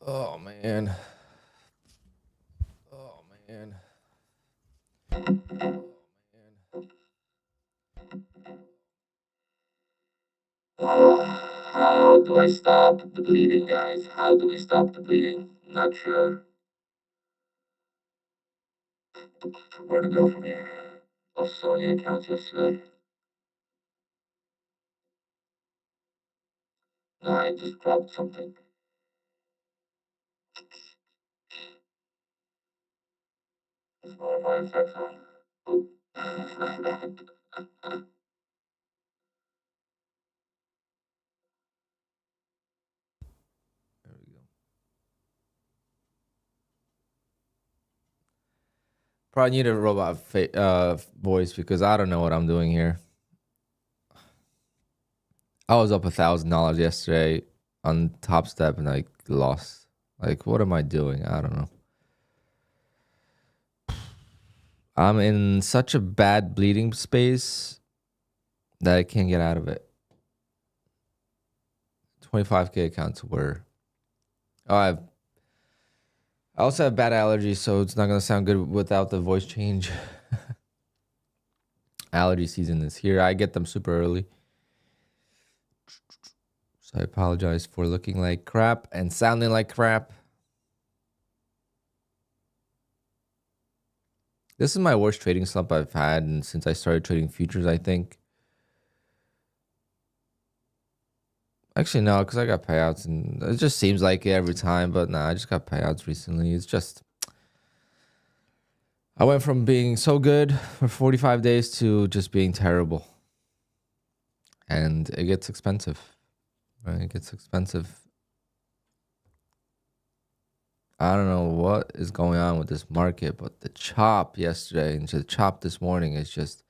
Oh man. Oh man. How do I stop the bleeding, guys? How do we stop the bleeding? Not sure where to go from here. Lost so many accounts yesterday. No, I just dropped something. There's more of my effects on. Oh. There we go. Probably need a robot voice because I don't know what I'm doing here. I was up $1,000 yesterday on Top Step and I lost. Like, what am I doing? I don't know. I'm in such a bad bleeding space that I can't get out of it. 25K accounts were. Oh, I also have bad allergies, so it's not gonna sound good without the voice change. Allergy season is here. I get them super early. So I apologize for looking like crap and sounding like crap. This is my worst trading slump I've had and since I started trading futures, I think. Actually, no, because I got payouts and it just seems like it every time. But nah, I just got payouts recently. It's just, I went from being so good for 45 days to just being terrible. And it gets expensive. Right? It gets expensive. I don't know what is going on with this market, but the chop yesterday and the chop this morning is just,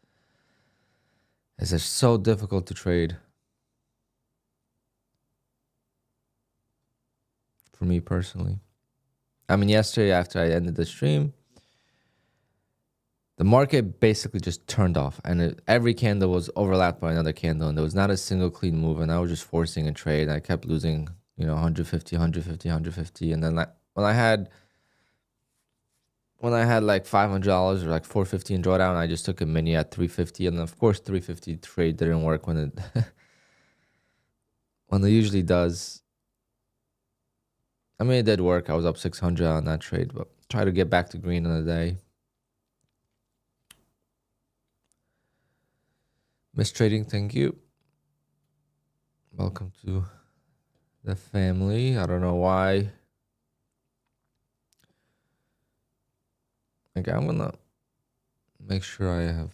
it's just so difficult to trade for me personally. I mean, yesterday after I ended the stream, the market basically just turned off and every candle was overlapped by another candle and there was not a single clean move and I was just forcing a trade. I kept losing, 150, 150, 150. And then when I had like $500 or like 450 in drawdown, I just took a mini at 350. And of course, 350 trade didn't work when it, when it usually does. I mean, it did work. I was up 600 on that trade, but try to get back to green in a day. Miss Trading, thank you. Welcome to the family. I don't know why. Okay, I'm gonna make sure I have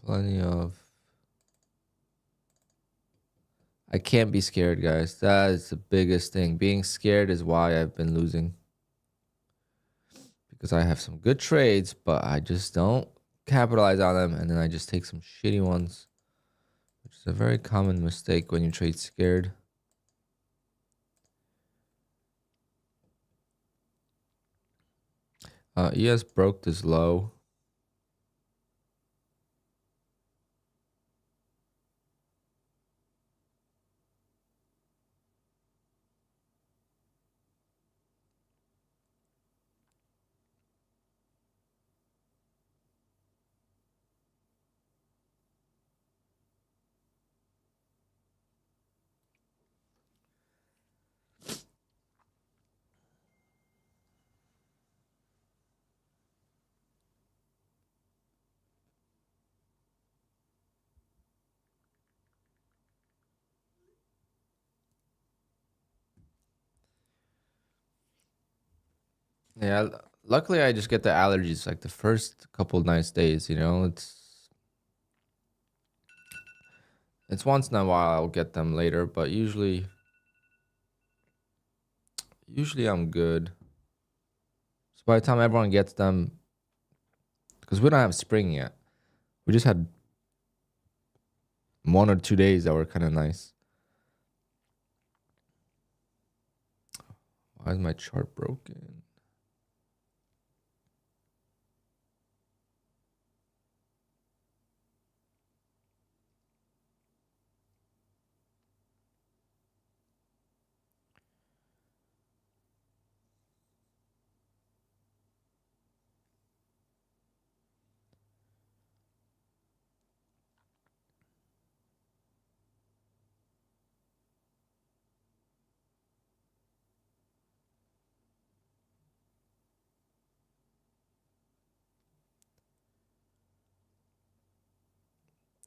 plenty of. I can't be scared, guys. That is the biggest thing. Being scared is why I've been losing. Because I have some good trades, but I just don't capitalize on them, and then I just take some shitty ones, which is a very common mistake when you trade scared. ES broke this low. Yeah, luckily I just get the allergies like the first couple nice days. It's once in a while I'll get them later, but usually I'm good. So by the time everyone gets them, because we don't have spring yet, we just had 1 or 2 days that were kind of nice. Why is my chart broken?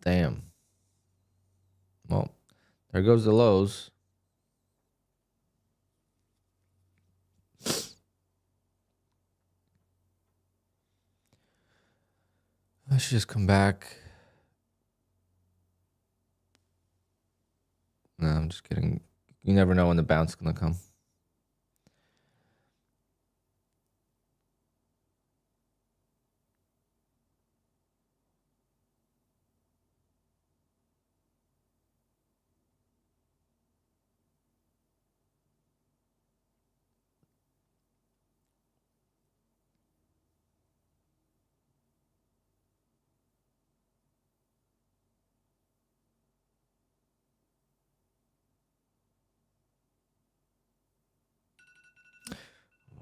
Damn. Well, there goes the lows. I should just come back. No, I'm just kidding. You never know when the bounce is going to come.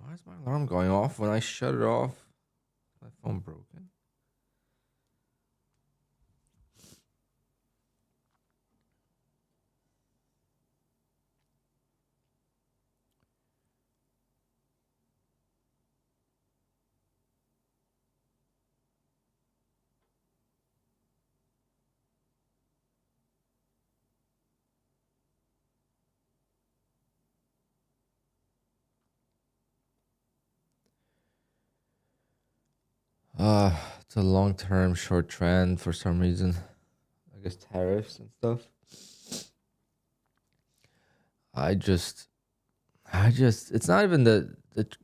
Why is my alarm going off when I shut it off? My phone broken. It's a long-term short trend for some reason. I guess tariffs and stuff. I just, it's not even the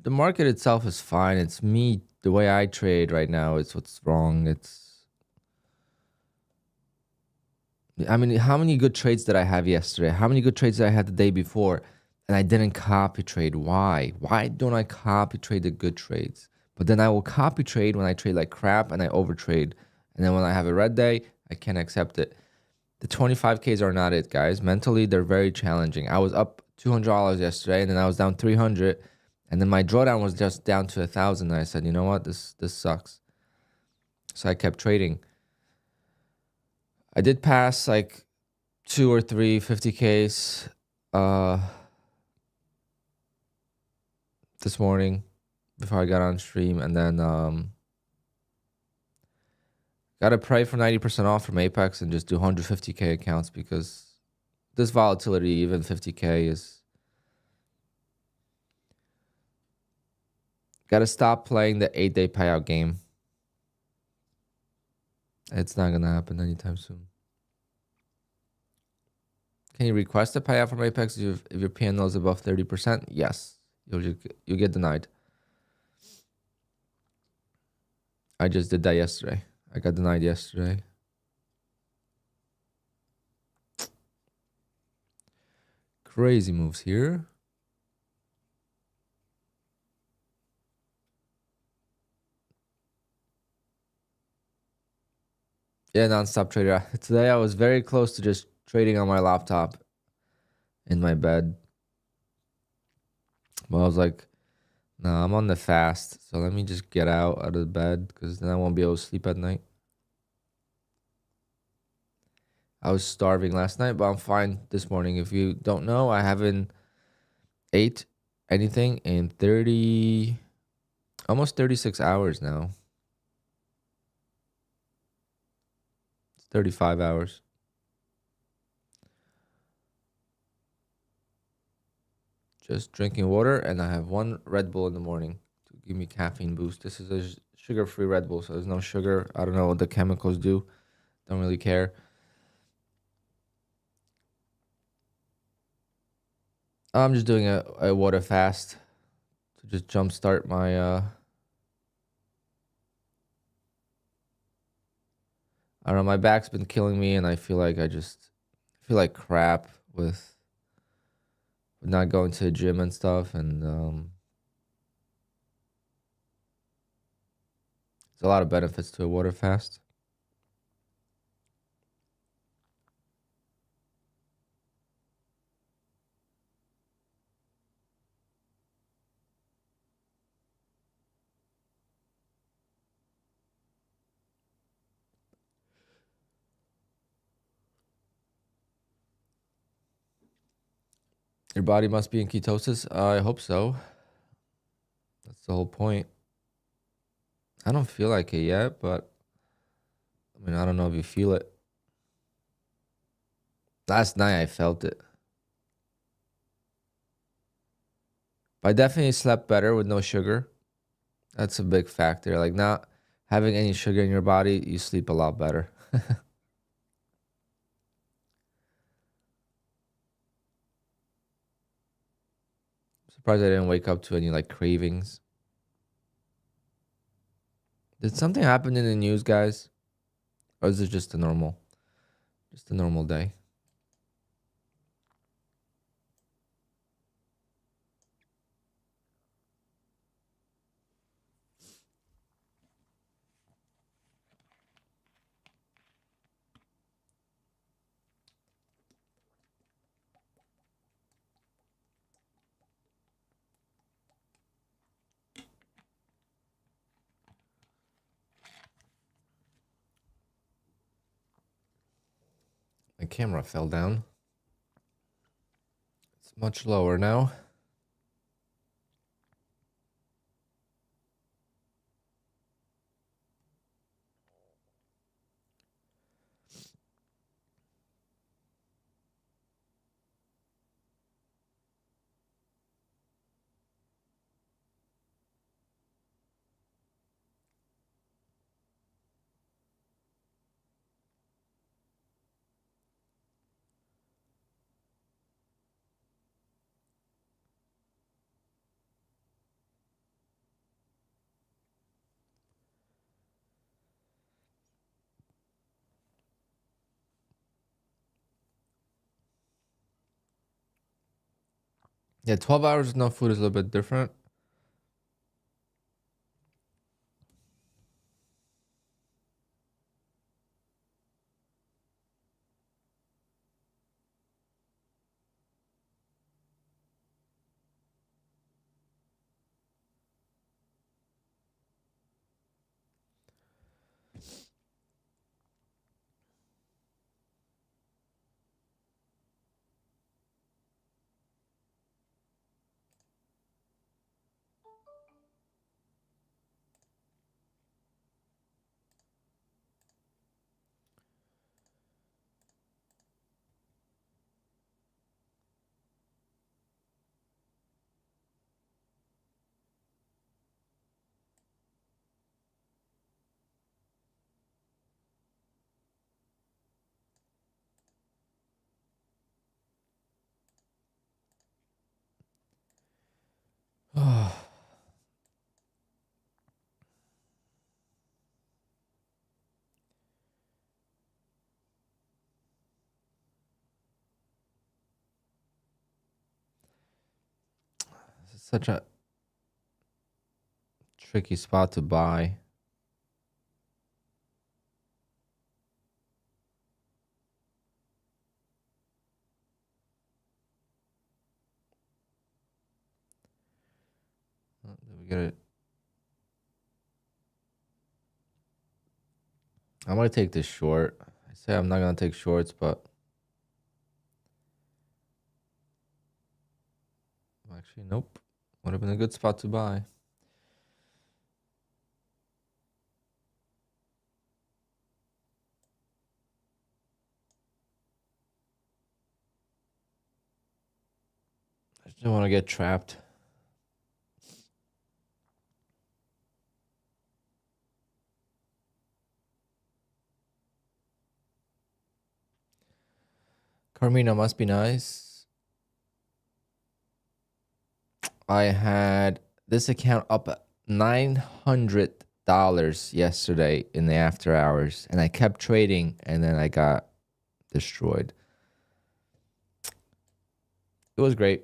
market itself is fine. It's me, the way I trade right now is what's wrong. I mean, how many good trades did I have yesterday? How many good trades did I have the day before? And I didn't copy trade. Why? Why don't I copy trade the good trades? But then I will copy trade when I trade like crap and I overtrade. And then when I have a red day, I can't accept it. The 25Ks are not it, guys. Mentally, they're very challenging. I was up $200 yesterday, and then I was down 300, and then my drawdown was just down to 1,000. And I said, you know what, this sucks. So I kept trading. I did pass like 2 or 3 50Ks this morning before I got on stream, and then gotta pray for 90% off from Apex and just do 150K accounts, because this volatility, even 50K is... Gotta stop playing the 8-day payout game. It's not gonna happen anytime soon. Can you request a payout from Apex if your PNL is above 30%? Yes. You'll get denied. I just did that yesterday. I got denied yesterday. Crazy moves here. Yeah, non-stop trader. Today I was very close to just trading on my laptop in my bed. But I was like, no, I'm on the fast. So let me just get out of the bed, because then I won't be able to sleep at night. I was starving last night, but I'm fine this morning. If you don't know, I haven't ate anything in almost 36 hours now. It's 35 hours. Just drinking water, and I have 1 Red Bull in the morning to give me caffeine boost. This is a sugar-free Red Bull, so there's no sugar. I don't know what the chemicals do. Don't really care. I'm just doing a water fast to just jumpstart my I don't know, my back's been killing me, and I feel like feel like crap with not going to the gym and stuff, and there's a lot of benefits to a water fast. Your body must be in ketosis. I hope so. That's the whole point. I don't feel like it yet, but I mean, I don't know if you feel it. Last night I felt it. But I definitely slept better with no sugar. That's a big factor. Like not having any sugar in your body, you sleep a lot better. Surprised I didn't wake up to any like cravings. Did something happen in the news, guys? Or is it just a normal day? My camera fell down. It's much lower now. Yeah, 12 hours with no food is a little bit different. This is such a tricky spot to buy. Did we get it? I'm gonna take this short. I say I'm not gonna take shorts, but actually, nope. Would have been a good spot to buy. I just don't want to get trapped. Carmina must be nice. I had this account up at $900 yesterday in the after hours, and I kept trading, and then I got destroyed. It was great.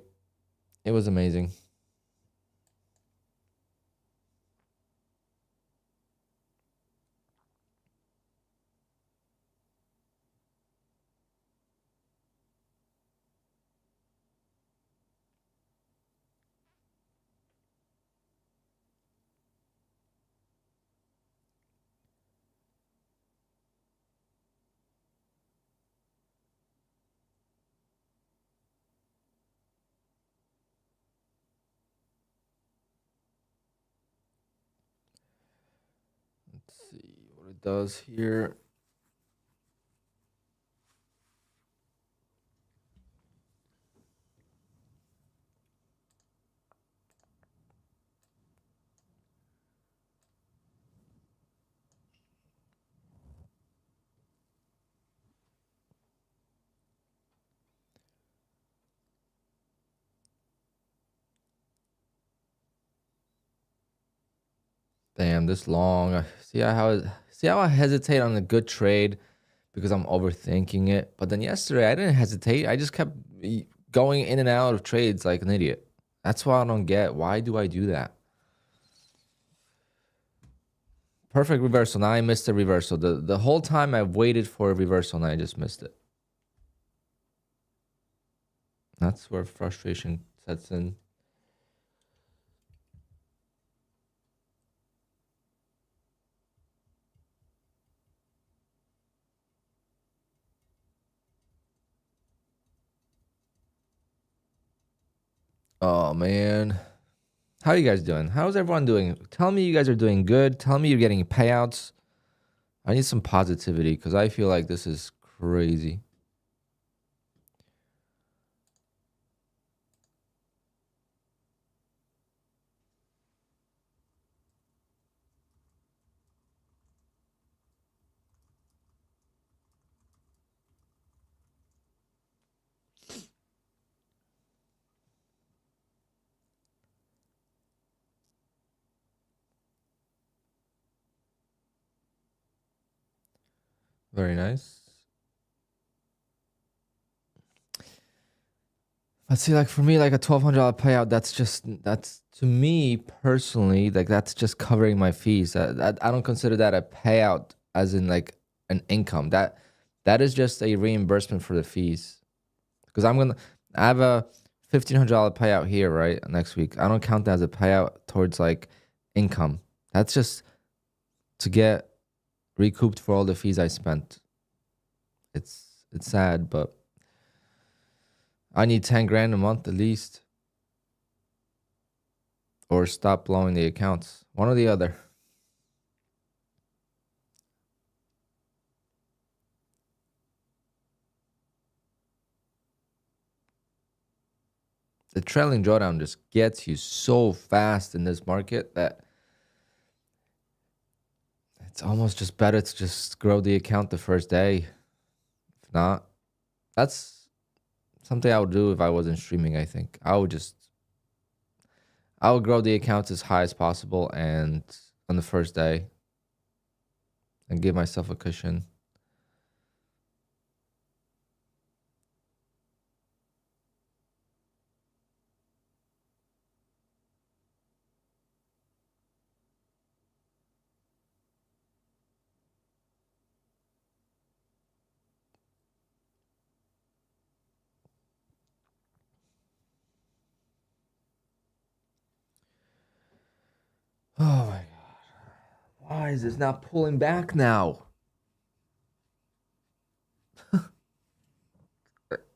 It was amazing. Let's see what it does here. Damn, this long. See how I hesitate on a good trade because I'm overthinking it. But then yesterday I didn't hesitate. I just kept going in and out of trades like an idiot. That's why I don't get. Why do I do that? Perfect reversal. Now I missed the reversal. The whole time I've waited for a reversal and I just missed it. That's where frustration sets in. Oh man. How are you guys doing? How's everyone doing? Tell me you guys are doing good. Tell me you're getting payouts. I need some positivity because I feel like this is crazy. Very nice. Let's see, like for me, like a $1,200 payout, that's to me personally, like that's just covering my fees. I don't consider that a payout as in like an income. That is just a reimbursement for the fees. Because I have a $1,500 payout here, right? Next week. I don't count that as a payout towards like income. That's just to get recouped for all the fees I spent. It's sad, but I need 10 grand a month at least. Or stop blowing the accounts. One or the other. The trailing drawdown just gets you so fast in this market that it's almost just better to just grow the account the first day. If not, that's something I would do if I wasn't streaming, I think. I would grow the accounts as high as possible and on the first day and give myself a cushion. Oh my God. Why is this not pulling back now?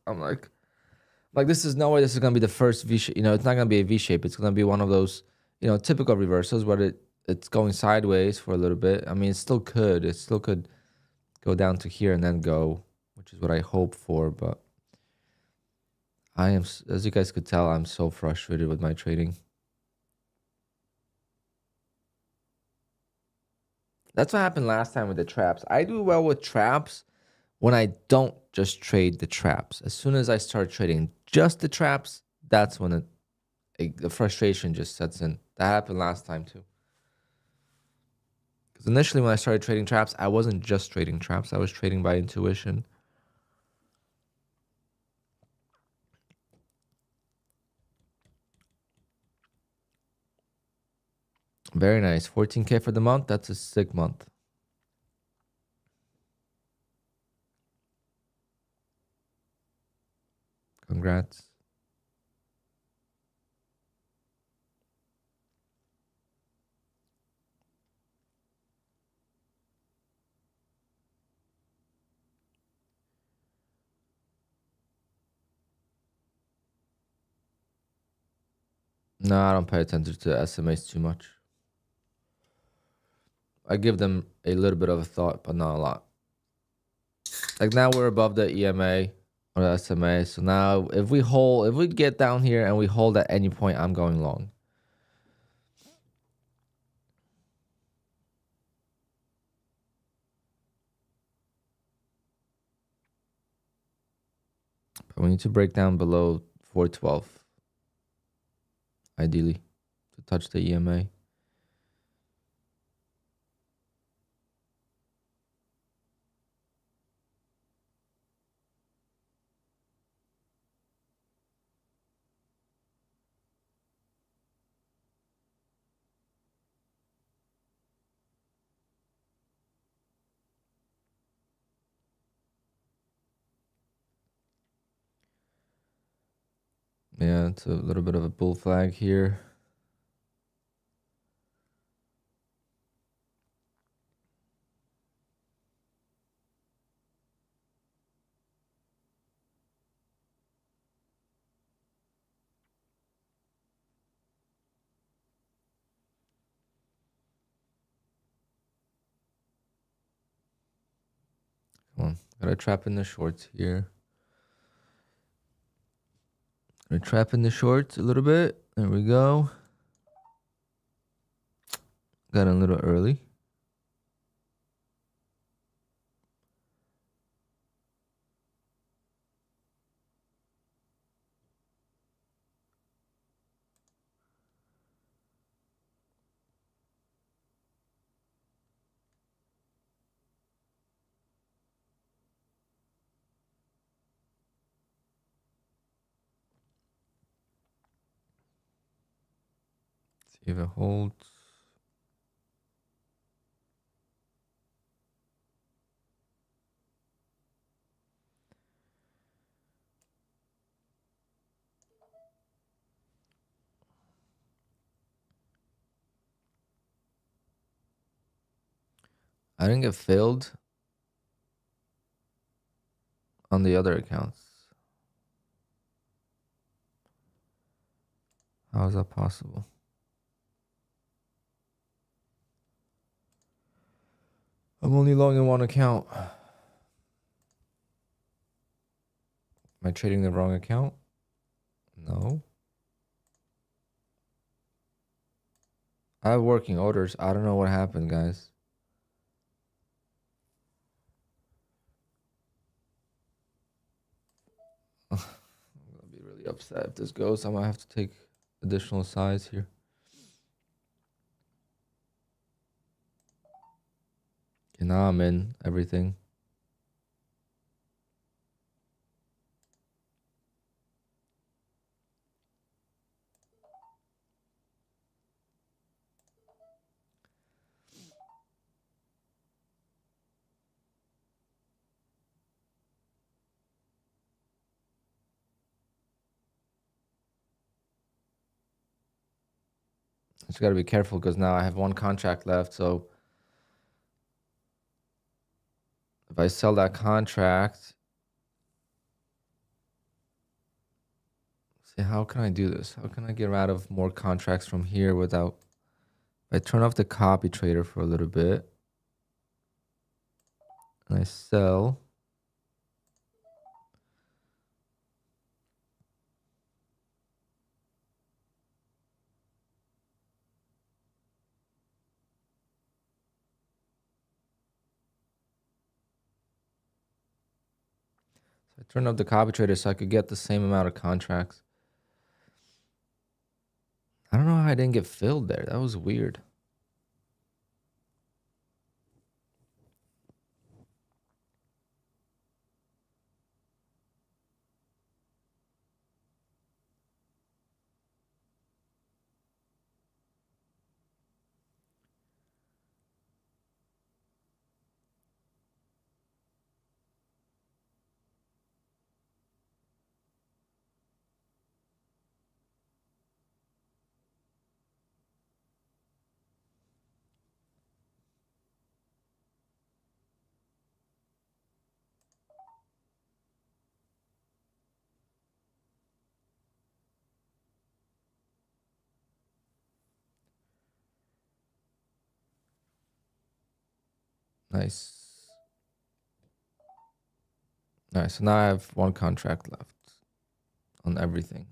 I'm like this is no way this is gonna be the first V shape. You know, it's not gonna be a V shape. It's gonna be one of those, you know, typical reversals where it's going sideways for a little bit. I mean, it still could go down to here and then go, which is what I hope for. But I am, as you guys could tell, I'm so frustrated with my trading. That's what happened last time with the traps. I do well with traps when I don't just trade the traps. As soon as I start trading just the traps, that's when the frustration just sets in. That happened last time too. Because initially when I started trading traps, I wasn't just trading traps. I was trading by intuition. Very nice. 14K for the month. That's a sick month. Congrats. No, I don't pay attention to SMAs too much. I give them a little bit of a thought, but not a lot. Like now we're above the EMA or the SMA. So now if we get down here and we hold at any point, I'm going long. But we need to break down below 412. Ideally, to touch the EMA. Yeah, it's a little bit of a bull flag here. Come on, gotta trap in the shorts here. Gonna trap in the shorts a little bit. There we go. Got in a little early. See if it holds. I didn't get failed on the other accounts. How is that possible? I'm only long in one account. Am I trading the wrong account? No. I have working orders. I don't know what happened, guys. I'm gonna be really upset if this goes. I might have to take additional size here. Okay, now I'm in everything. Just gotta be careful because now I have one contract left. So if I sell that contract, see, how can I do this? How can I get out of more contracts from here without... I turn off the copy trader for a little bit and I sell. So I turned off the copy trader so I could get the same amount of contracts. I don't know how I didn't get filled there. That was weird. Nice. Nice. So now I have one contract left on everything.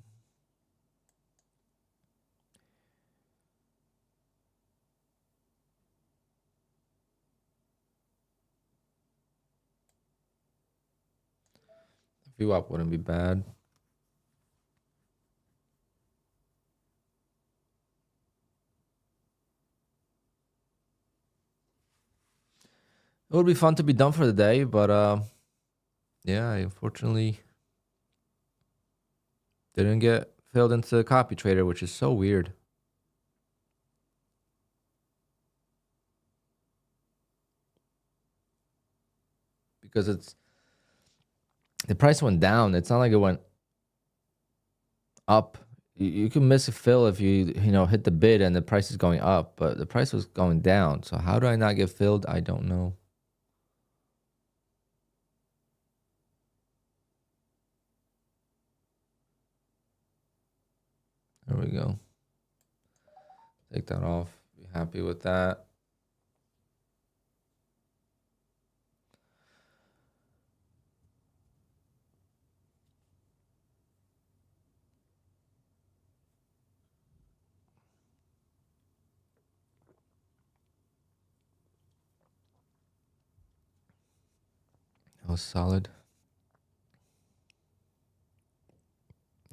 View up wouldn't be bad. It would be fun to be done for the day, but yeah, I unfortunately didn't get filled into the copy trader, which is so weird. Because the price went down. It's not like it went up. You can miss a fill if you know hit the bid and the price is going up, but the price was going down. So how do I not get filled? I don't know. There we go. Take that off. Be happy with that. That was solid.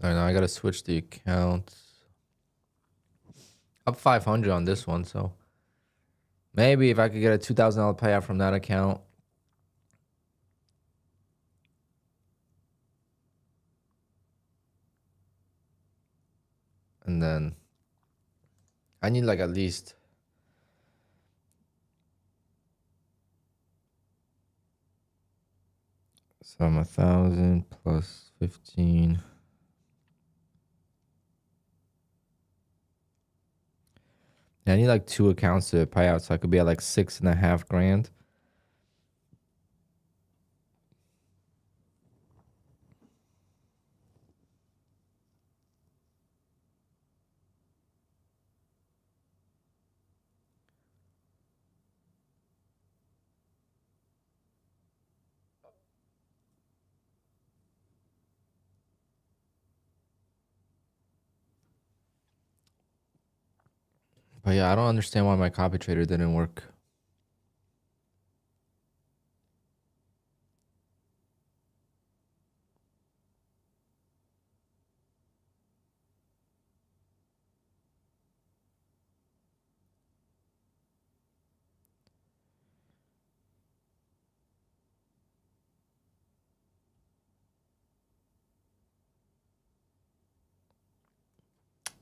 All right, now I gotta switch the accounts. Up 500 on this one, so maybe if I could get a $2,000 payout from that account. And then I need like at least some 1,000 plus 15. Yeah, I need like 2 accounts to pay out, so I could be at like 6.5 grand. But yeah, I don't understand why my copy trader didn't work.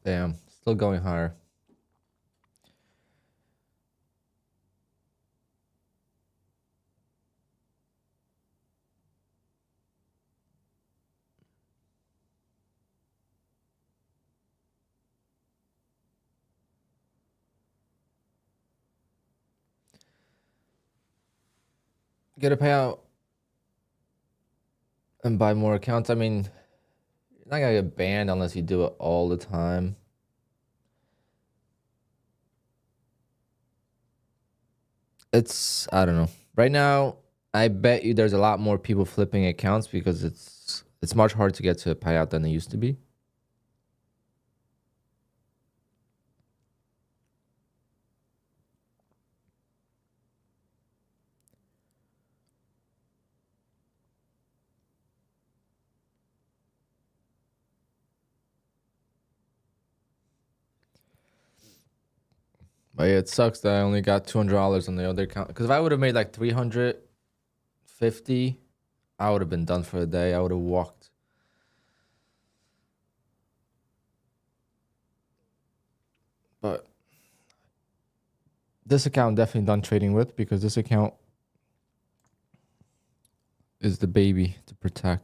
Damn, still going higher. Get a payout and buy more accounts. I mean, you're not gonna get banned unless you do it all the time. I don't know. Right now, I bet you there's a lot more people flipping accounts because it's much harder to get to a payout than it used to be. But yeah, it sucks that I only got $200 on the other account. Because if I would have made like 350, I would have been done for the day. I would have walked. But this account I'm definitely done trading with because this account is the baby to protect.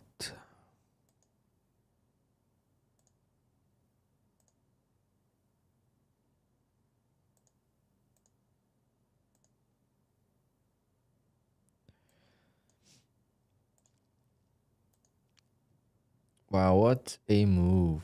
Wow, what a move.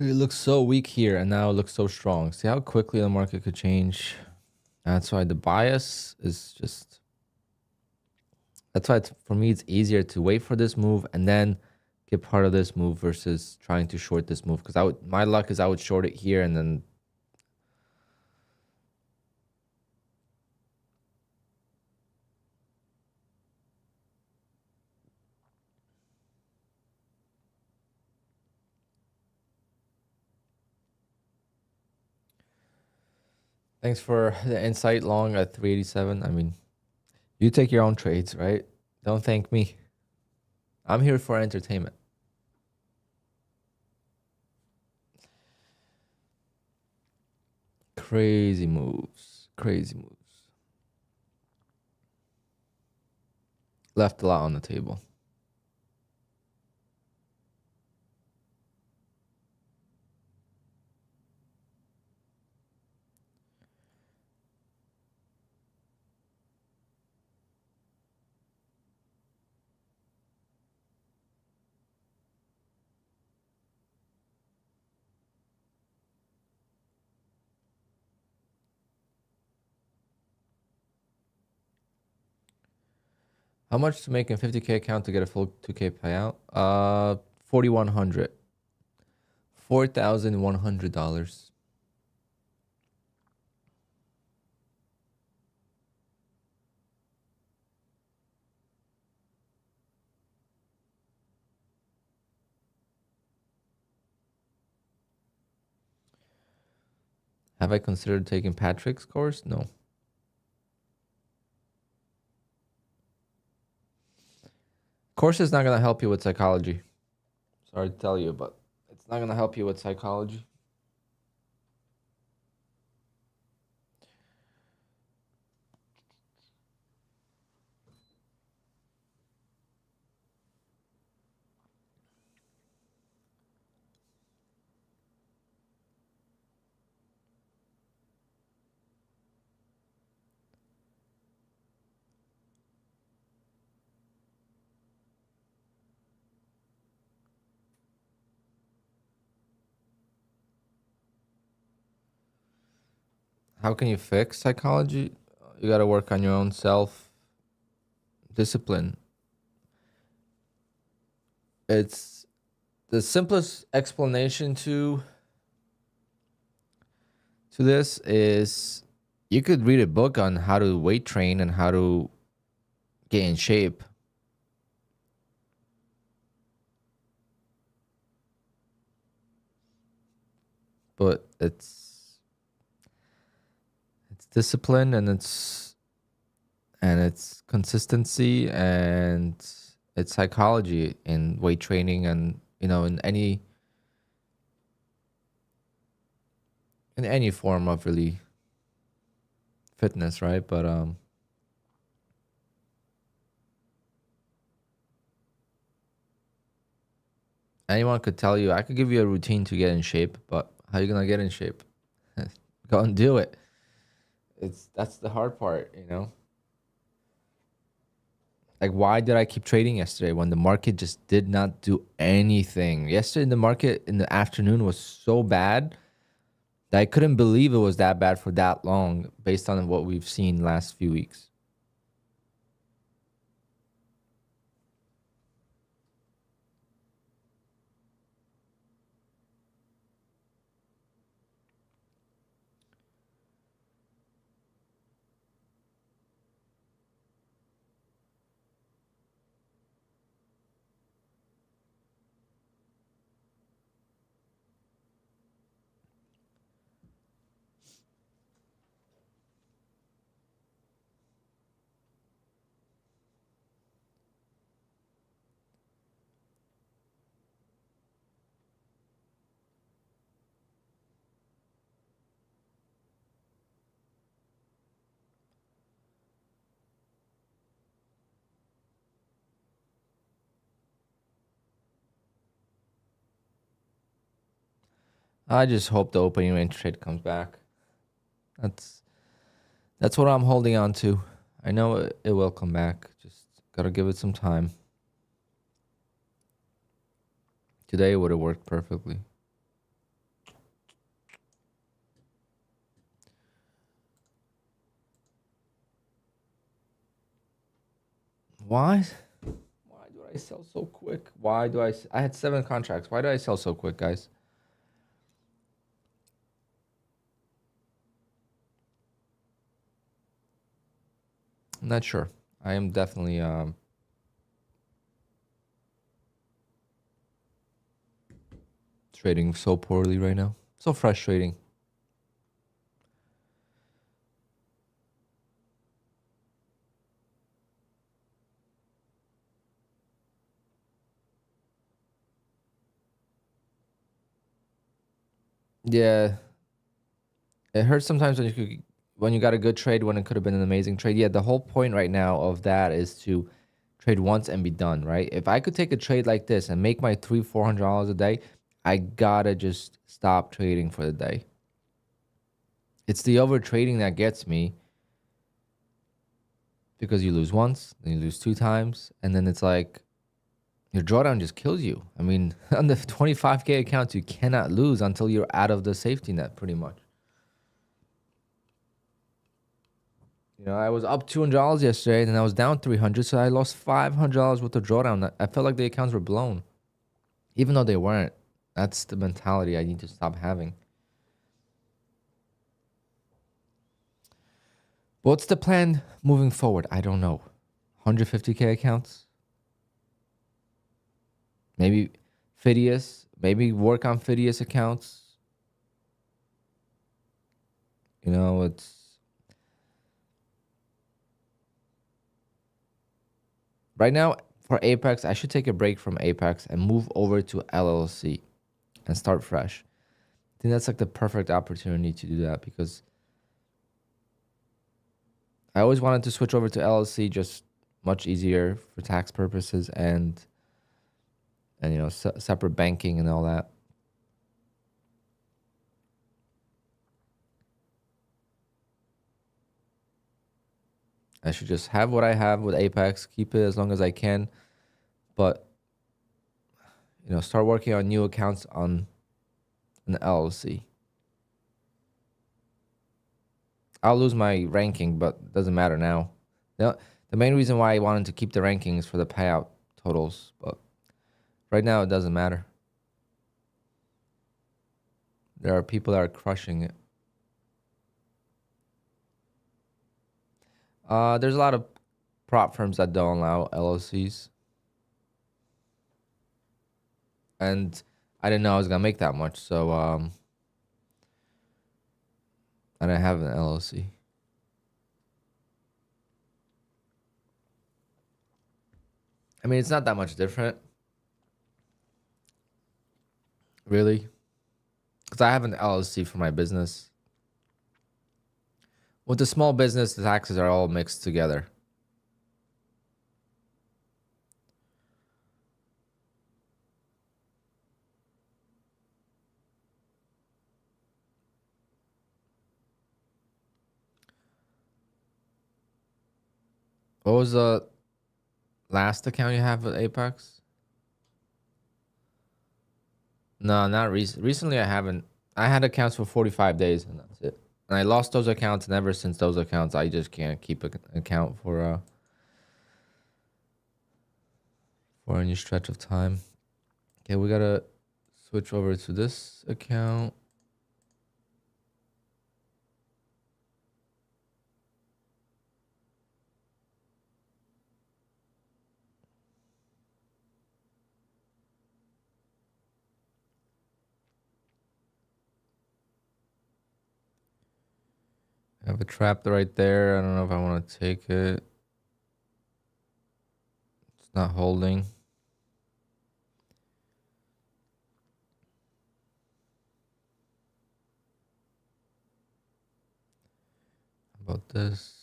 It looks so weak here and now it looks so strong. See how quickly the market could change? That's why the bias is just... That's why for me it's easier to wait for this move and then get part of this move versus trying to short this move. Because my luck is I would short it here and then... Thanks for the insight long at 387. I mean, you take your own trades, right? Don't thank me. I'm here for entertainment. Crazy moves. Crazy moves. Left a lot on the table. How much to make a 50K account to get a full 2K payout? 4,100. $4,100. Have I considered taking Patrick's course? No. Course is not going to help you with psychology. Sorry to tell you, but it's not going to help you with psychology. How can you fix psychology? You got to work on your own self discipline. It's the simplest explanation to this is you could read a book on how to weight train and how to get in shape. But it's discipline and it's consistency and it's psychology in weight training and in any form of really fitness, right? But anyone could tell you, I could give you a routine to get in shape, but how are you gonna get in shape? Go and do it. That's the hard part, Like, why did I keep trading yesterday when the market just did not do anything? Yesterday, the market in the afternoon was so bad that I couldn't believe it was that bad for that long based on what we've seen last few weeks. I just hope the opening range trade comes back. That's what I'm holding on to. I know it will come back. Just gotta give it some time. Today would have worked perfectly. Why? Why do I sell so quick? Why do I had 7 contracts. Why do I sell so quick, guys? I'm not sure. I am definitely trading so poorly right now. So frustrating. Yeah, it hurts sometimes when you got a good trade when it could have been an amazing trade. Yeah, the whole point right now of that is to trade once and be done, right? If I could take a trade like this and make my $400 a day, I gotta just stop trading for the day. It's the over trading that gets me, because you lose once, then you lose 2 times, and then it's like your drawdown just kills you. I mean, on the 25K accounts, you cannot lose until you're out of the safety net, pretty much. You know, I was up $200 yesterday, and then I was down 300, so I lost $500 worth of drawdown. I felt like the accounts were blown, even though they weren't. That's the mentality I need to stop having. What's the plan moving forward? I don't know. 150K accounts? Maybe Phidias? Maybe work on Phidias accounts? You know, it's... Right now, for Apex, I should take a break from Apex and move over to LLC and start fresh. I think that's like the perfect opportunity to do that, because I always wanted to switch over to LLC, just much easier for tax purposes and you know, separate banking and all that. I should just have what I have with Apex, keep it as long as I can, but you know, start working on new accounts on an LLC. I'll lose my ranking, but it doesn't matter now. The main reason why I wanted to keep the rankings for the payout totals, but right now it doesn't matter. There are people that are crushing it. There's a lot of prop firms that don't allow LLCs. And I didn't know I was gonna make that much, so I didn't have an LLC. I mean, it's not that much different, really, because I have an LLC for my business. With the small business, the taxes are all mixed together. What was the last account you have with Apex? No, not recently. I haven't. I had accounts for 45 days, and that's it. And I lost those accounts, and ever since those accounts, I just can't keep an account for any stretch of time. Okay, we gotta switch over to this account. I have a trap right there. I don't know if I want to take it. It's not holding. How about this?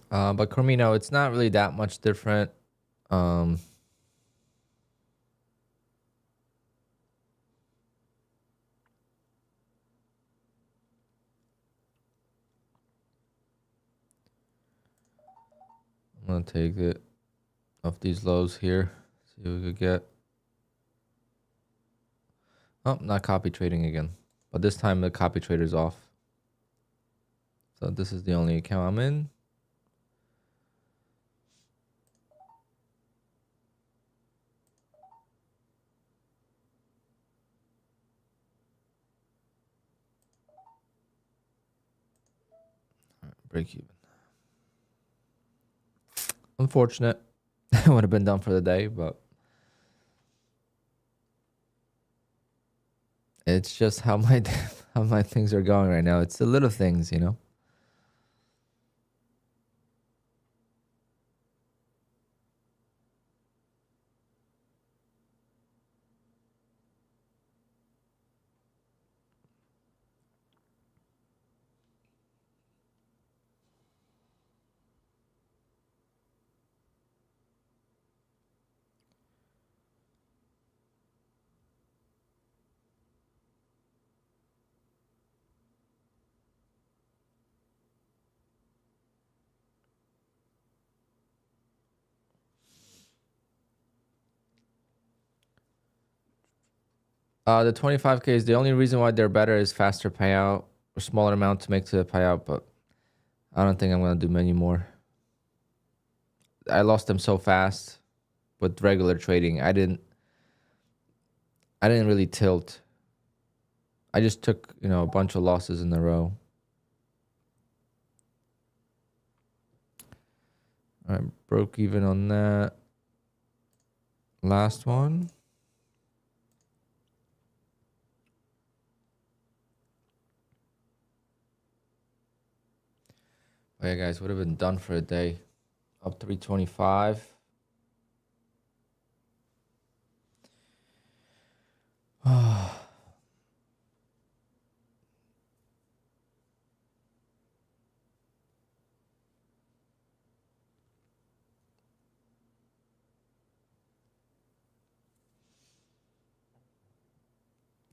But Cormino, it's not really that much different. I'm gonna take it off these lows here. See what we could get. Oh, not copy trading again. But this time the copy trader's off. So this is the only account I'm in. All right, break even. Unfortunate. it would have been done for the day, but it's just how my how my things are going right now. It's the little things, you know. The 25K is the only reason why they're better is faster payout or smaller amount to make to the payout, but I don't think I'm gonna do many more. I lost them so fast with regular trading. I didn't really tilt. I just took, you know, a bunch of losses in a row. I broke even on that last one. Oh yeah, guys, would have been done for a day. Up 325.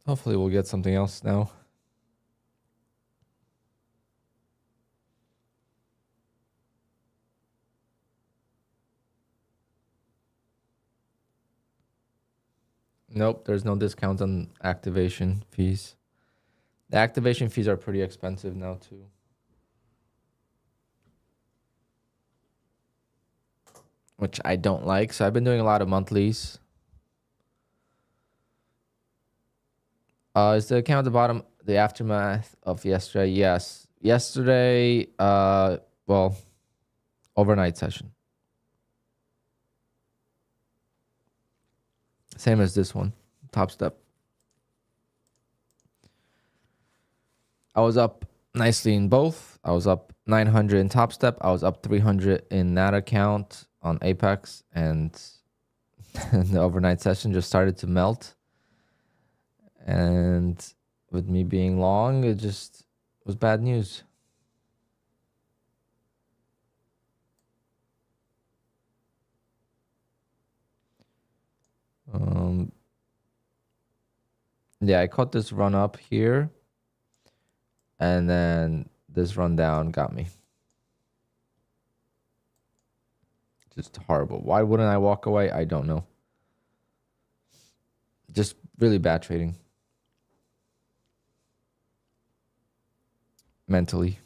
Hopefully we'll get something else now. Nope, there's no discount on activation fees. The activation fees are pretty expensive now too. Which I don't like. So I've been doing a lot of monthlies. Is the account at the bottom the aftermath of yesterday? Yes. Yesterday, well, overnight session. Same as this one. Top step. I was up nicely in both. I was up 900 in Top Step. I was up 300 in that account on Apex, and the overnight session just started to melt. And with me being long, it just was bad news. Yeah, I caught this run up here, and then this run down got me. Just horrible. Why wouldn't I walk away? I don't know. Just really bad trading. Mentally.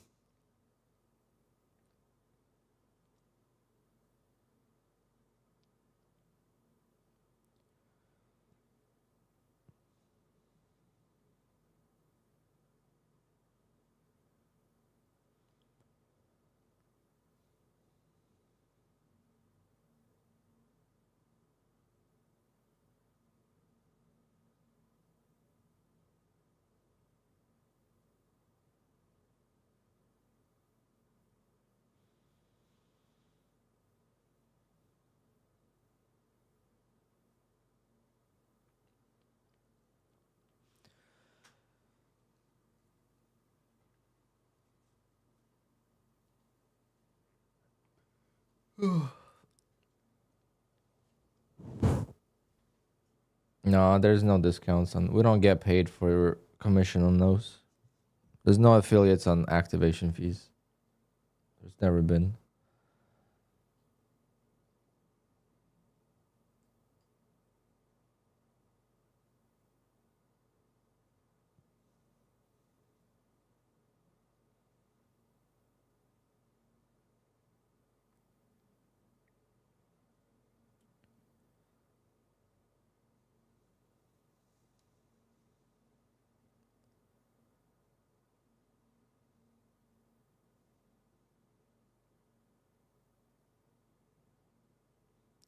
No, there's no discounts on. We don't get paid for commission on those. There's no affiliates on activation fees. There's never been.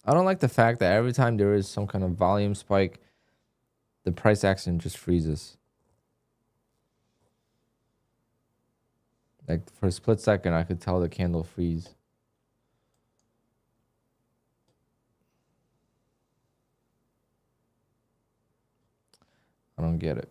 I don't like the fact that every time there is some kind of volume spike, the price action just freezes. Like for a split second, I could tell the candle freeze. I don't get it.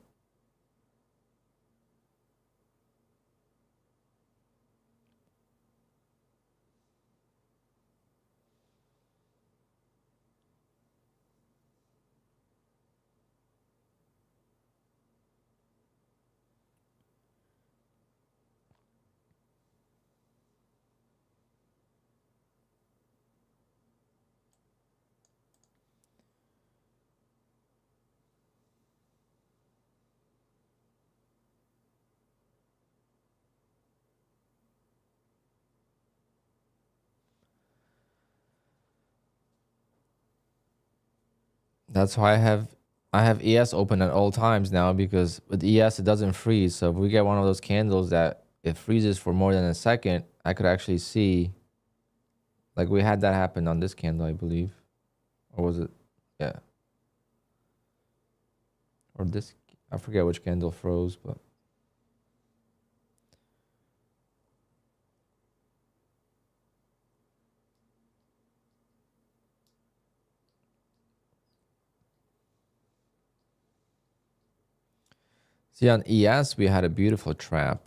That's why I have ES open at all times now, because with ES it doesn't freeze. So if we get one of those candles that it freezes for more than a second, I could actually see, like we had that happen on this candle, I believe. Or was it? Yeah. Or this, I forget which candle froze, but see on ES we had a beautiful trap.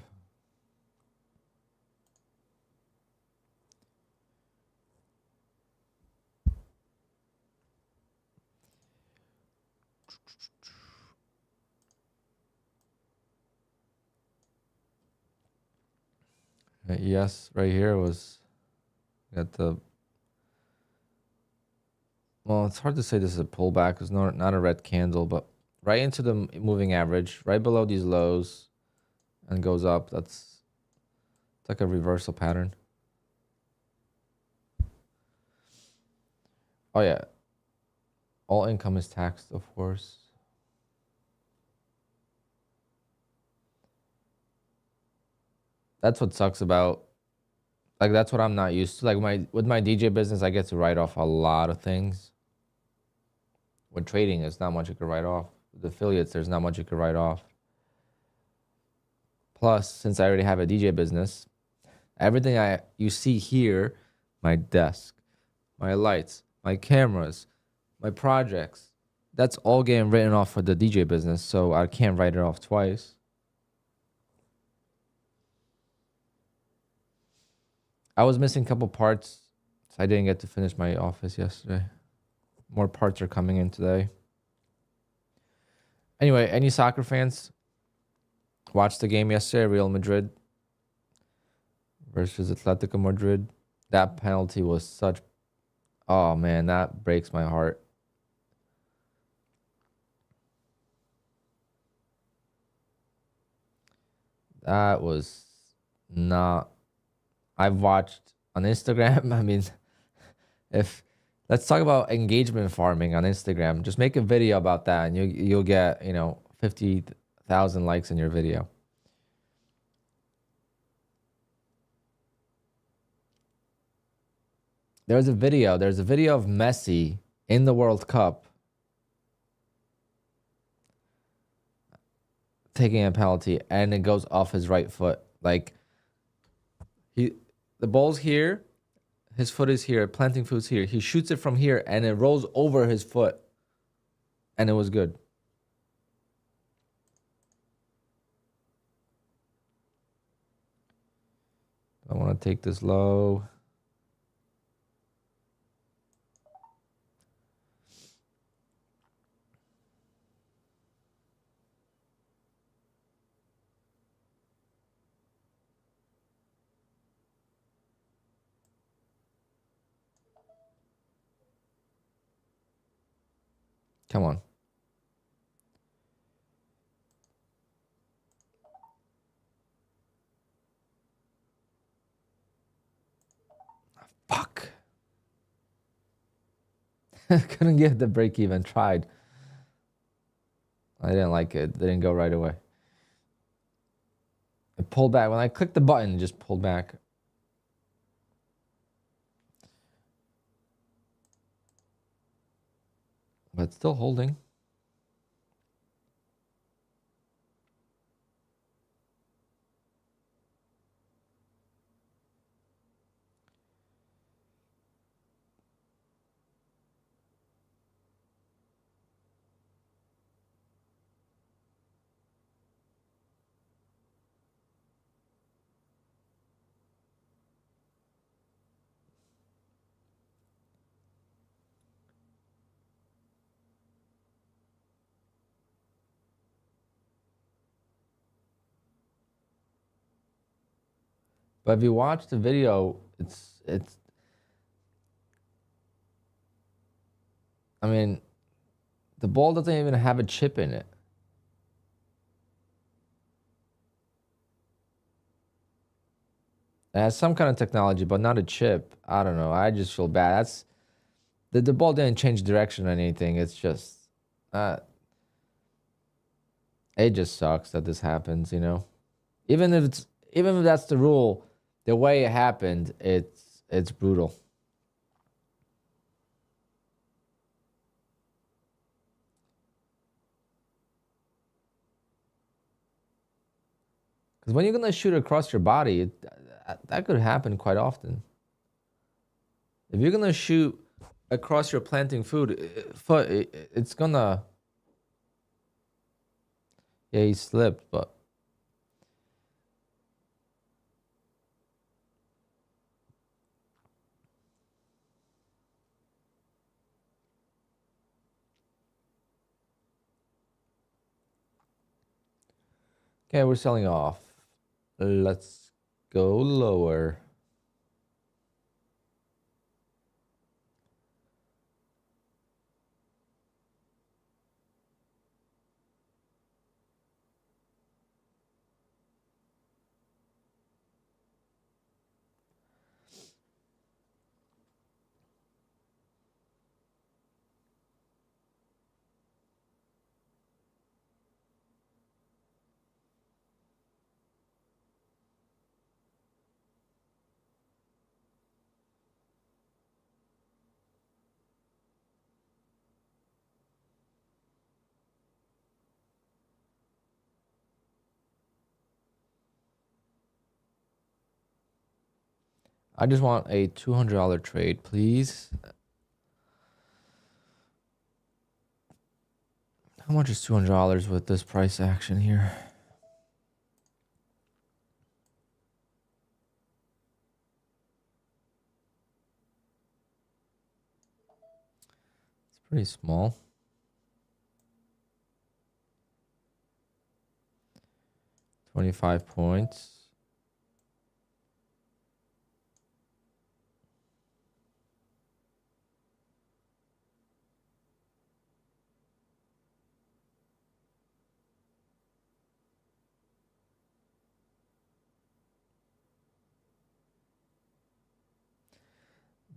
ES right here was at the, well, it's hard to say this is a pullback. It's not a red candle, but right into the moving average, right below these lows, and goes up. That's, it's like a reversal pattern. Oh yeah, all income is taxed, of course. That's what sucks about, like, that's what I'm not used to. Like with my DJ business, I get to write off a lot of things. With trading, there's not much you can write off. With affiliates, there's not much you can write off. Plus, since I already have a DJ business, everything you see here, my desk, my lights, my cameras, my projects, that's all getting written off for the DJ business, so I can't write it off twice. I was missing a couple parts, so I didn't get to finish my office yesterday. More parts are coming in today. Anyway, any soccer fans watched the game yesterday, Real Madrid versus Atletico Madrid? That penalty was such, oh man, that breaks my heart. That was not, I've watched on Instagram. I mean, if let's talk about engagement farming on Instagram, just make a video about that and you'll get, 50,000 likes in your video. There's a video of Messi in the World Cup taking a penalty and it goes off his right foot. Like the ball's here, his foot is here, planting foot's here. He shoots it from here and it rolls over his foot. And it was good. I want to take this low. Come on. Fuck. Couldn't get the break even. Tried. I didn't like it. They didn't go right away. It pulled back. When I clicked the button, it just pulled back. but still holding. But if you watch the video, it's I mean, the ball doesn't even have a chip in it. It has some kind of technology, but not a chip. I don't know. I just feel bad. That's the ball didn't change direction or anything. It's just it just sucks that this happens, you know. Even if that's the rule, the way it happened, it's brutal. Because when you're gonna shoot across your body, that could happen quite often. If you're gonna shoot across your planting foot, it's gonna. Yeah, he slipped, but okay, we're selling off. Let's go lower. I just want a $200 trade, please. How much is $200 with this price action here? It's pretty small. 25 points.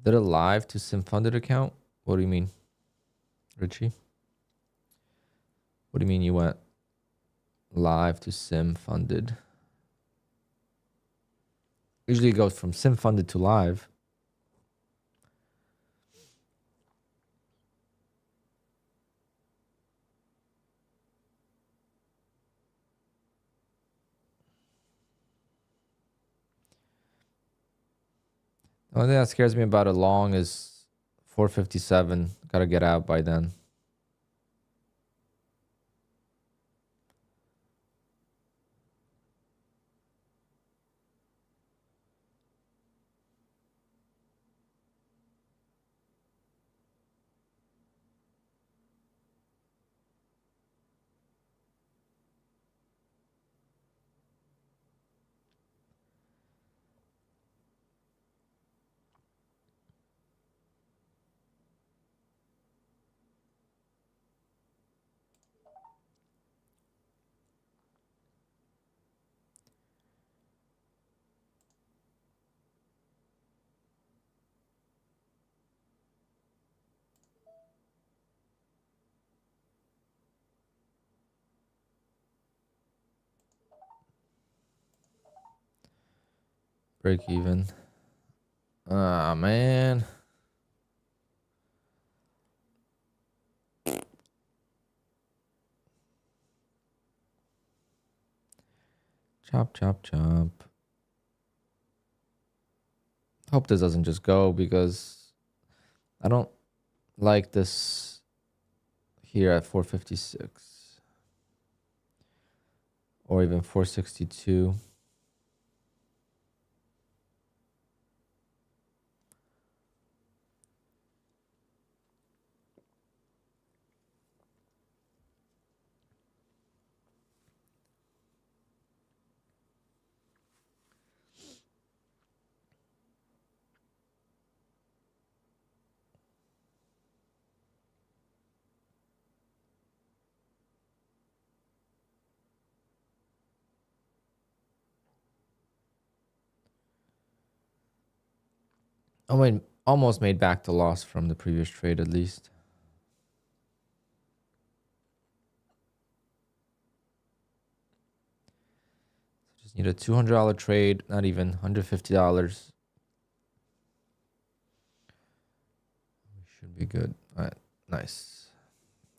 Did it live to sim funded account? What do you mean, Richie? What do you mean you went live to sim funded? Usually it goes from sim funded to live. The only thing that scares me about it long is 457. Gotta get out by then. Break even. Ah, man. Chop, chop, chop. Hope this doesn't just go because I don't like this here at 456 or even 462. I mean, almost made back the loss from the previous trade at least. Just need a $200 trade, not even $150. We should be good. All right, nice.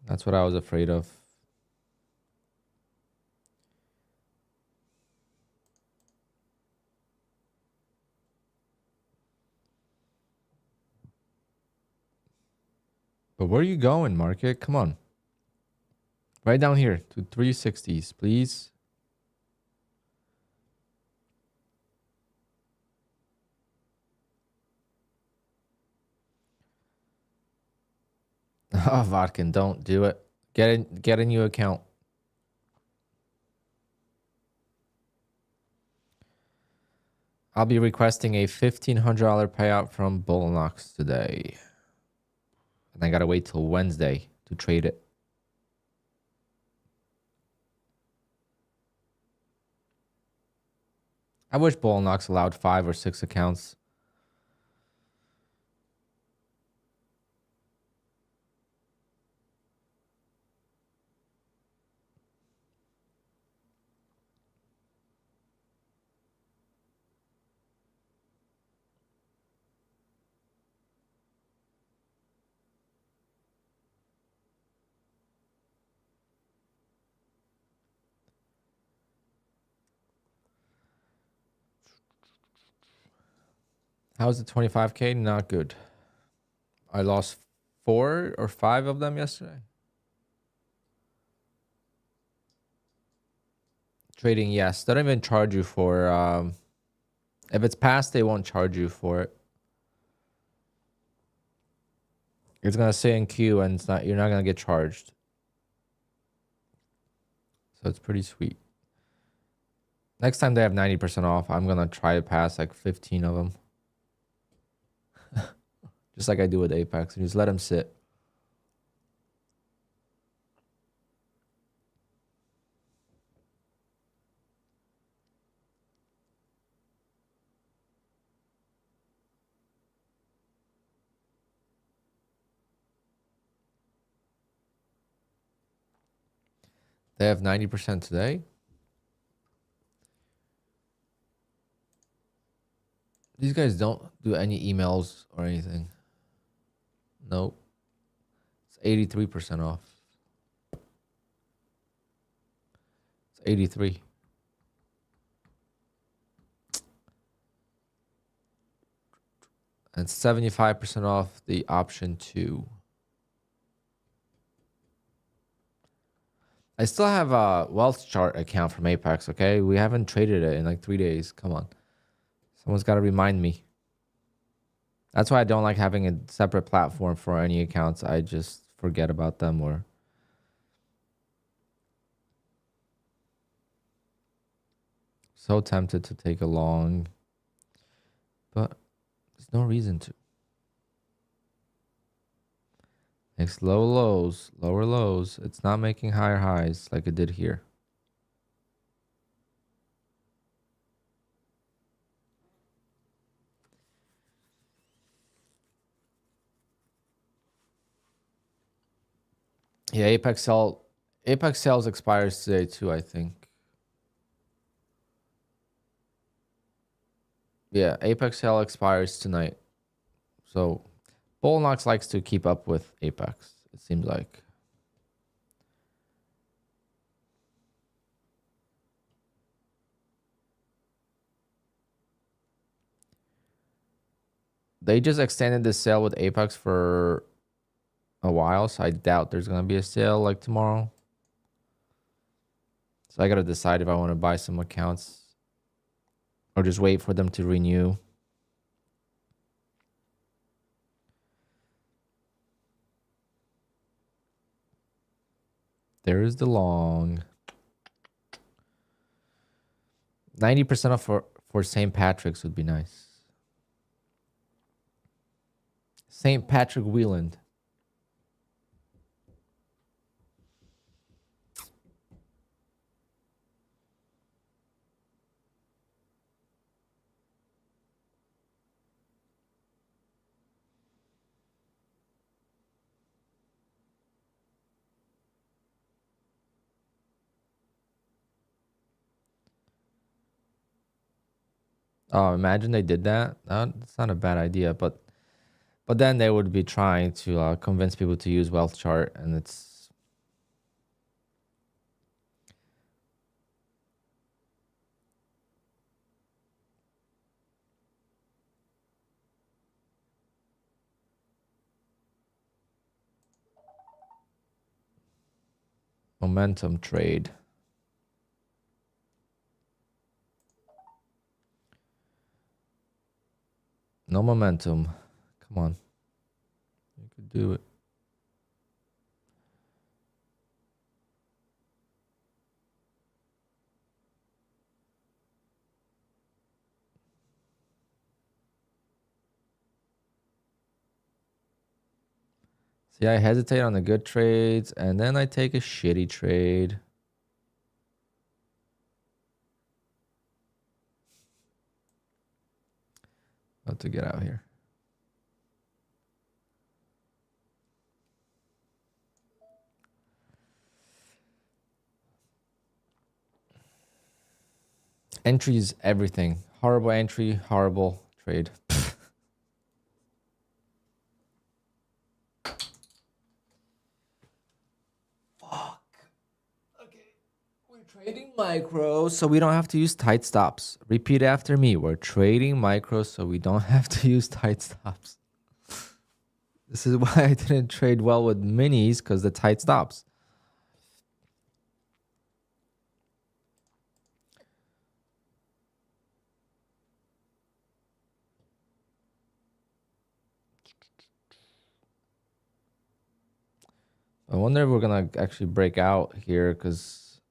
That's what I was afraid of. But where are you going, market? Come on. Right down here to 360s, please. Oh, Vodkin, don't do it. Get a new account. I'll be requesting a $1,500 payout from Bullnox today. And I gotta wait till Wednesday to trade it. I wish Bullnox allowed 5 or 6 accounts. How's the 25K? Not good. I lost 4 or 5 of them yesterday. Trading, yes. They don't even charge you for... if it's passed, they won't charge you for it. It's going to say in queue and you're not going to get charged. So it's pretty sweet. Next time they have 90% off, I'm going to try to pass like 15 of them. Just like I do with Apex. And just let them sit. They have 90% today. These guys don't do any emails or anything. Nope. It's 83% off. It's 83. And 75% off the option 2. I still have a wealth chart account from Apex, okay? We haven't traded it in like 3 days. Come on. Someone's got to remind me. That's why I don't like having a separate platform for any accounts. I just forget about them or... So tempted to take a long, but there's no reason to. Makes low lows, lower lows. It's not making higher highs like it did here. Yeah, Apex sales expires today too, I think. Yeah, Apex sale expires tonight. So Bullnox likes to keep up with Apex, it seems like. They just extended the sale with Apex for a while, so I doubt there's gonna be a sale like tomorrow. So I gotta decide if I want to buy some accounts or just wait for them to renew. There is the long. 90% off for St. Patrick's would be nice. St. Patrick Wieland. Oh, imagine they did that. That's not a bad idea, but then they would be trying to convince people to use wealth chart, and it's momentum trade. No momentum. Come on. You could do it. See, I hesitate on the good trades, and then I take a shitty trade. About to get out here. Entries, everything. Horrible entry, horrible trade. Fuck. Okay. We're trading micro so we don't have to use tight stops. Repeat after me. We're trading micro so we don't have to use tight stops. This is why I didn't trade well with minis, because the tight stops. I wonder if we're gonna actually break out here, because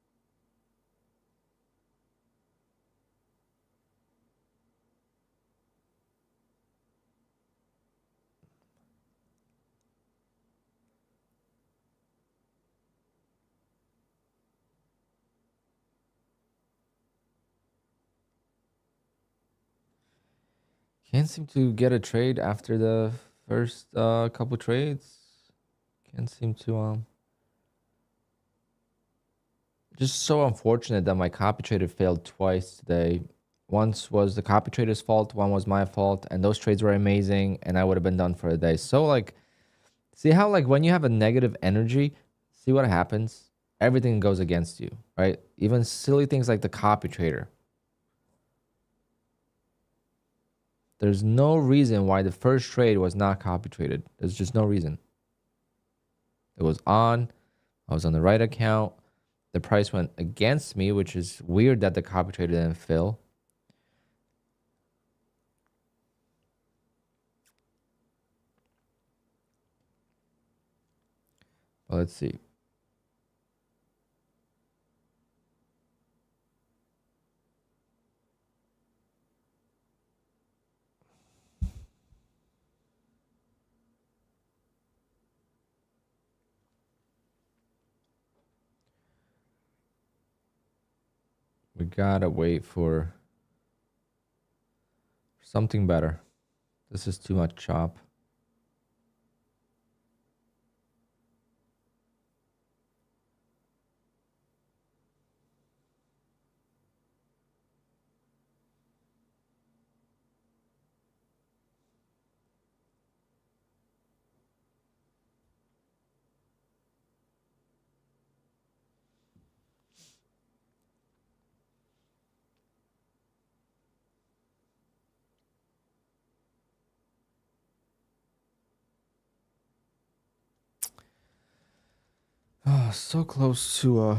can't seem to get a trade after the first couple trades. Can't seem to just so unfortunate that my copy trader failed twice today. Once was the copy trader's fault, one was my fault, and those trades were amazing, and I would have been done for the day. So like, see how like when you have a negative energy, see what happens? Everything goes against you, right? Even silly things like the copy trader. There's no reason why the first trade was not copy traded. There's just no reason. It was on. I was on the right account. The price went against me, which is weird that the copy trader didn't fill. Well, let's see. We gotta wait for something better. This is too much chop. Oh, so close to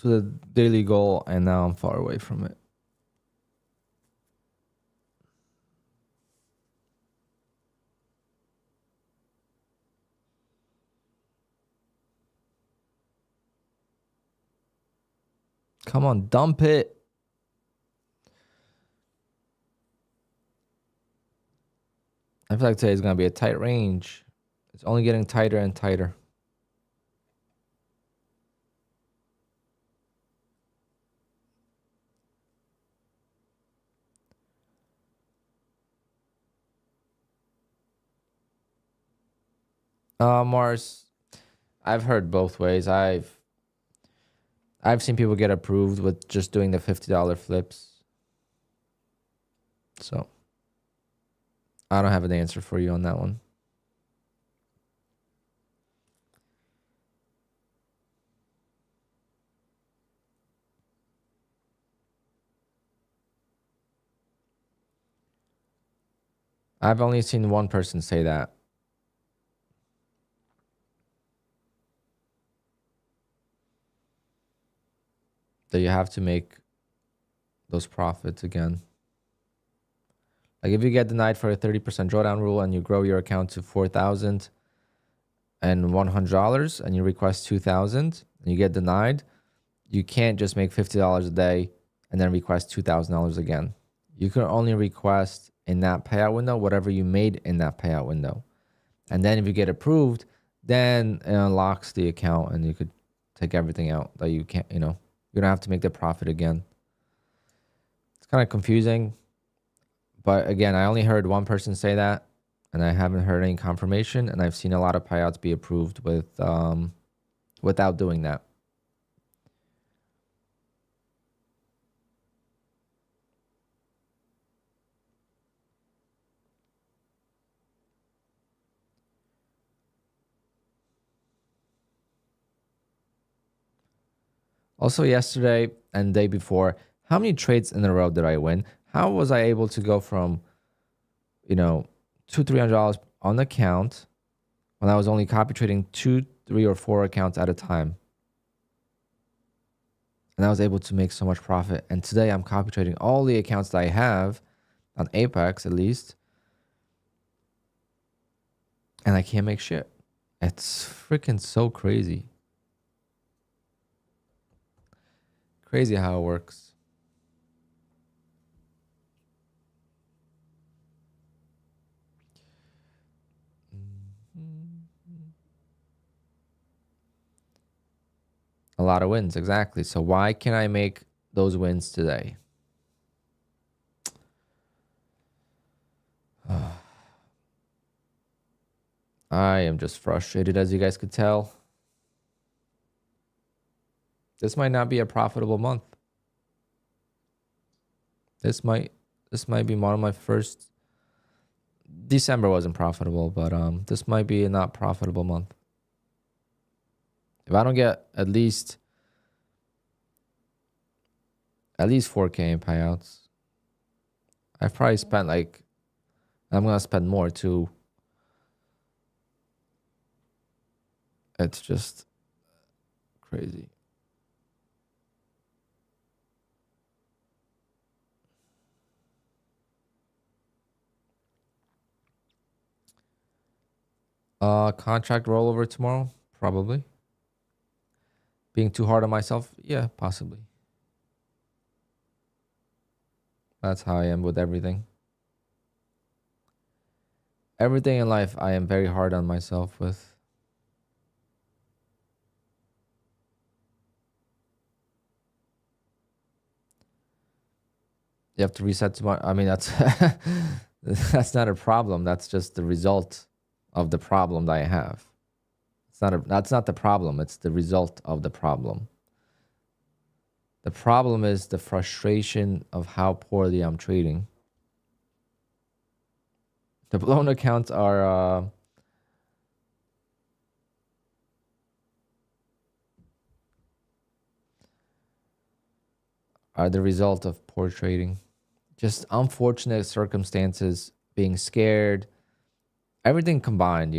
the daily goal, and now I'm far away from it. Come on, dump it. I feel like today is going to be a tight range. It's only getting tighter and tighter. Mars, I've heard both ways. I've seen people get approved with just doing the $50 flips. So I don't have an answer for you on that one. I've only seen one person say that. That you have to make those profits again. Like if you get denied for a 30% drawdown rule and you grow your account to $4,100 and you request $2,000 and you get denied, you can't just make $50 a day and then request $2,000 again. You can only request in that payout window whatever you made in that payout window. And then if you get approved, then it unlocks the account and you could take everything out that you can't, you don't have to make the profit again. It's kind of confusing. But again, I only heard one person say that and I haven't heard any confirmation. And I've seen a lot of payouts be approved with without doing that. Also yesterday and the day before, how many trades in a row did I win? How was I able to go from, $200-$300 on the account when I was only copy trading 2, 3, or 4 accounts at a time? And I was able to make so much profit. And today I'm copy trading all the accounts that I have on Apex at least. And I can't make shit. It's freaking so crazy. Crazy how it works. A lot of wins, exactly. So why can I make those wins today? I am just frustrated, as you guys could tell. This might not be a profitable month. This might be one of my first. December wasn't profitable, but this might be a not profitable month. If I don't get at least 4K in payouts, I've probably spent I'm gonna spend more too. It's just crazy. Contract rollover tomorrow, probably. Being too hard on myself, yeah, possibly. That's how I am with everything. Everything in life, I am very hard on myself with. You have to reset tomorrow. I mean, that's that's not a problem. That's just the result of the problem that I have. That's not the problem. It's the result of the problem. The problem is the frustration of how poorly I'm trading. The blown accounts are the result of poor trading. Just unfortunate circumstances, being scared, everything combined,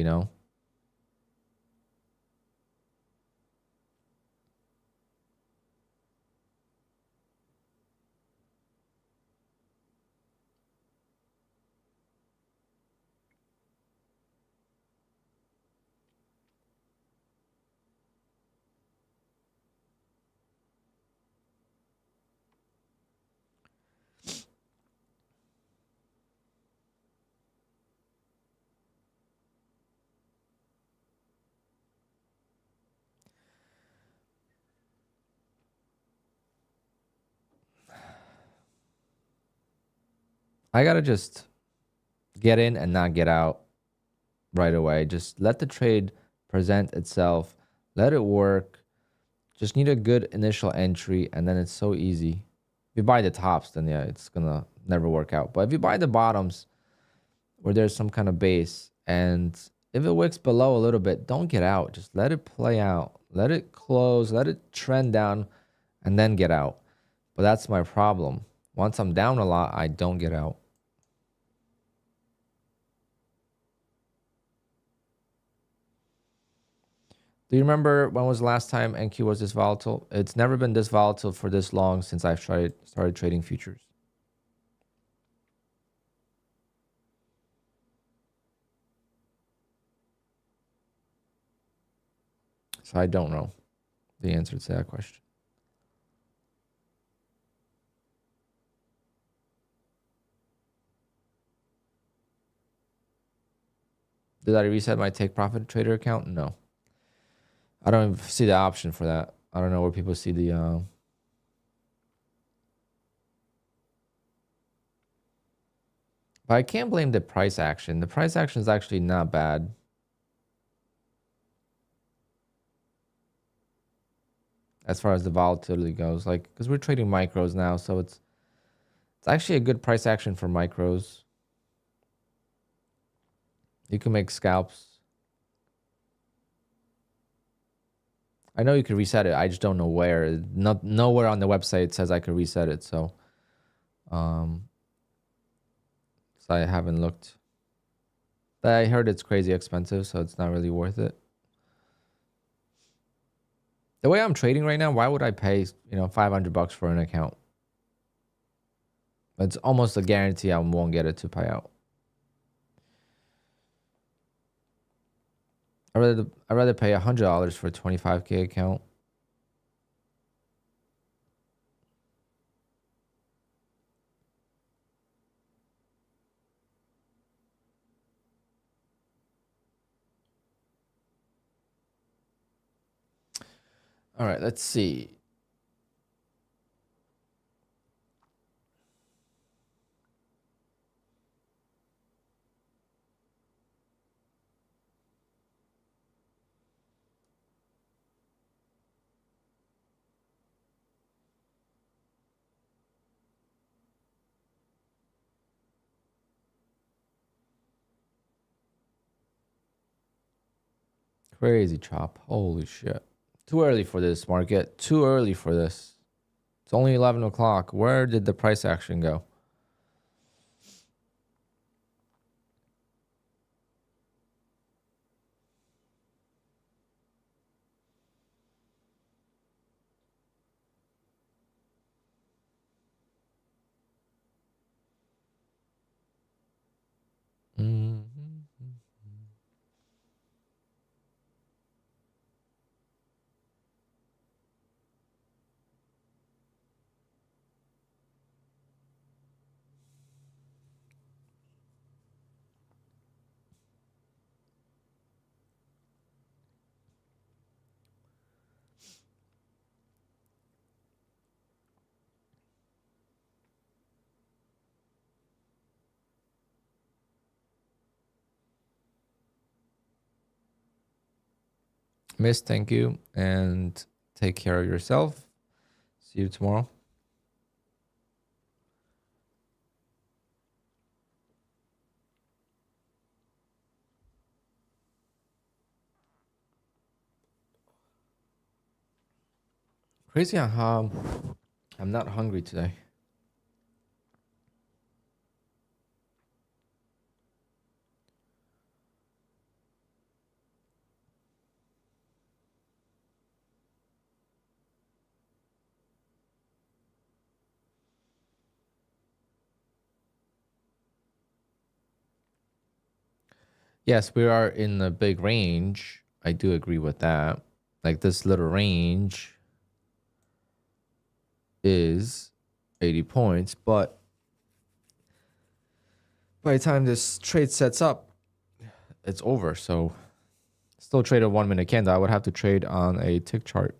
I gotta just get in and not get out right away. Just let the trade present itself. Let it work. Just need a good initial entry, and then it's so easy. If you buy the tops, then yeah, it's gonna never work out. But if you buy the bottoms where there's some kind of base, and if it wicks below a little bit, don't get out. Just let it play out. Let it close. Let it trend down, and then get out. But that's my problem. Once I'm down a lot, I don't get out. Do you remember when was the last time NQ was this volatile? It's never been this volatile for this long since I've started trading futures. So I don't know the answer to that question. Did I reset my Take Profit Trader account? No. I don't even see the option for that. I don't know where people see the... But I can't blame the price action. The price action is actually not bad. As far as the volatility goes. Like, because we're trading micros now, so it's actually a good price action for micros. You can make scalps. I know you can reset it. I just don't know where. Nowhere on the website says I could reset it. So I haven't looked. But I heard it's crazy expensive, so it's not really worth it. The way I'm trading right now, why would I pay, $500 for an account? It's almost a guarantee I won't get it to pay out. I'd rather pay $100 for a 25K account. All right, let's see. Crazy chop. Holy shit. Too early for this market. Too early for this. It's only 11 o'clock. Where did the price action go? Miss, thank you. And take care of yourself. See you tomorrow. Crazy on how I'm not hungry today. Yes, we are in a big range. I do agree with that. Like this little range is 80 points, but by the time this trade sets up, it's over. So still trade a 1 minute candle. I would have to trade on a tick chart.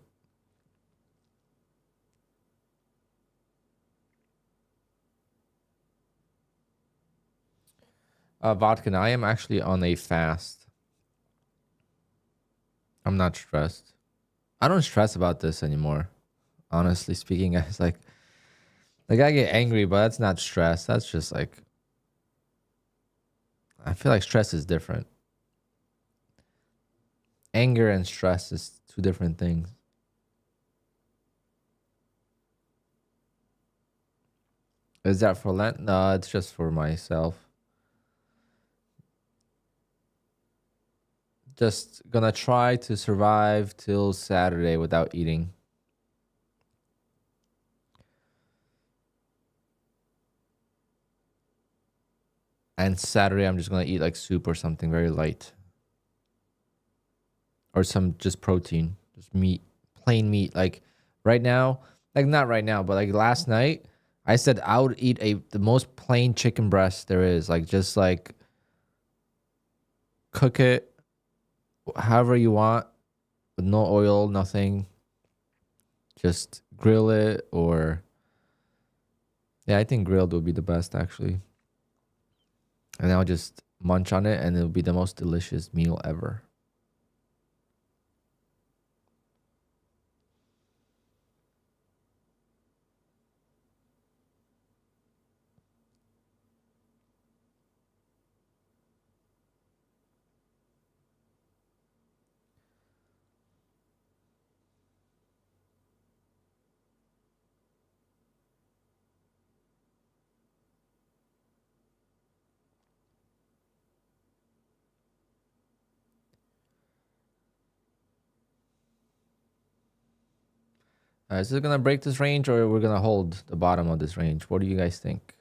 Vodka, I am actually on a fast. I'm not stressed. I don't stress about this anymore. Honestly speaking, guys, like I get angry, but that's not stress. That's just like, I feel like stress is different. Anger and stress is two different things. Is that for Lent? No, it's just for myself. Just gonna try to survive till Saturday without eating. And Saturday, I'm just gonna eat like soup or something very light. Or some just protein, just meat, plain meat. Like right now, like not right now, but like last night, I said I would eat the most plain chicken breast there is. Like just like cook it however you want with no oil, nothing. Just grill it or yeah, I think grilled would be the best actually. And I'll just munch on it and it'll be the most delicious meal ever. Is it gonna break this range or we're gonna hold the bottom of this range? What do you guys think?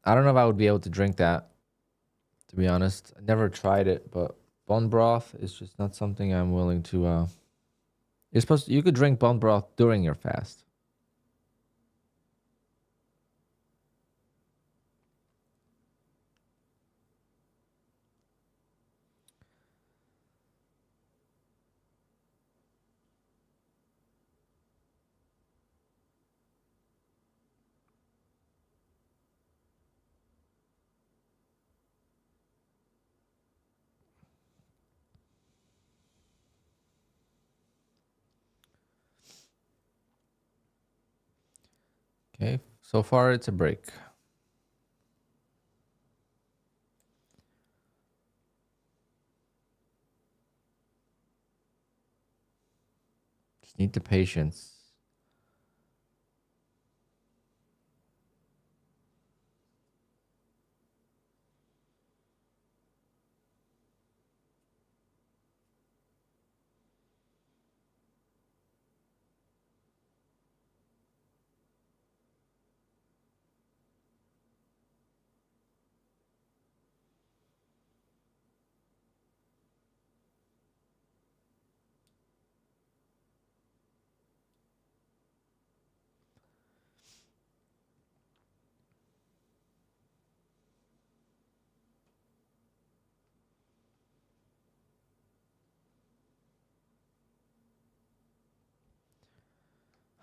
I don't know if I would be able to drink that, to be honest. I never tried it, but bone broth is just not something I'm willing to you could drink bone broth during your fast. Okay, so far it's a break. Just need the patience.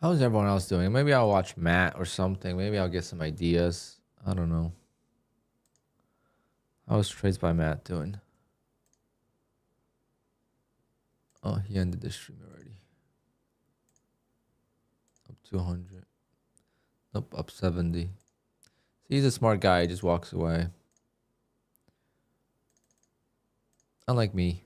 How's everyone else doing? Maybe I'll watch Matt or something. Maybe I'll get some ideas. I don't know. How's Trades by Matt doing? Oh, he ended the stream already. Up 200. Nope, up 70. He's a smart guy. He just walks away. Unlike me.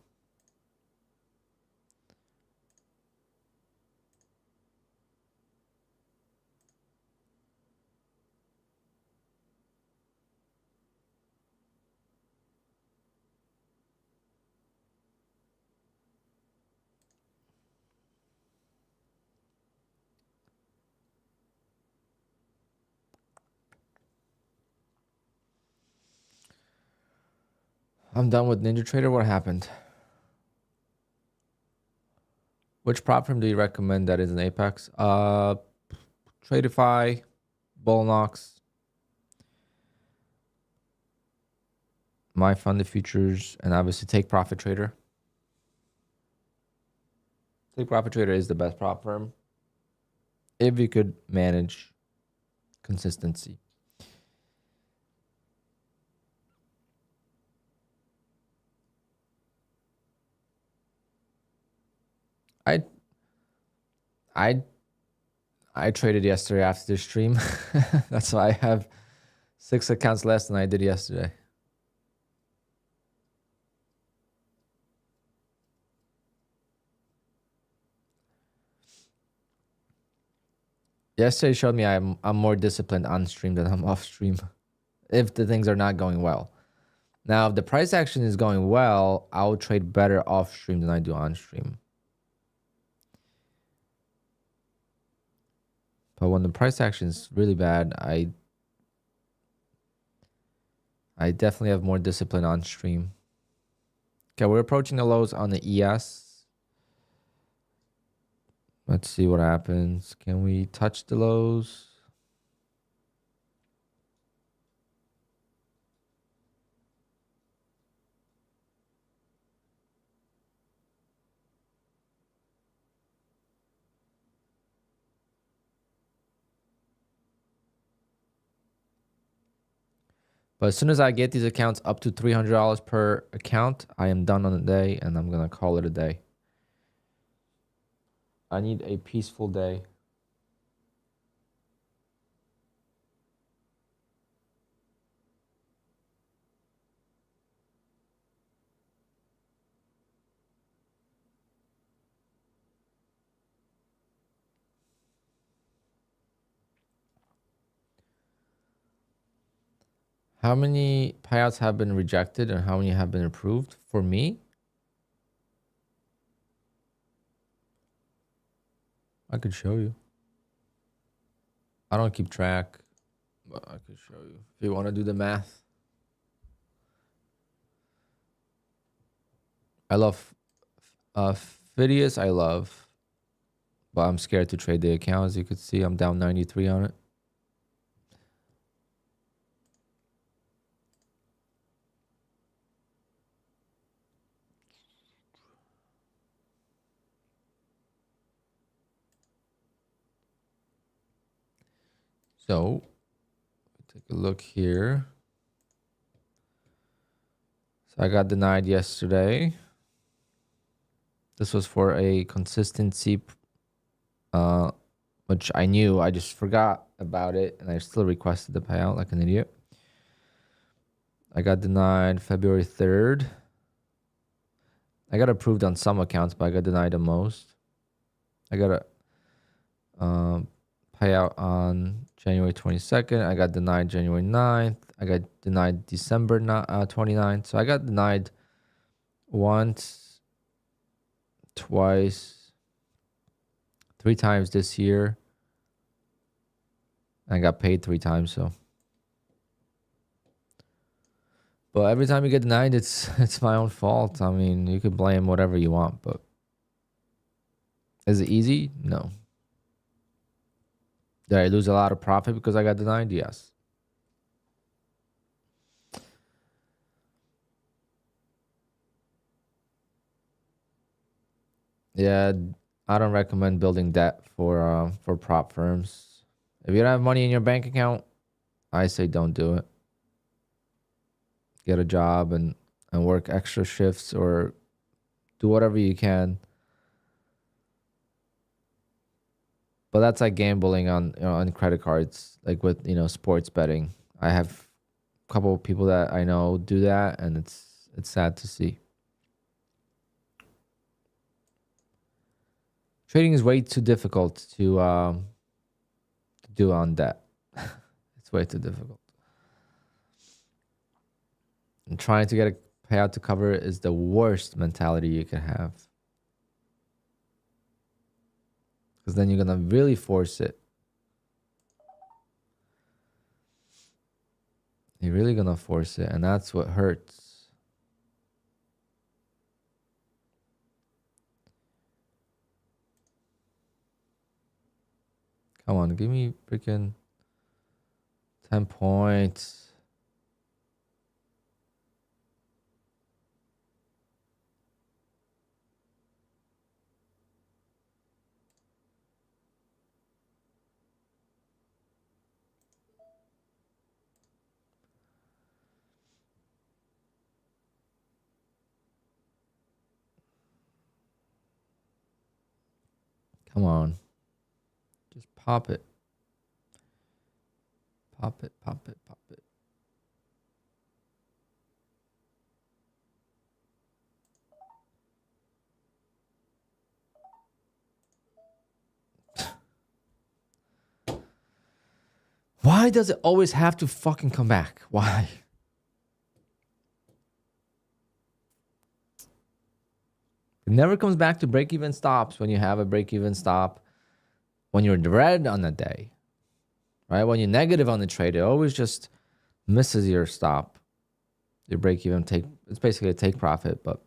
I'm done with NinjaTrader. What happened? Which prop firm do you recommend that is an Apex? Tradeify, Bullnox. my funded futures, and obviously TakeProfitTrader. TakeProfitTrader is the best prop firm if you could manage consistency. I I I traded yesterday after the stream. That's why I have 6 accounts less than I did yesterday. Yesterday showed me I'm more disciplined on stream than I'm off stream if the things are not going well. Now, if the price action is going well, I'll trade better off stream than I do on stream. But when the price action is really bad, I definitely have more discipline on stream. Okay, we're approaching the lows on the ES. Let's see what happens. Can we touch the lows? But as soon as I get these accounts up to $300 per account, I am done on the day, and I'm going to call it a day. I need a peaceful day. How many payouts have been rejected and how many have been approved? For me, I could show you. I don't keep track, but I could show you if you want to do the math. I love Phidias. I love, but I'm scared to trade the account. As you could see, I'm down 93 on it. So take a look here. So I got denied yesterday. This was for a consistency, which I knew. I just forgot about it, and I still requested the payout like an idiot. I got denied February 3rd. I got approved on some accounts, but I got denied the most. I got a payout on January 22nd. I got denied January 9th. I got denied December 29th. So I got denied once, twice, 3 times this year. I got paid 3 times, so. But every time you get denied, it's my own fault. I mean, you could blame whatever you want, but is it easy? No. Did I lose a lot of profit because I got denied? Yes. Yeah, I don't recommend building debt for prop firms. If you don't have money in your bank account, I say don't do it. Get a job and work extra shifts or do whatever you can. But that's like gambling on on credit cards, like with sports betting. I have a couple of people that I know do that, and it's sad to see. Trading is way too difficult to do on debt. It's way too difficult. And trying to get a payout to cover it is the worst mentality you can have. Because then you're going to really force it. You're really going to force it. And that's what hurts. Come on, give me freaking 10 points. Come on. Just pop it. Pop it, pop it, pop it. Why does it always have to fucking come back? Why? It never comes back to break-even stops when you have a break-even stop. When you're red on the day, right? When you're negative on the trade, it always just misses your stop. Your break-even take, it's basically a take profit, but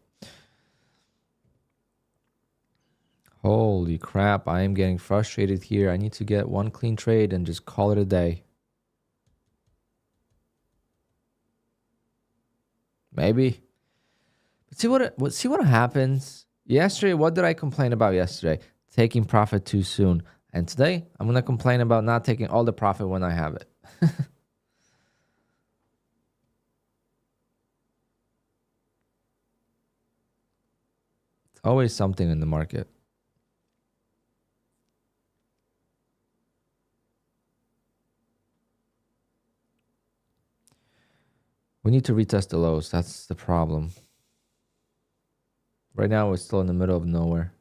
holy crap, I am getting frustrated here. I need to get one clean trade and just call it a day. Maybe. But see what happens. Yesterday, what did I complain about yesterday? Taking profit too soon. And today, I'm going to complain about not taking all the profit when I have it. It's always something in the market. We need to retest the lows. That's the problem. Right now, we're still in the middle of nowhere.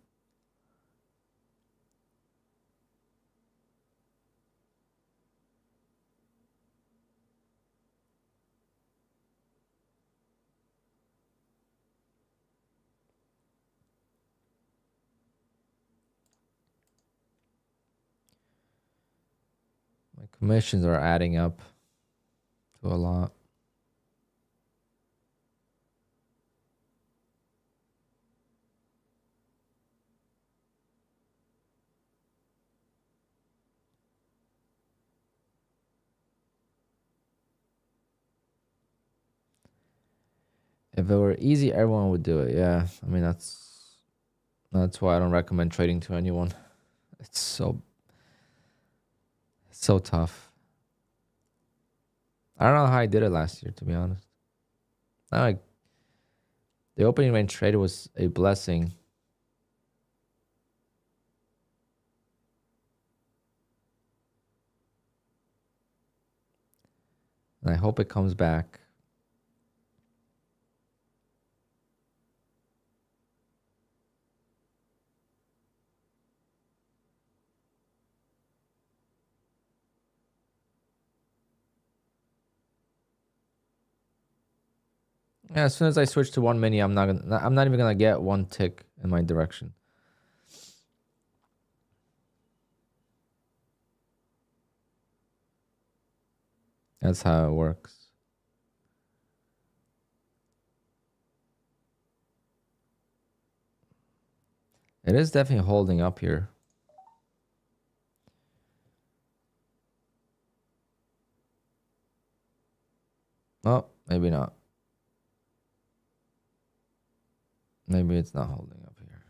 My commissions are adding up to a lot. If it were easy, everyone would do it. Yeah, I mean, that's why I don't recommend trading to anyone. It's so tough. I don't know how I did it last year, to be honest. Like, the opening range trade was a blessing. And I hope it comes back. Yeah, as soon as I switch to one mini, I'm not even gonna get one tick in my direction. That's how it works. It is definitely holding up here. Oh, maybe not. Maybe it's not holding up here.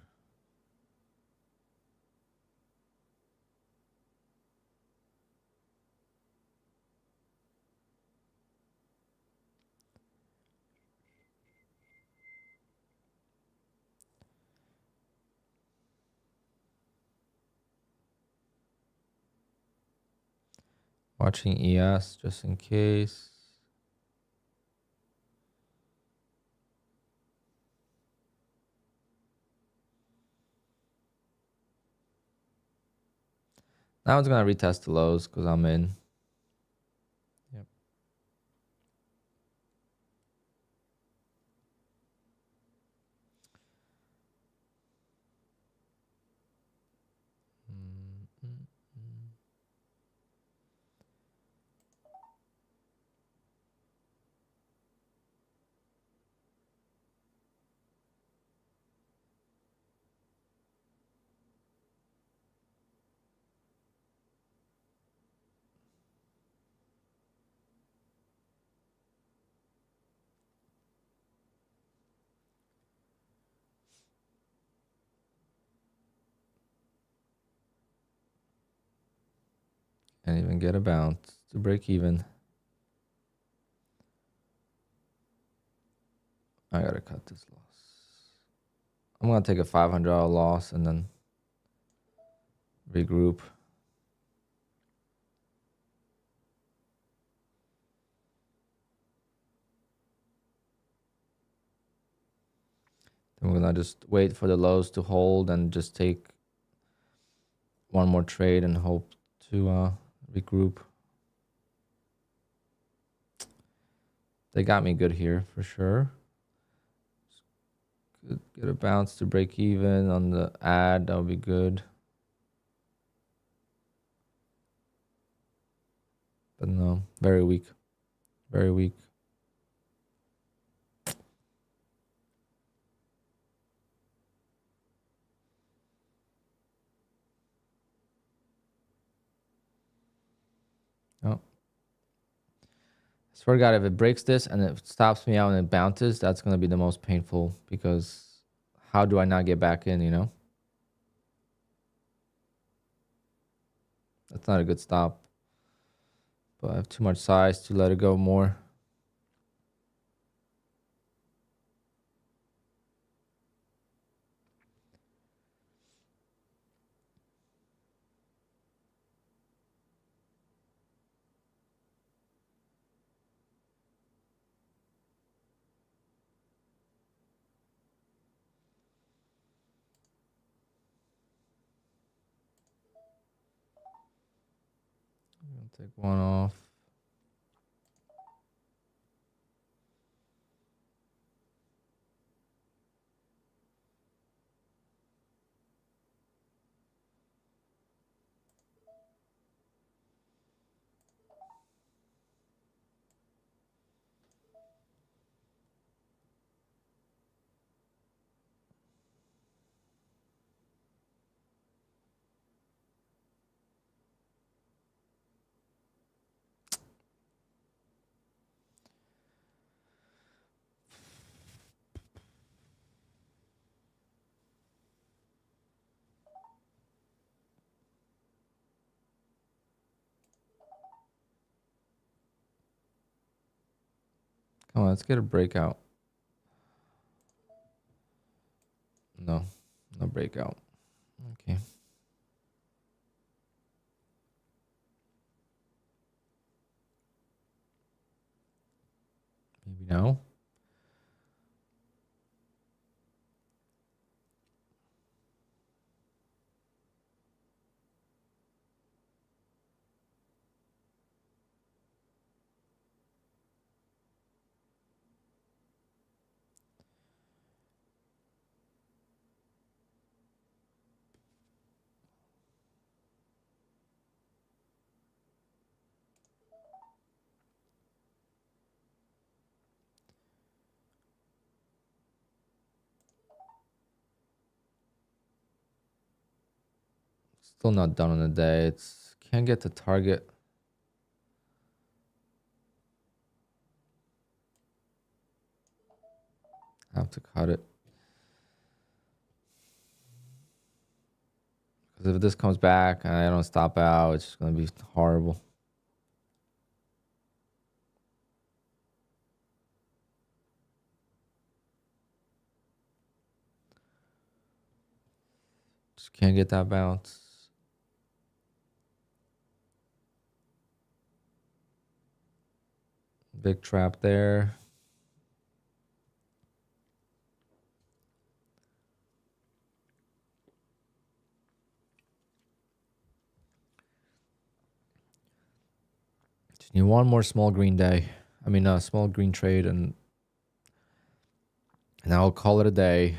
Watching ES just in case. Now it's gonna retest the lows because I'm in. Yep. Can't even get a bounce to break even. I gotta cut this loss. I'm gonna take a $500 loss and then regroup. Then we're gonna just wait for the lows to hold and just take one more trade and hope to regroup. They got me good here for sure. Could get a bounce to break even on the ad. That would be good. But no, very weak. Very weak. Oh. I swear to God, if it breaks this and it stops me out and it bounces, that's going to be the most painful, because how do I not get back in, you know? That's not a good stop. But I have too much size to let it go more. Take one off. Come on, let's get a breakout. No, no breakout. Okay. Maybe now. Still not done on the day. It's can't get the target. I have to cut it. Because if this comes back and I don't stop out, it's just going to be horrible. Just can't get that bounce. Big trap there. Just need one more small green day. I mean, a small green trade, and I'll call it a day.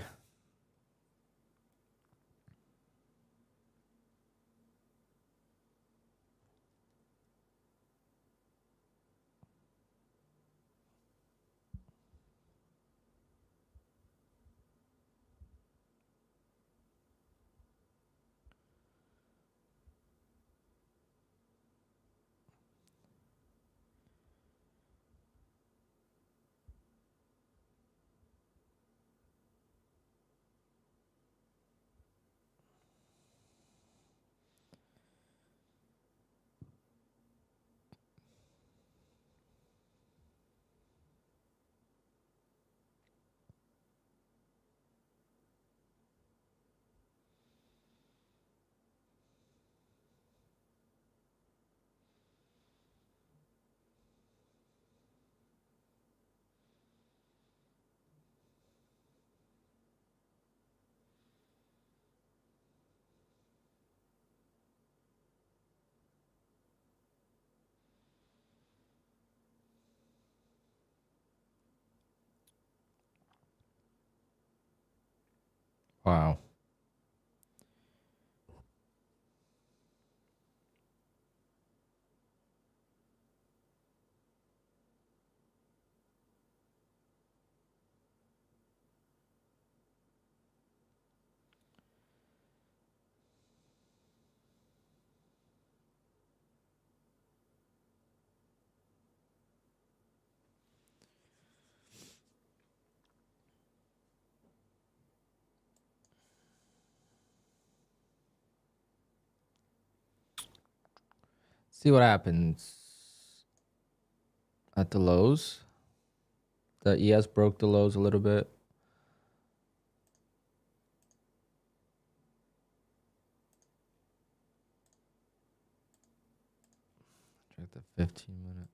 Wow. See what happens at the lows. The ES broke the lows a little bit. Check the 15-minute.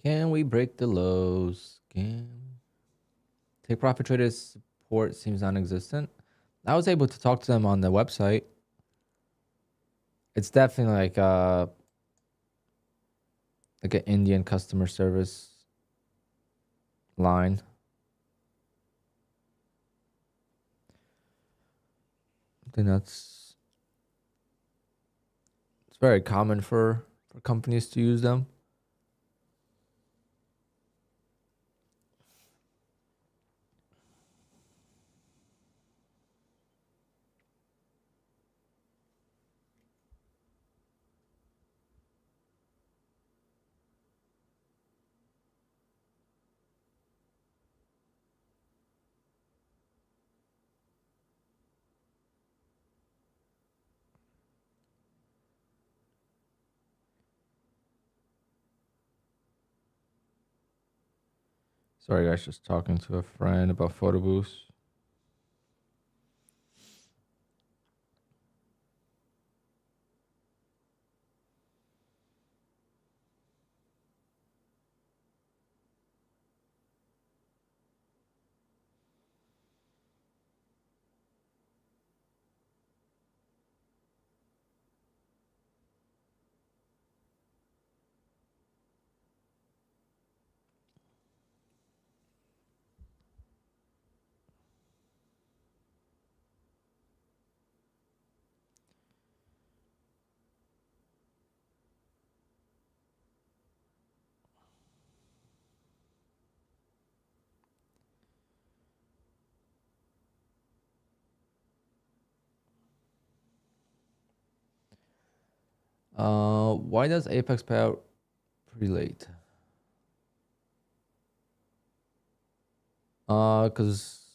Can we break the lows? Take profit traders support seems non-existent. I was able to talk to them on the website. It's definitely like an Indian customer service line. I think it's very common for companies to use them. Sorry guys, just talking to a friend about photo booths. Why does Apex pay out pretty late? Because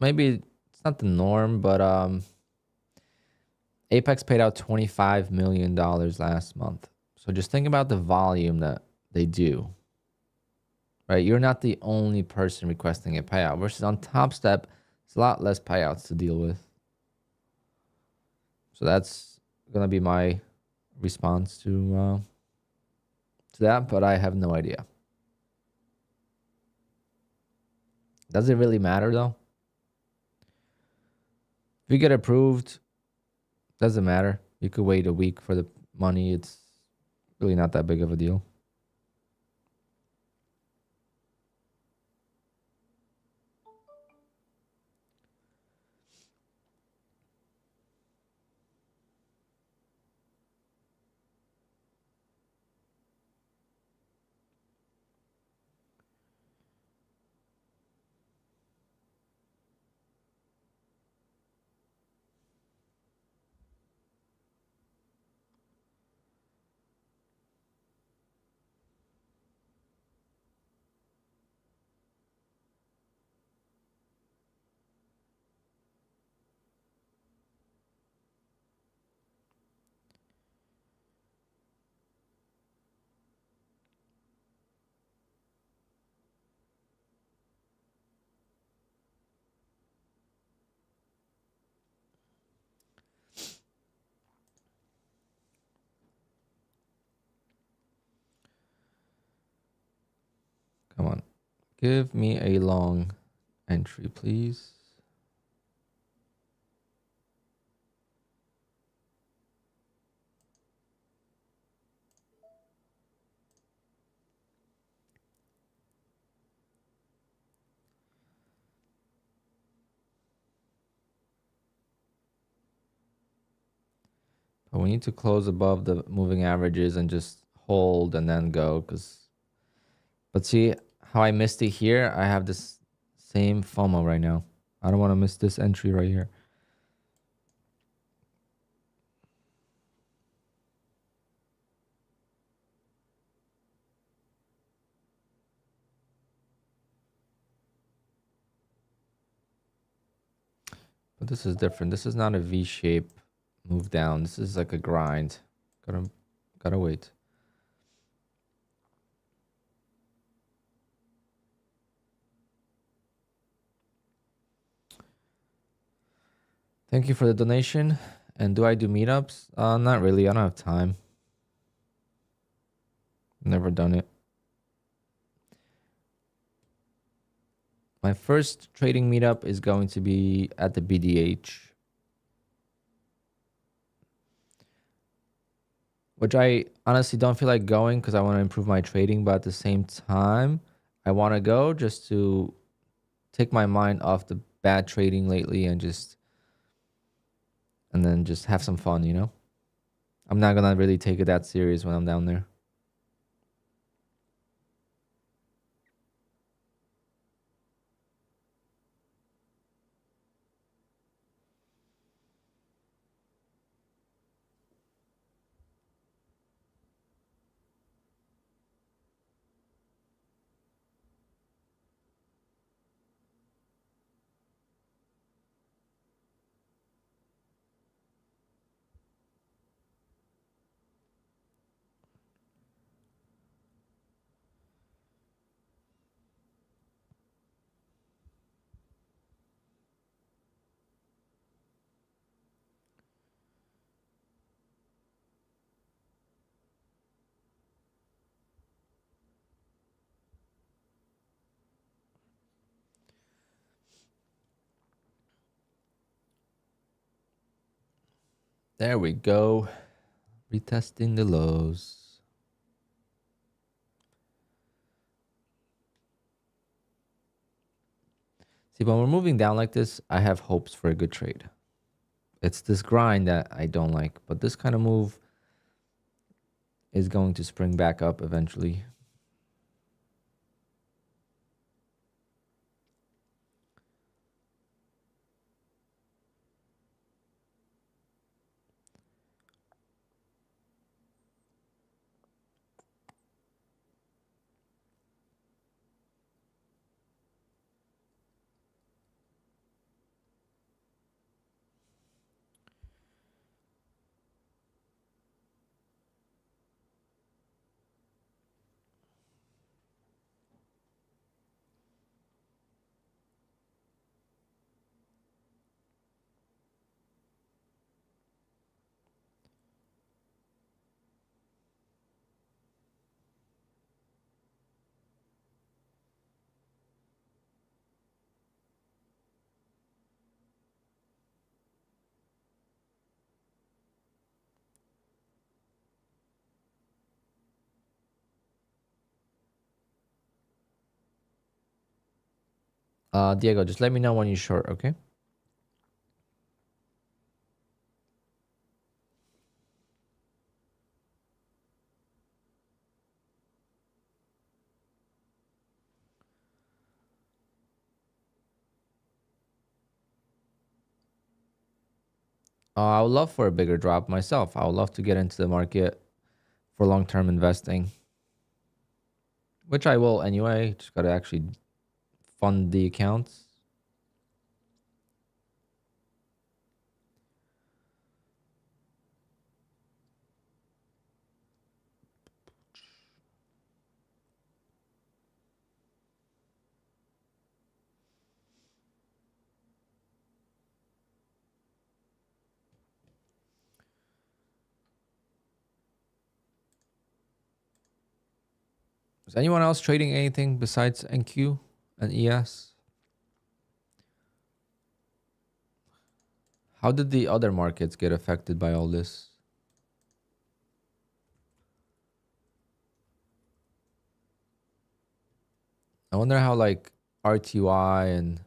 maybe it's not the norm, but Apex paid out $25 million last month. So just think about the volume that they do. Right? You're not the only person requesting a payout. Versus on Top Step, it's a lot less payouts to deal with. So that's gonna be my response to that, but I have no idea. Does it really matter though? If you get approved, doesn't matter. You could wait a week for the money. It's really not that big of a deal. Give me a long entry, please. But we need to close above the moving averages and just hold and then go. But see how I missed it here? I have this same FOMO right now. I don't want to miss this entry right here. But this is different. This is not a V shape move down. This is like a grind. Gotta wait. Thank you for the donation. And do I do meetups? Not really. I don't have time. Never done it. My first trading meetup is going to be at the BDH, which I honestly don't feel like going because I want to improve my trading. But at the same time, I want to go just to take my mind off the bad trading lately and then just have some fun, you know? I'm not going to really take it that serious when I'm down there. There we go. Retesting the lows. See, when we're moving down like this, I have hopes for a good trade. It's this grind that I don't like, but this kind of move is going to spring back up eventually. Diego, just let me know when you're short, okay? I would love for a bigger drop myself. I would love to get into the market for long-term investing, which I will anyway. Just got to actually fund the accounts. Is anyone else trading anything besides NQ? and ES. How did the other markets get affected by all this? I wonder how like RTY and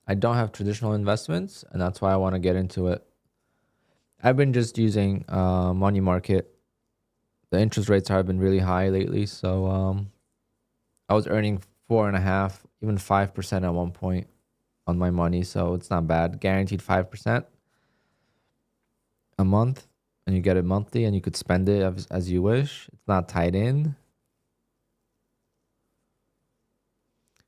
I don't have traditional investments, and that's why I want to get into it. I've been just using money market. The interest rates have been really high lately, so I was earning 4.5%, even 5% at one point on my money, so it's not bad. Guaranteed 5% a month, and you get it monthly, and you could spend it as you wish. It's not tied in.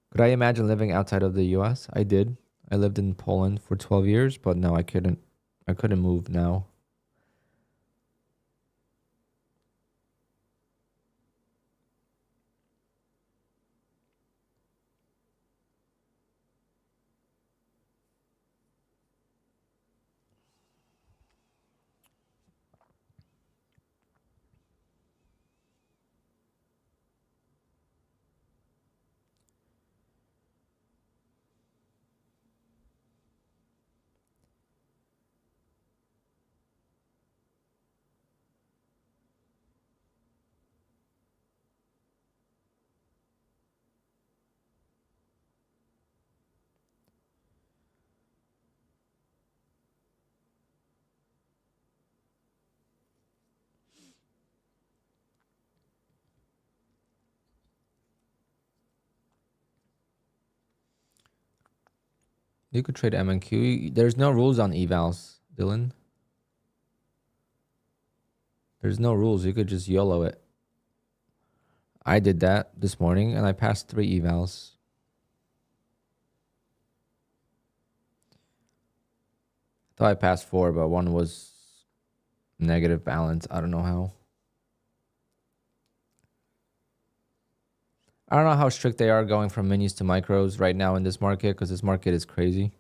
Could I imagine living outside of the US? I did. I lived in Poland for 12 years, but no, I couldn't. I couldn't move now. You could trade MNQ. There's no rules on evals, Dylan. There's no rules. You could just YOLO it. I did that this morning, and I passed 3 evals. Thought I passed 4, but one was negative balance. I don't know how. I don't know how strict they are going from minis to micros right now in this market, because this market is crazy.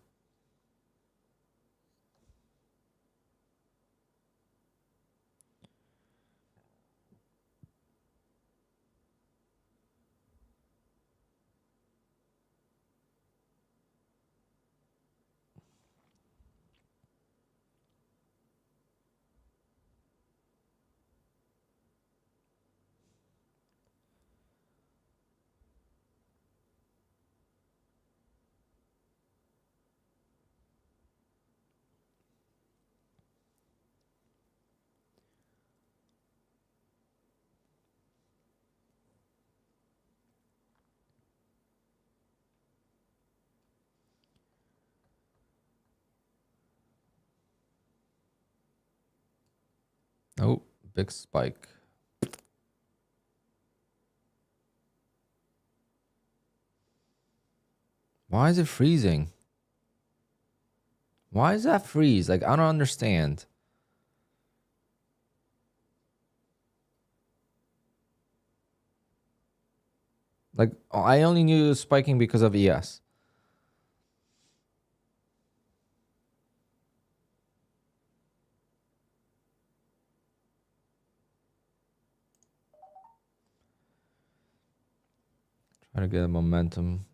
Oh, big spike. Why is it freezing? Why is that freeze? Like, I don't understand. Like, I only knew it was spiking because of ES. Try to get a momentum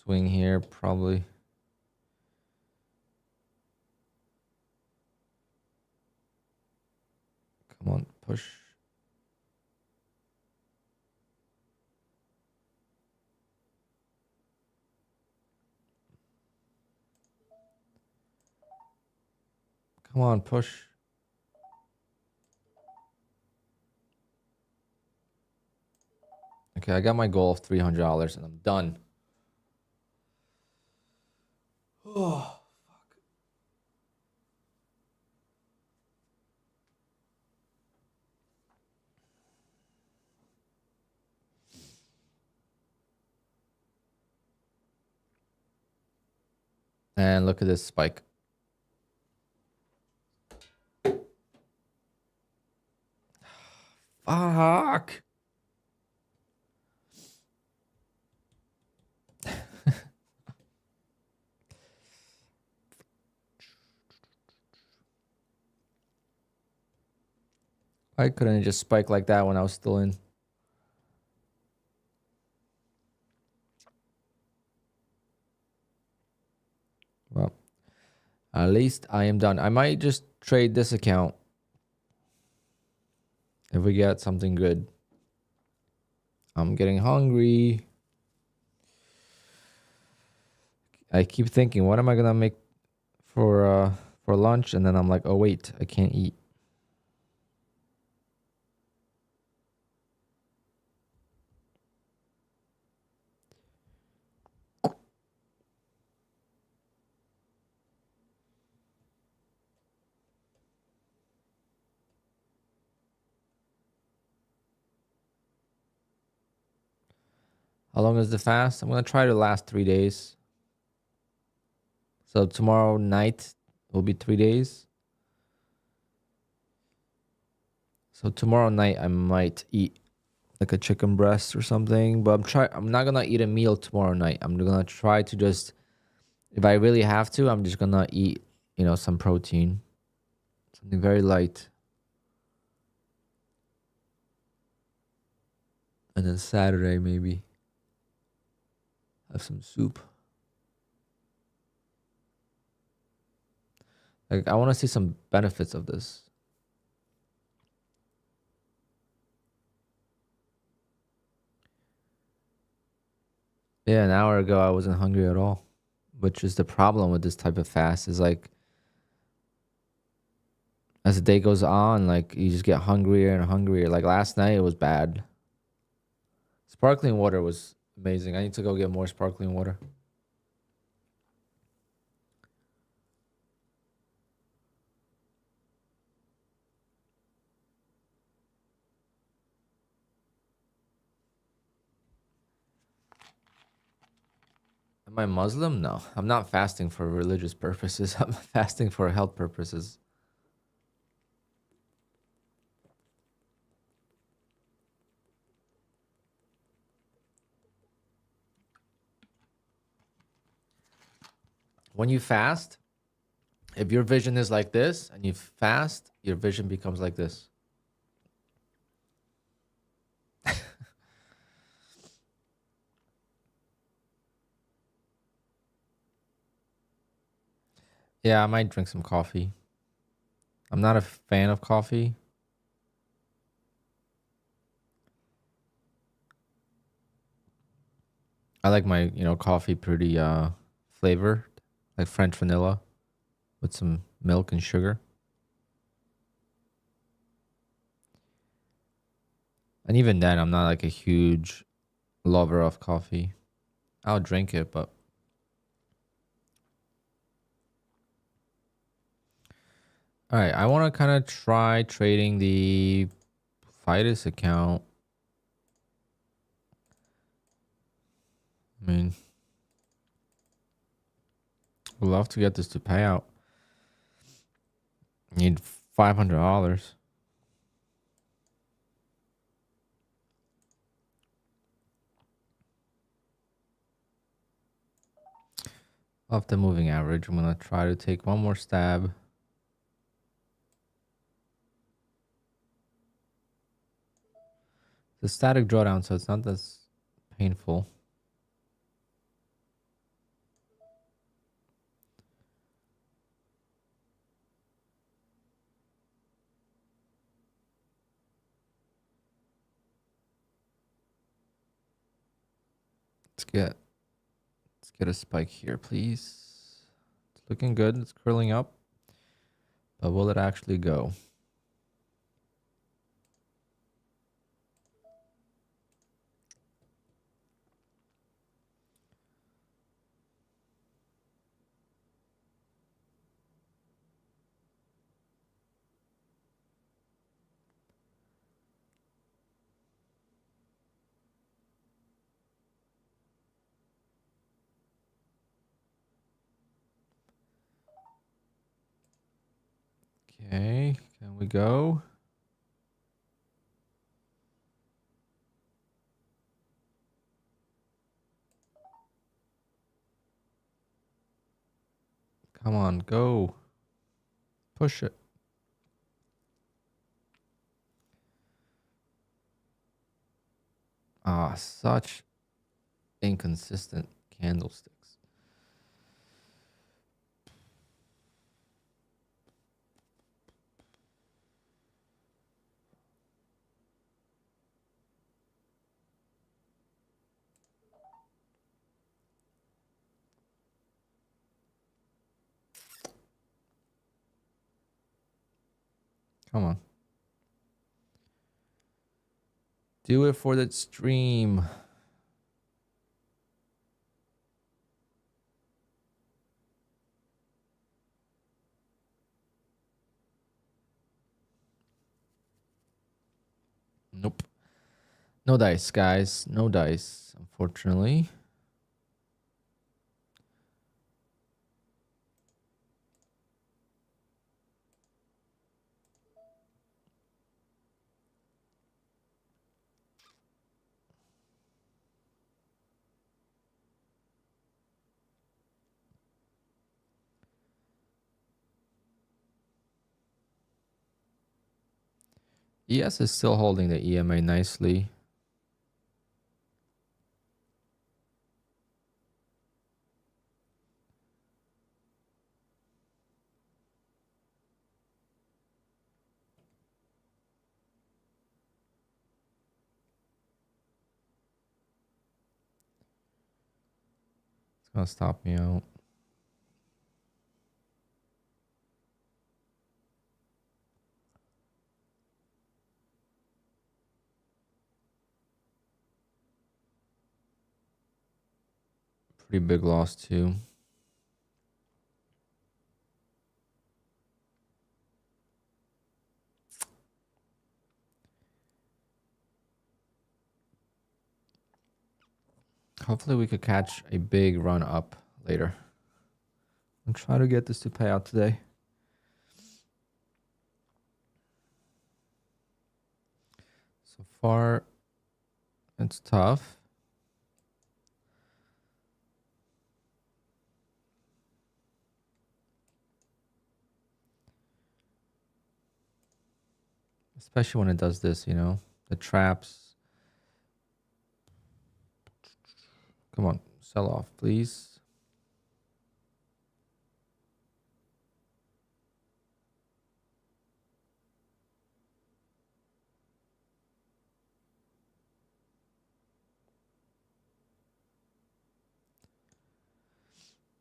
swing here, probably. Come on, push. Come on, push. Okay, I got my goal of $300 and I'm done. Oh, fuck. And look at this spike. Fuck. Why couldn't it just spike like that when I was still in? Well, at least I am done. I might just trade this account if we get something good. I'm getting hungry. I keep thinking, what am I gonna make for lunch? And then I'm like, oh wait, I can't eat. How long is the fast? I'm gonna try to last 3 days. So tomorrow night will be 3 days. So tomorrow night I might eat like a chicken breast or something, but I'm not gonna eat a meal tomorrow night. I'm gonna try to just, if I really have to, I'm just gonna eat, some protein. Something very light. And then Saturday maybe have some soup. Like, I want to see some benefits of this. Yeah, an hour ago I wasn't hungry at all, which is the problem with this type of fast. Is like, as the day goes on, like, you just get hungrier and hungrier. Like last night it was bad. Sparkling water was amazing. I need to go get more sparkling water. Am I Muslim? No, I'm not fasting for religious purposes. I'm fasting for health purposes. When you fast, if your vision is like this and you fast, your vision becomes like this. Yeah, I might drink some coffee. I'm not a fan of coffee. I like my, coffee pretty flavored, like French vanilla with some milk and sugar. And even then, I'm not like a huge lover of coffee. I'll drink it, but all right, I want to kind of try trading the Fidus account. I mean, would love to get this to pay out. Need $500. Off the moving average, I'm gonna try to take one more stab. It's a static drawdown, so it's not as painful. Let's get a spike here, please. It's looking good. It's curling up. But will it actually go? Okay, can we go? Come on, go. Push it. Ah, such inconsistent candlesticks. Come on. Do it for the stream. Nope. No dice, guys. No dice, unfortunately. ES is still holding the EMA nicely. It's gonna stop me out. Pretty big loss too. Hopefully we could catch a big run up later. I'm trying to get this to pay out today. So far, it's tough. Especially when it does this, you know, the traps. Come on, sell off, please.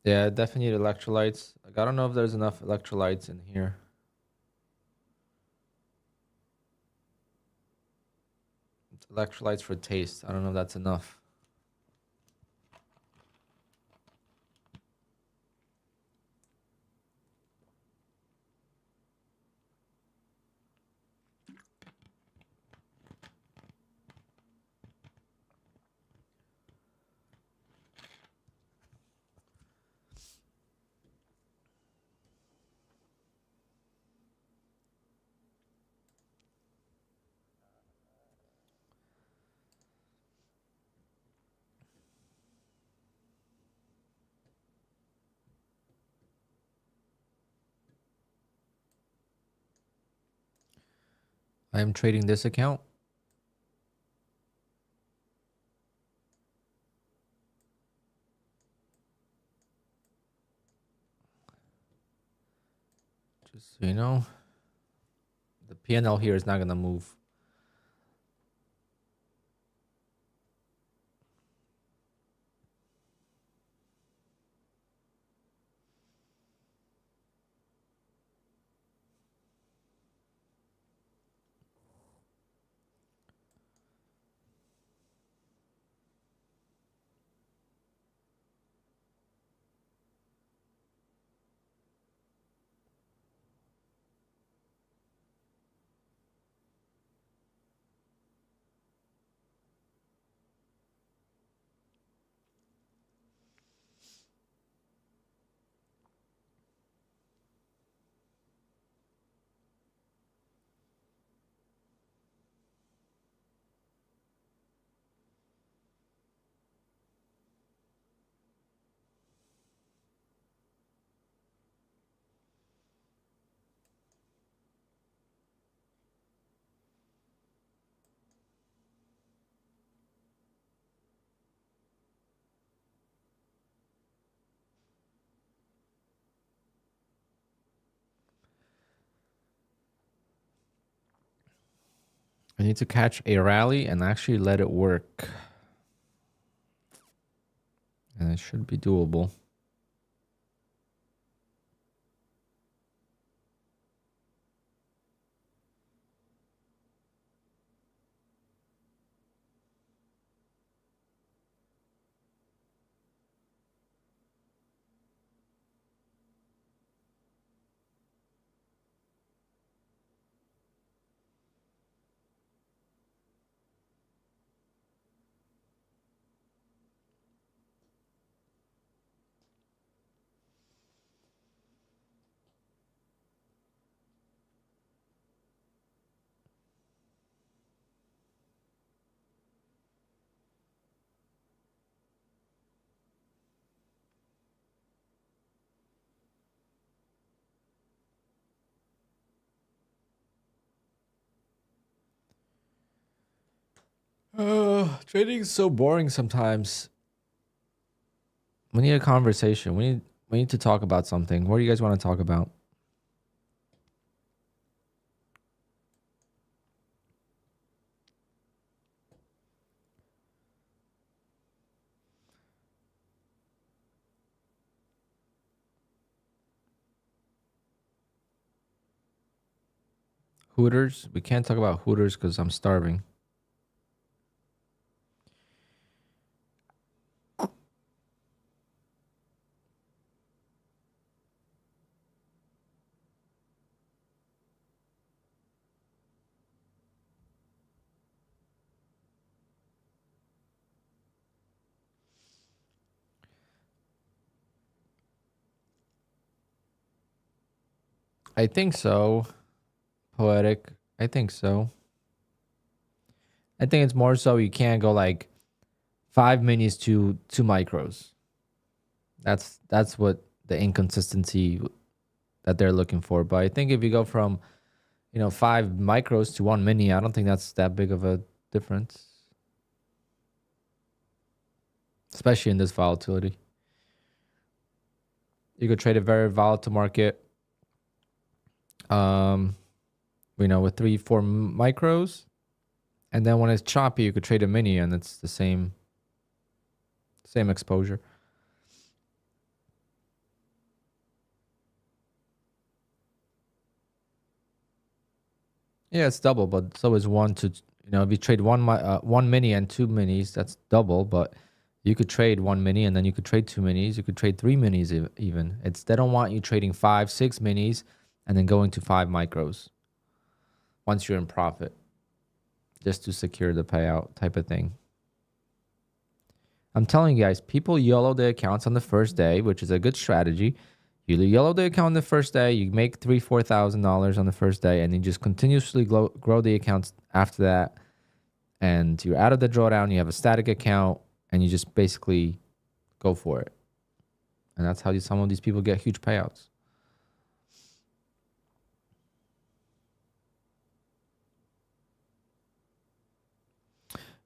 Yeah, definitely need electrolytes. Like, I don't know if there's enough electrolytes in here. Electrolytes for taste. I don't know if that's enough. I'm trading this account. Just so you know, the P&L here is not going to move. I need to catch a rally and actually let it work. And it should be doable. Trading is so boring sometimes. We need a conversation. We need to talk about something. What do you guys want to talk about? Hooters? We can't talk about Hooters because I'm starving. I think so. Poetic. I think so. I think it's more so you can't go like 5 minis to 2 micros. That's what the inconsistency that they're looking for. But I think if you go from, 5 micros to 1 mini, I don't think that's that big of a difference. Especially in this volatility. You could trade a very volatile market. With 3-4 micros. And then when it's choppy, you could trade a mini and it's the same exposure. Yeah, it's double, but so is 1 to, if you trade one mini and 2 minis, that's double, but you could trade 1 mini and then you could trade 2 minis. You could trade 3 minis even. They don't want you trading 5, 6 minis and then going to 5 micros once you're in profit, just to secure the payout type of thing. I'm telling you guys, people YOLO the accounts on the first day, which is a good strategy. You YOLO the account on the first day, you make $3,000-$4,000 on the first day, and you just continuously grow the accounts after that. And you're out of the drawdown, you have a static account, and you just basically go for it. And that's how some of these people get huge payouts.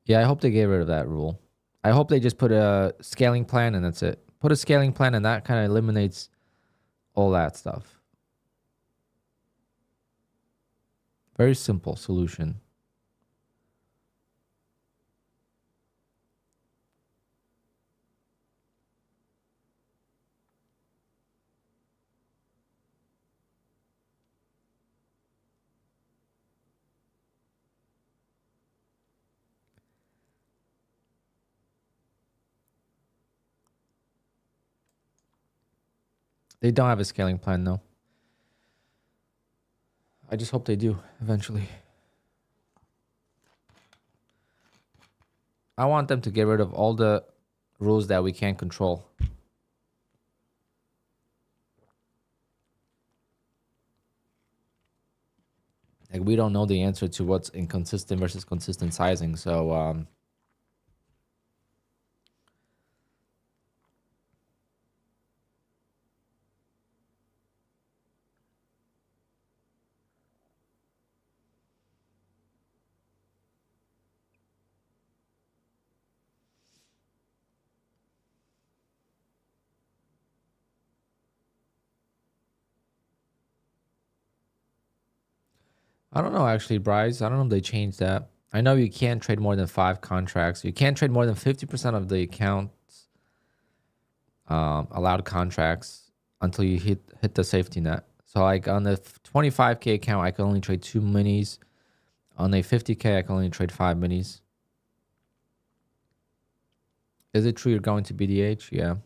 Yeah, I hope they get rid of that rule. I hope they just put a scaling plan and that's it. Put a scaling plan and that kind of eliminates all that stuff. Very simple solution. They don't have a scaling plan though. I just hope they do eventually. I want them to get rid of all the rules that we can't control. Like we don't know the answer to what's inconsistent versus consistent sizing. So I don't know actually, Bryce. I don't know if they changed that. I know you can't trade more than 5 contracts. You can't trade more than 50% of the account's allowed contracts until you hit the safety net. So like on the 25K account, I can only trade 2 minis. On a 50K, I can only trade 5 minis. Is it true you're going to BDH? Yeah.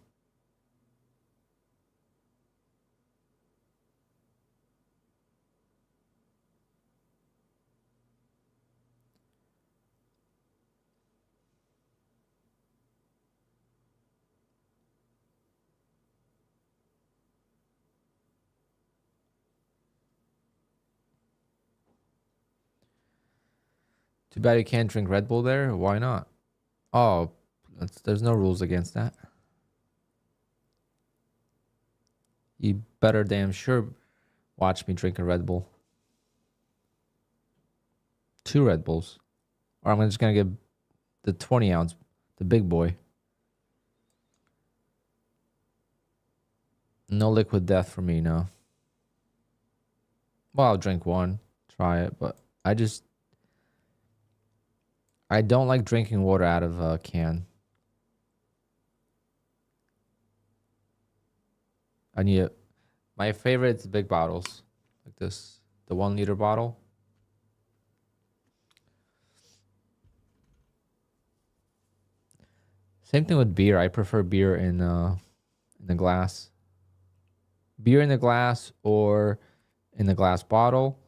Too bad you can't drink Red Bull there. Why not? Oh, there's no rules against that. You better damn sure watch me drink a Red Bull. 2 Red Bulls. Or I'm just going to get the 20 ounce, the big boy. No liquid death for me, no. Well, I'll drink one, try it, but I don't like drinking water out of a can. I need it. My favorite is big bottles, like this, the 1 liter bottle. Same thing with beer. I prefer beer in the glass. Beer in the glass or in the glass bottle.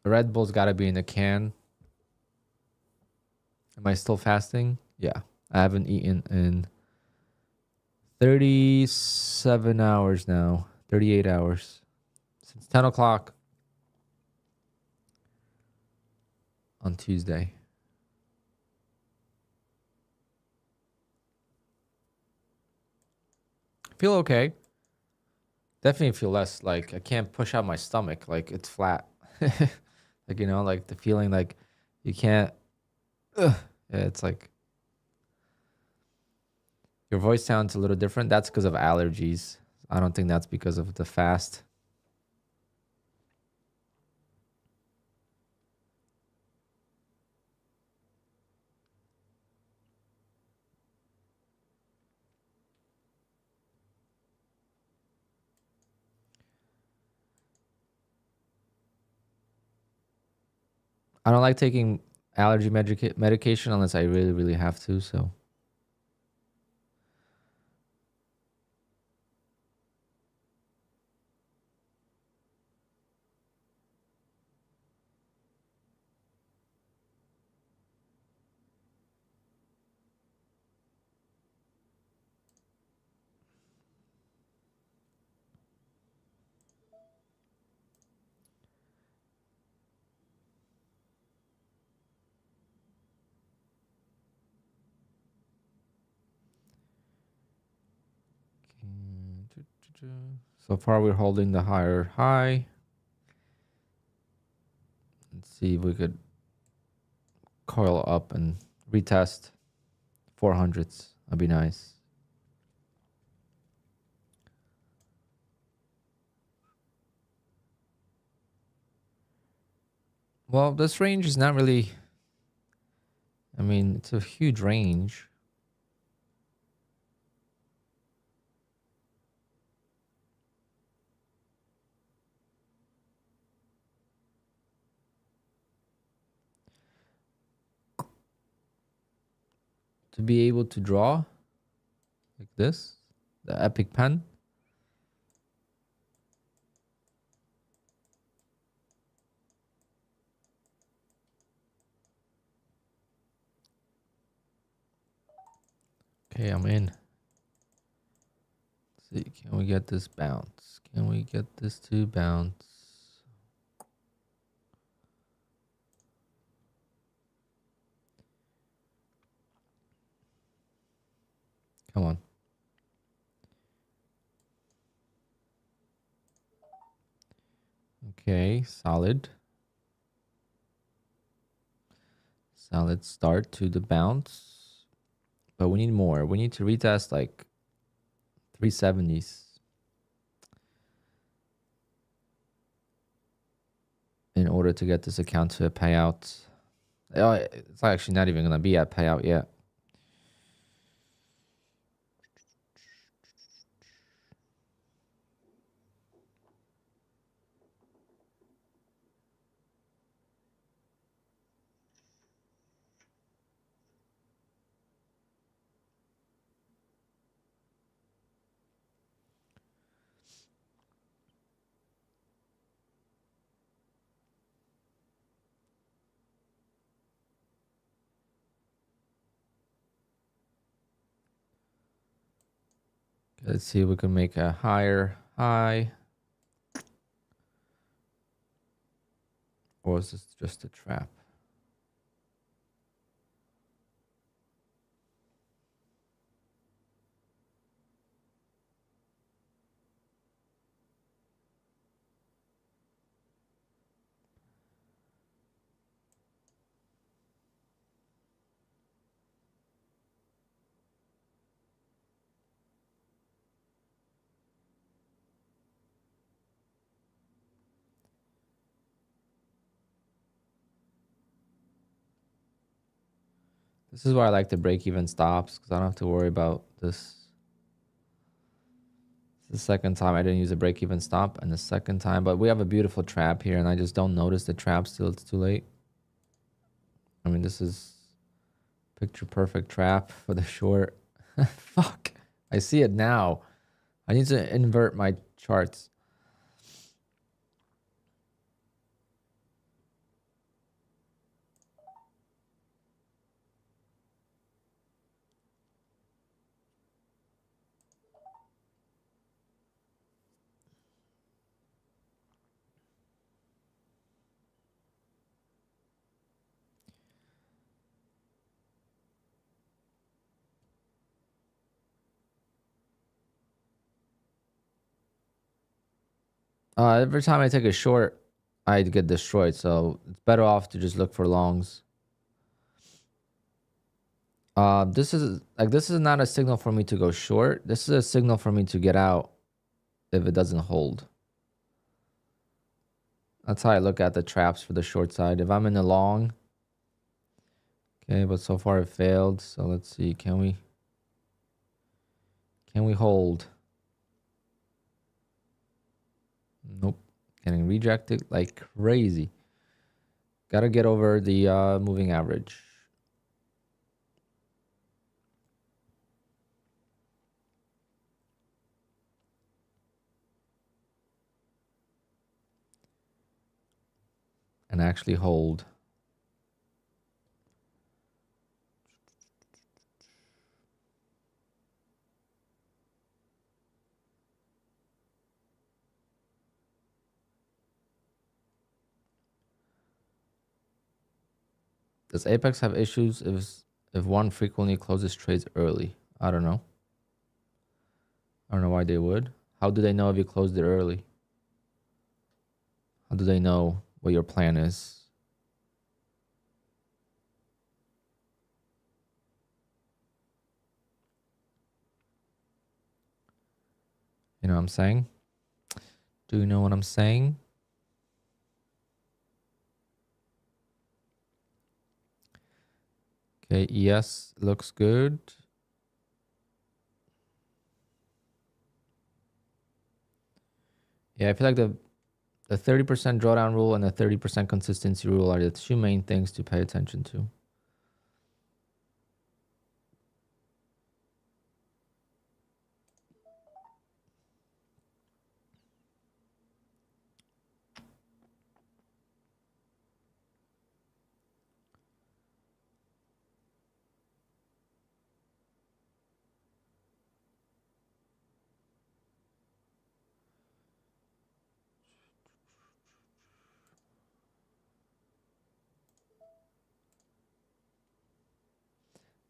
Red Bull's got to be in a can. Am I still fasting? Yeah. I haven't eaten in 37 hours now. 38 hours. Since 10 o'clock on Tuesday. Feel okay. Definitely feel less like I can't push out my stomach. Like it's flat. Like, you know, like the feeling like you can't. Yeah, it's like your voice sounds a little different. That's because of allergies. I don't think that's because of the fast. I don't like taking allergy medication unless I really, really have to. So so far we're holding the higher high. Let's see if we could coil up and retest 400s. That'd be nice. Well, this range is not really, I mean, it's a huge range. To be able to draw like this, the epic pen. Okay, I'm in. Let's see, can we get this bounce? Can we get this to bounce? Come on. Okay, solid. Solid start to the bounce. But we need more. We need to retest like 370s. In order to get this account to a payout. It's actually not even going to be at payout yet. Let's see if we can make a higher high. Or is this just a trap? This is why I like the break-even stops, because I don't have to worry about this. It's the second time I didn't use a break-even stop, and the second time, but we have a beautiful trap here, and I just don't notice the trap till it's too late. I mean, this is picture perfect trap for the short. Fuck. I see it now. I need to invert my charts. Every time I take a short, I get destroyed. So it's better off to just look for longs. This is not a signal for me to go short. This is a signal for me to get out if it doesn't hold. That's how I look at the traps for the short side. If I'm in a long, okay, but so far it failed. So let's see, can we hold? Nope. Getting rejected like crazy. Gotta get over the moving average. And actually hold. Does Apex have issues if one frequently closes trades early? I don't know. I don't know why they would. How do they know if you closed it early? How do they know what your plan is? You know what I'm saying? Do you know what I'm saying? Okay, yes, looks good. Yeah, I feel like the 30% drawdown rule and the 30% consistency rule are the two main things to pay attention to.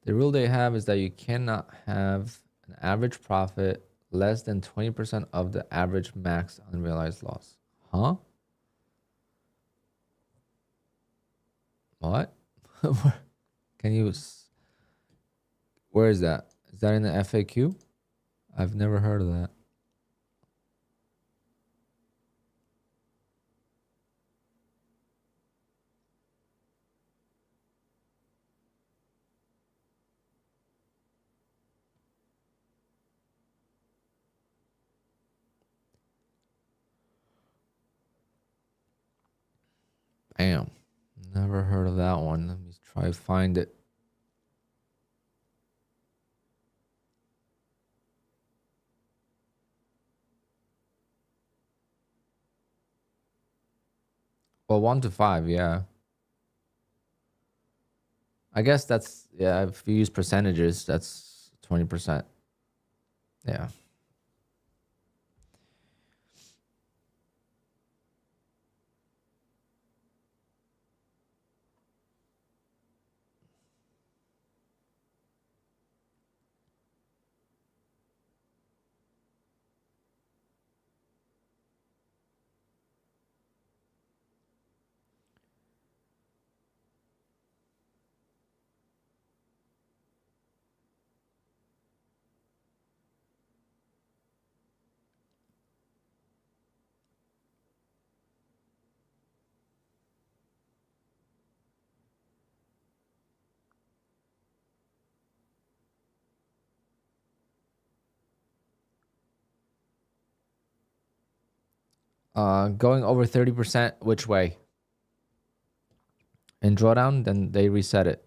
The rule they have is that you cannot have an average profit less than 20% of the average max unrealized loss. Huh? What? Can you... Where is that? Is that in the FAQ? I've never heard of that. Damn. Never heard of that one. Let me try to find it. Well, 1 to 5, yeah. I guess that's, yeah, if you use percentages, that's 20%. Yeah. Going over 30%, which way? In drawdown, then they reset it.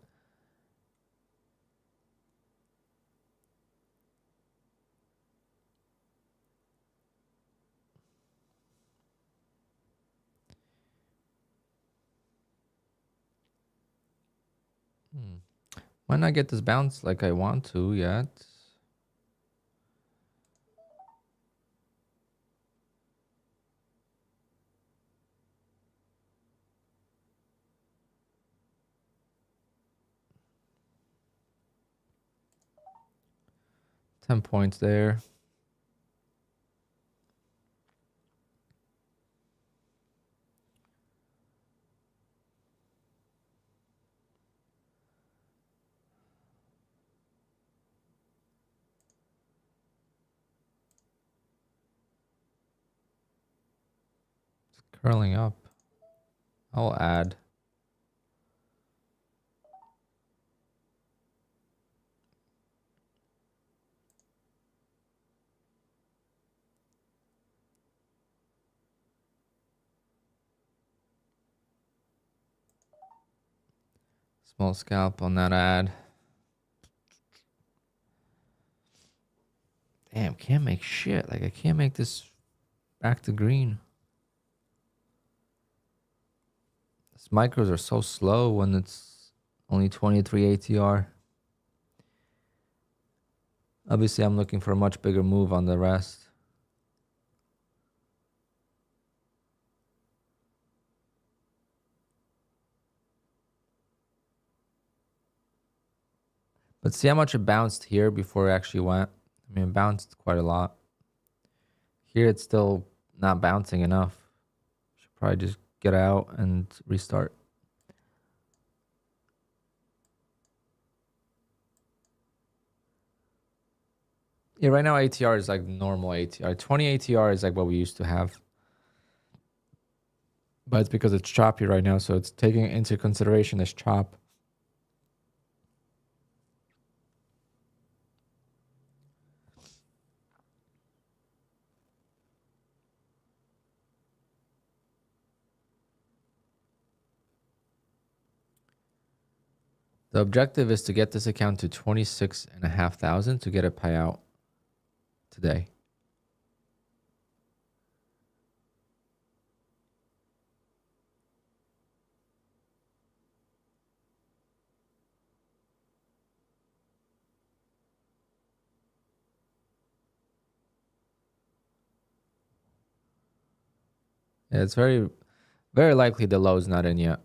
Might not get this bounce like I want to yet. $10 there. It's curling up. I'll add. Small scalp on that ad. Damn, can't make shit. Like, I can't make this back to green. These micros are so slow when it's only 23 ATR. Obviously, I'm looking for a much bigger move on the rest. But see how much it bounced here before it actually went? I mean, it bounced quite a lot. Here, it's still not bouncing enough. Should probably just get out and restart. Yeah, right now ATR is like normal ATR. 20 ATR is like what we used to have. But it's because it's choppy right now, so it's taking into consideration this chop. The objective is to get this account to 26,500 to get a payout today. Yeah, it's very, very likely the low is not in yet.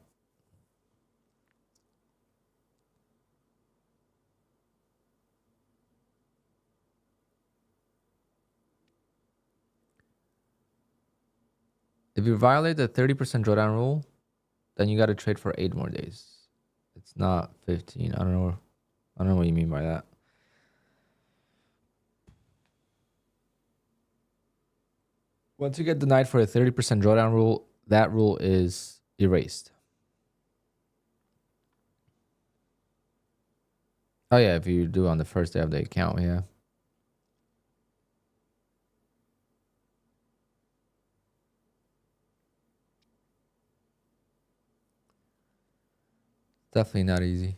If you violate the 30% drawdown rule, then you got to trade for 8 more days. It's not 15. I don't know what you mean by that. Once you get denied for a 30% drawdown rule, that rule is erased. Oh yeah, if you do on the first day of the account, yeah. Definitely not easy.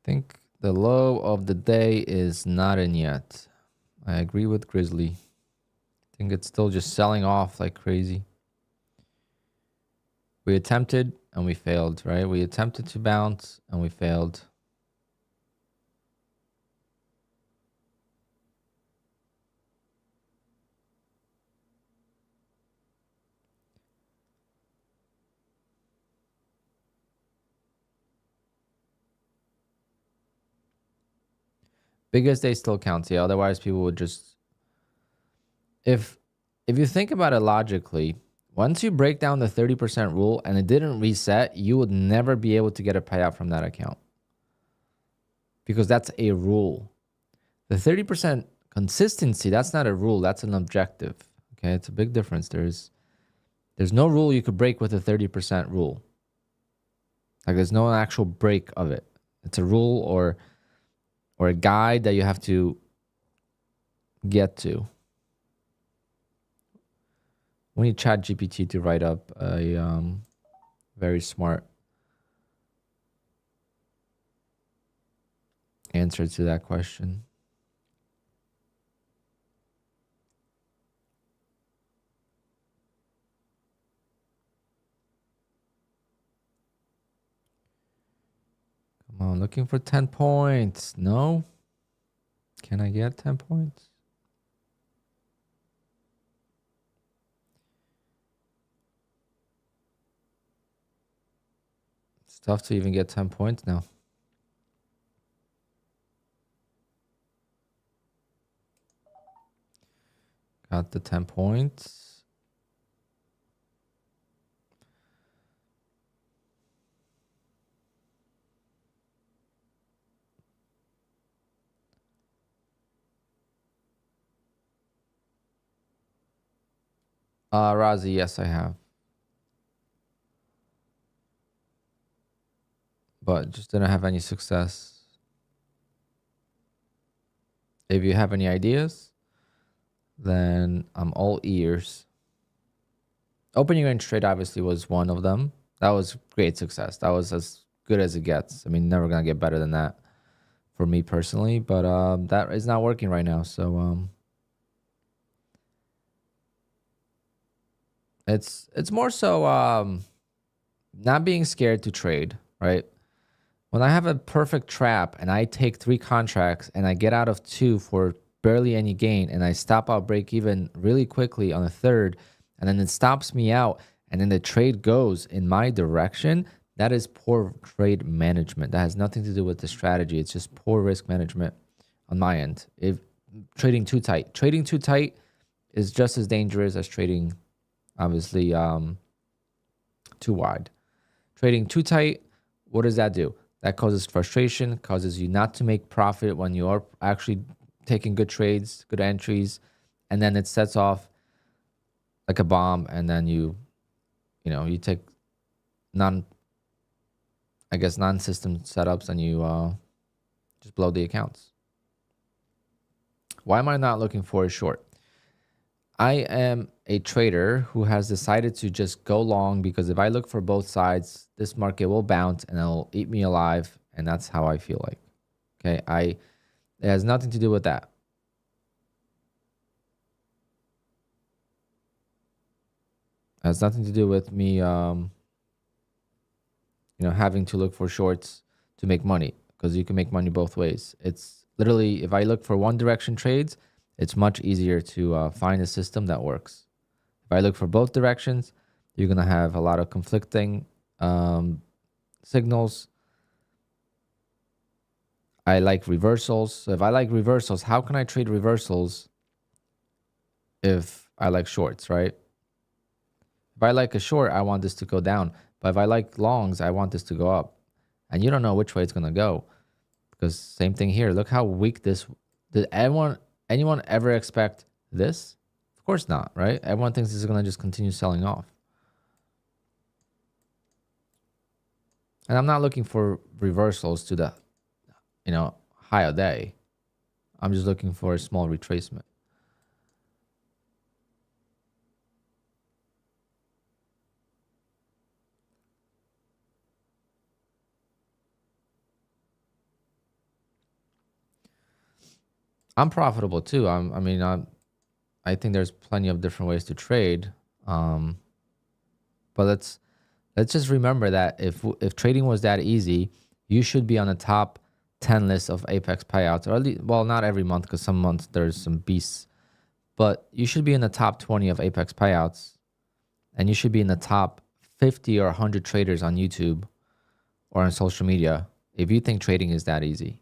I think the low of the day is not in yet. I agree with Grizzly. I think it's still just selling off like crazy. We attempted and we failed, right? We attempted to bounce and we failed. Biggest day still counts, yeah. Otherwise, people would just... If you think about it logically, once you break down the 30% rule and it didn't reset, you would never be able to get a payout from that account. Because that's a rule. The 30% consistency, that's not a rule, that's an objective. Okay, it's a big difference. There's no rule you could break with a 30% rule. Like there's no actual break of it. It's a rule or a guide that you have to get to. We need ChatGPT to write up a very smart answer to that question. Come on, looking for 10 points. No? Can I get 10 points? It's tough to even get 10 points now. Got the 10 points. Razi, yes, I have. But just didn't have any success. If you have any ideas, then I'm all ears. Opening range trade obviously was one of them. That was great success. That was as good as it gets. I mean, never gonna get better than that for me personally, but that is not working right now. So it's more so not being scared to trade, right? When I have a perfect trap and I take 3 contracts and I get out of 2 for barely any gain and I stop out break even really quickly on a third and then it stops me out and then the trade goes in my direction, that is poor trade management. That has nothing to do with the strategy. It's just poor risk management on my end. If trading too tight is just as dangerous as trading, obviously, too wide. Trading too tight, what does that do? That causes frustration, causes you not to make profit when you are actually taking good trades, good entries, and then it sets off like a bomb, and then you take non-system setups, and you just blow the accounts. Why am I not looking for a short? I am a trader who has decided to just go long, because if I look for both sides, this market will bounce and it'll eat me alive, and that's how I feel like. Okay, it has nothing to do with that. It has nothing to do with me, having to look for shorts to make money, because you can make money both ways. It's literally, if I look for one direction trades, it's much easier to find a system that works. If I look for both directions, you're going to have a lot of conflicting signals. I like reversals. So if I like reversals, how can I trade reversals if I like shorts, right? If I like a short, I want this to go down. But if I like longs, I want this to go up. And you don't know which way it's going to go. Because same thing here. Look how weak this... Did anyone ever expect this? Of course not, right? Everyone thinks this is going to just continue selling off. And I'm not looking for reversals to the, higher day. I'm just looking for a small retracement. I'm profitable too. I think there's plenty of different ways to trade. But let's just remember that if trading was that easy, you should be on the top 10 list of Apex payouts, or at least, well, not every month, because some months there's some beasts, but you should be in the top 20 of Apex payouts, and you should be in the top 50 or 100 traders on YouTube or on social media if you think trading is that easy.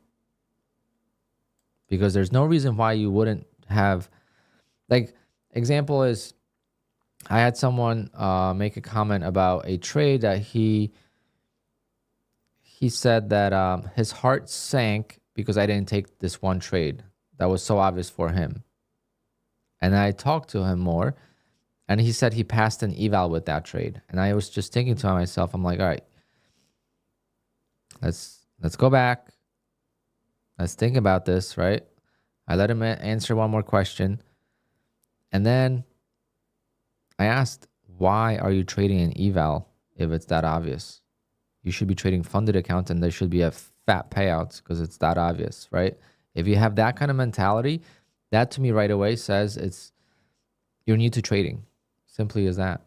Because there's no reason why you wouldn't have, like, example is, I had someone make a comment about a trade that he said that his heart sank because I didn't take this one trade that was so obvious for him. And I talked to him more, and he said he passed an eval with that trade. And I was just thinking to myself, I'm like, all right, let's go back. Let's think about this, right? I let him answer one more question. And then I asked, why are you trading an eval if it's that obvious? You should be trading funded accounts, and there should be a fat payouts because it's that obvious, right? If you have that kind of mentality, that to me right away says you're new to trading. Simply as that.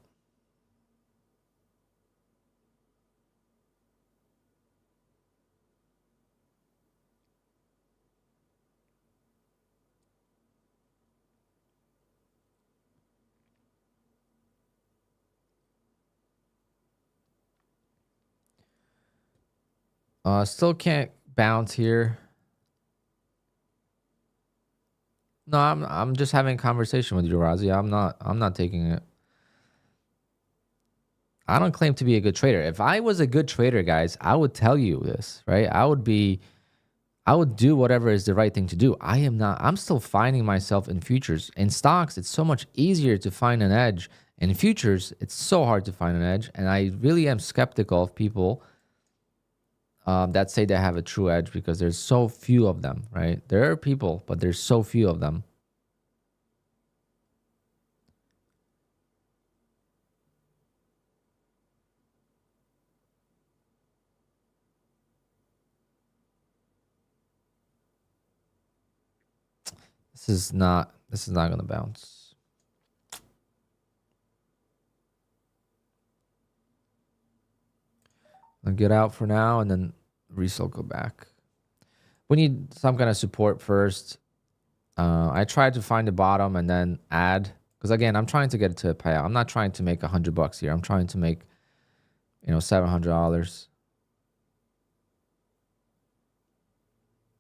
Still can't bounce here. No, I'm just having a conversation with you, Razi. I'm not taking it. I don't claim to be a good trader. If I was a good trader, guys, I would tell you this, right? I would do whatever is the right thing to do. I am not. I'm still finding myself in futures. In stocks, it's so much easier to find an edge. In futures, it's so hard to find an edge. And I really am skeptical of people that say they have a true edge, because there's so few of them, right? There are people, but there's so few of them. This is not going to bounce. I'll get out for now, and then resell, go back. We need some kind of support first. I tried to find the bottom and then add, because again, I'm trying to get it to a payout. I'm not trying to make $100 here. I'm trying to make, $700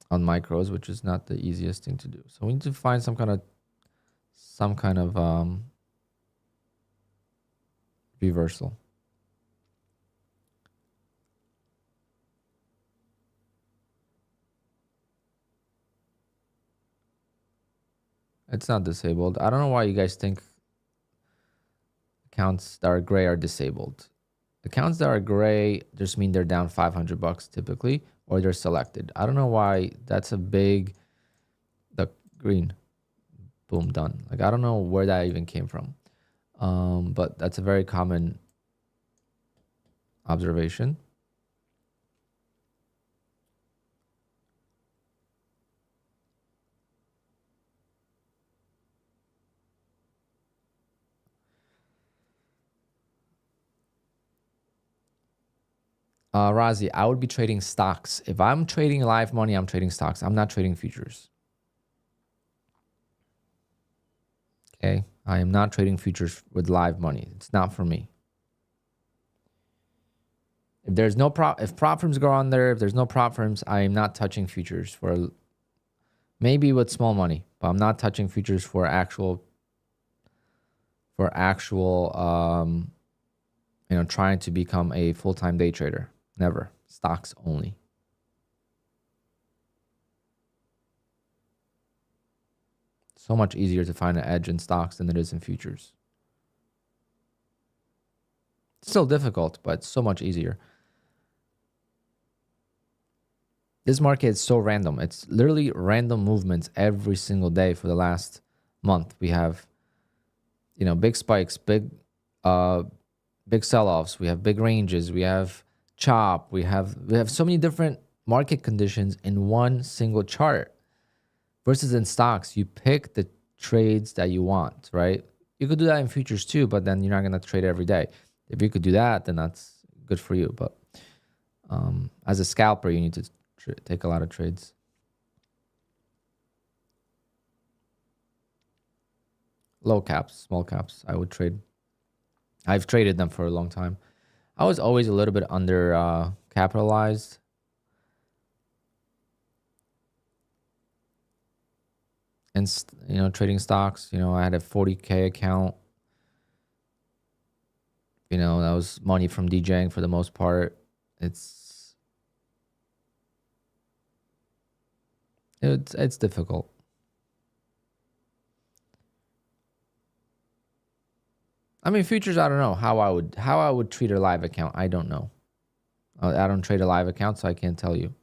on micros, which is not the easiest thing to do. So we need to find some kind of some kind of reversal. It's not disabled. I don't know why you guys think accounts that are gray are disabled. Accounts that are gray just mean they're down $500 typically, or they're selected. I don't know why that's a big, the green, boom, done. Like, I don't know where that even came from. But that's a very common observation. Razi, I would be trading stocks. If I'm trading live money, I'm trading stocks. I'm not trading futures. Okay. I am not trading futures with live money. It's not for me. If there's no if prop firms go on there, if there's no prop firms, I am not touching futures for maybe with small money, but I'm not touching futures for actual trying to become a full-time day trader. Never. Stocks only. So much easier to find an edge in stocks than it is in futures. It's still difficult, but it's so much easier. This market is so random. It's literally random movements every single day for the last month. We have, big spikes, big sell-offs. We have big ranges. We have chop. We have so many different market conditions in one single chart. Versus in stocks, you pick the trades that you want, right? You could do that in futures too, but then you're not going to trade every day. If you could do that, then that's good for you. But as a scalper, you need to take a lot of trades. Low caps, small caps, I would trade. I've traded them for a long time. I was always a little bit under capitalized. And, trading stocks, I had a 40K account. That was money from DJing for the most part. It's difficult. I mean, futures, I don't know how I would treat a live account. I don't know. I don't trade a live account, so I can't tell you.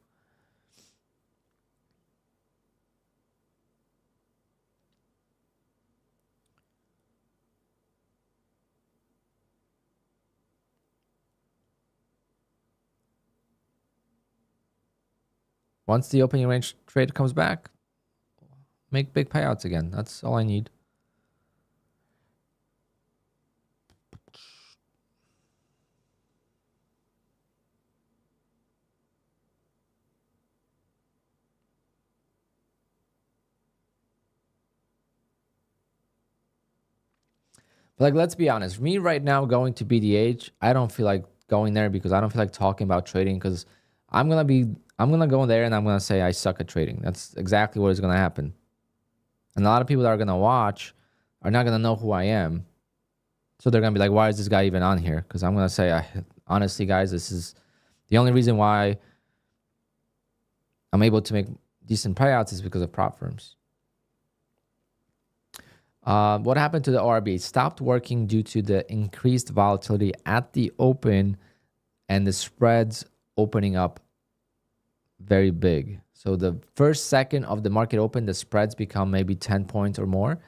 Once the opening range trade comes back, make big payouts again. That's all I need. But like, let's be honest. Me right now going to BDH, I don't feel like going there because I don't feel like talking about trading because I'm gonna go there and I'm gonna say I suck at trading. That's exactly what is gonna happen. And a lot of people that are gonna watch are not gonna know who I am. So they're gonna be like, why is this guy even on here? Because I'm gonna say, honestly, guys, this is the only reason why I'm able to make decent payouts is because of prop firms. What happened to the ORB? It stopped working due to the increased volatility at the open and the spreads opening up very big. So the first second of the market open, the spreads become maybe 10 points or more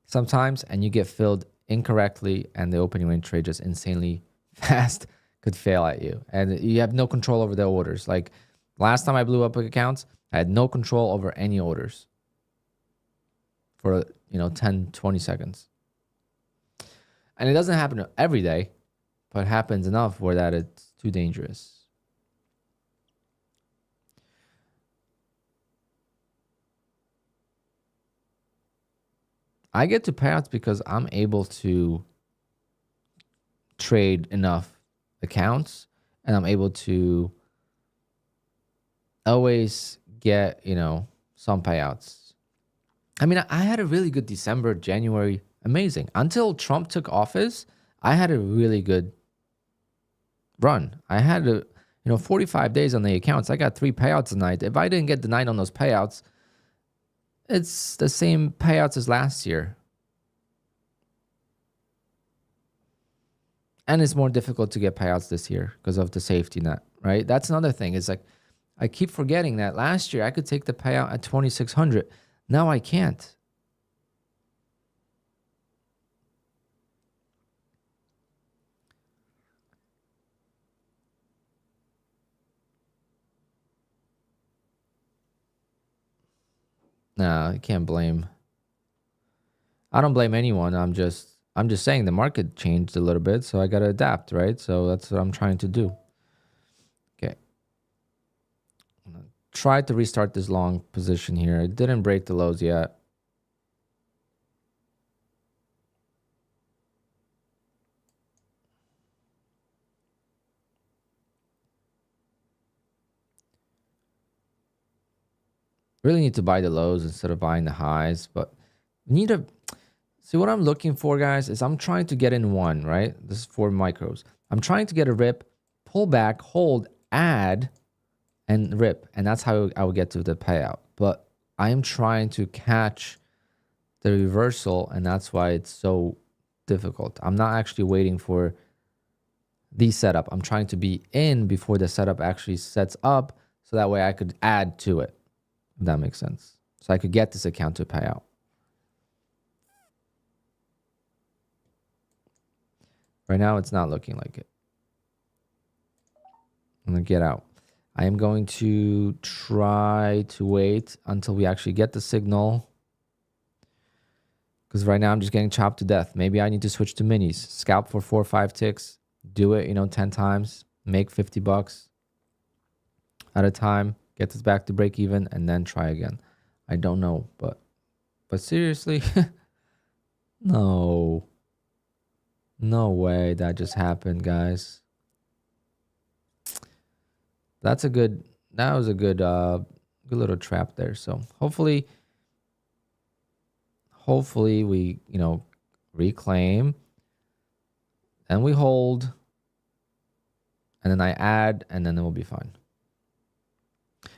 sometimes, and you get filled incorrectly, and the opening range trade just insanely fast could fail at you. And you have no control over the orders. Like last time I blew up accounts, I had no control over any orders for 10, 20 seconds. And it doesn't happen every day, but it happens enough where that it's too dangerous. I get to payouts because I'm able to trade enough accounts and I'm able to always get, some payouts. I mean, I had a really good December, January, amazing. Until Trump took office, I had a really good run. I had 45 days on the accounts. I got 3 payouts a night. If I didn't get denied on those payouts, it's the same payouts as last year. And it's more difficult to get payouts this year because of the safety net, right? That's another thing. It's like I keep forgetting that last year I could take the payout at 2,600. Now I can't. Nah, I can't blame. I don't blame anyone. I'm just saying the market changed a little bit, so I got to adapt, right? So that's what I'm trying to do. Okay. Try to restart this long position here. It didn't break the lows yet. Really need to buy the lows instead of buying the highs, but need to see what I'm looking for, guys, is I'm trying to get in one, right? This is 4 micros. I'm trying to get a rip, pull back, hold, add, and rip. And that's how I would get to the payout. But I am trying to catch the reversal, and that's why it's so difficult. I'm not actually waiting for the setup. I'm trying to be in before the setup actually sets up, so that way I could add to it, if that makes sense. So I could get this account to pay out. Right now, it's not looking like it. I'm going to get out. I am going to try to wait until we actually get the signal, because right now I'm just getting chopped to death. Maybe I need to switch to minis. Scalp for 4 or 5 ticks. Do it, 10 times. Make 50 bucks at a time. Get this back to break even and then try again. I don't know, but seriously, no. No way that just happened, guys. That was a good good little trap there. So hopefully we, reclaim and we hold, and then I add, and then it will be fine.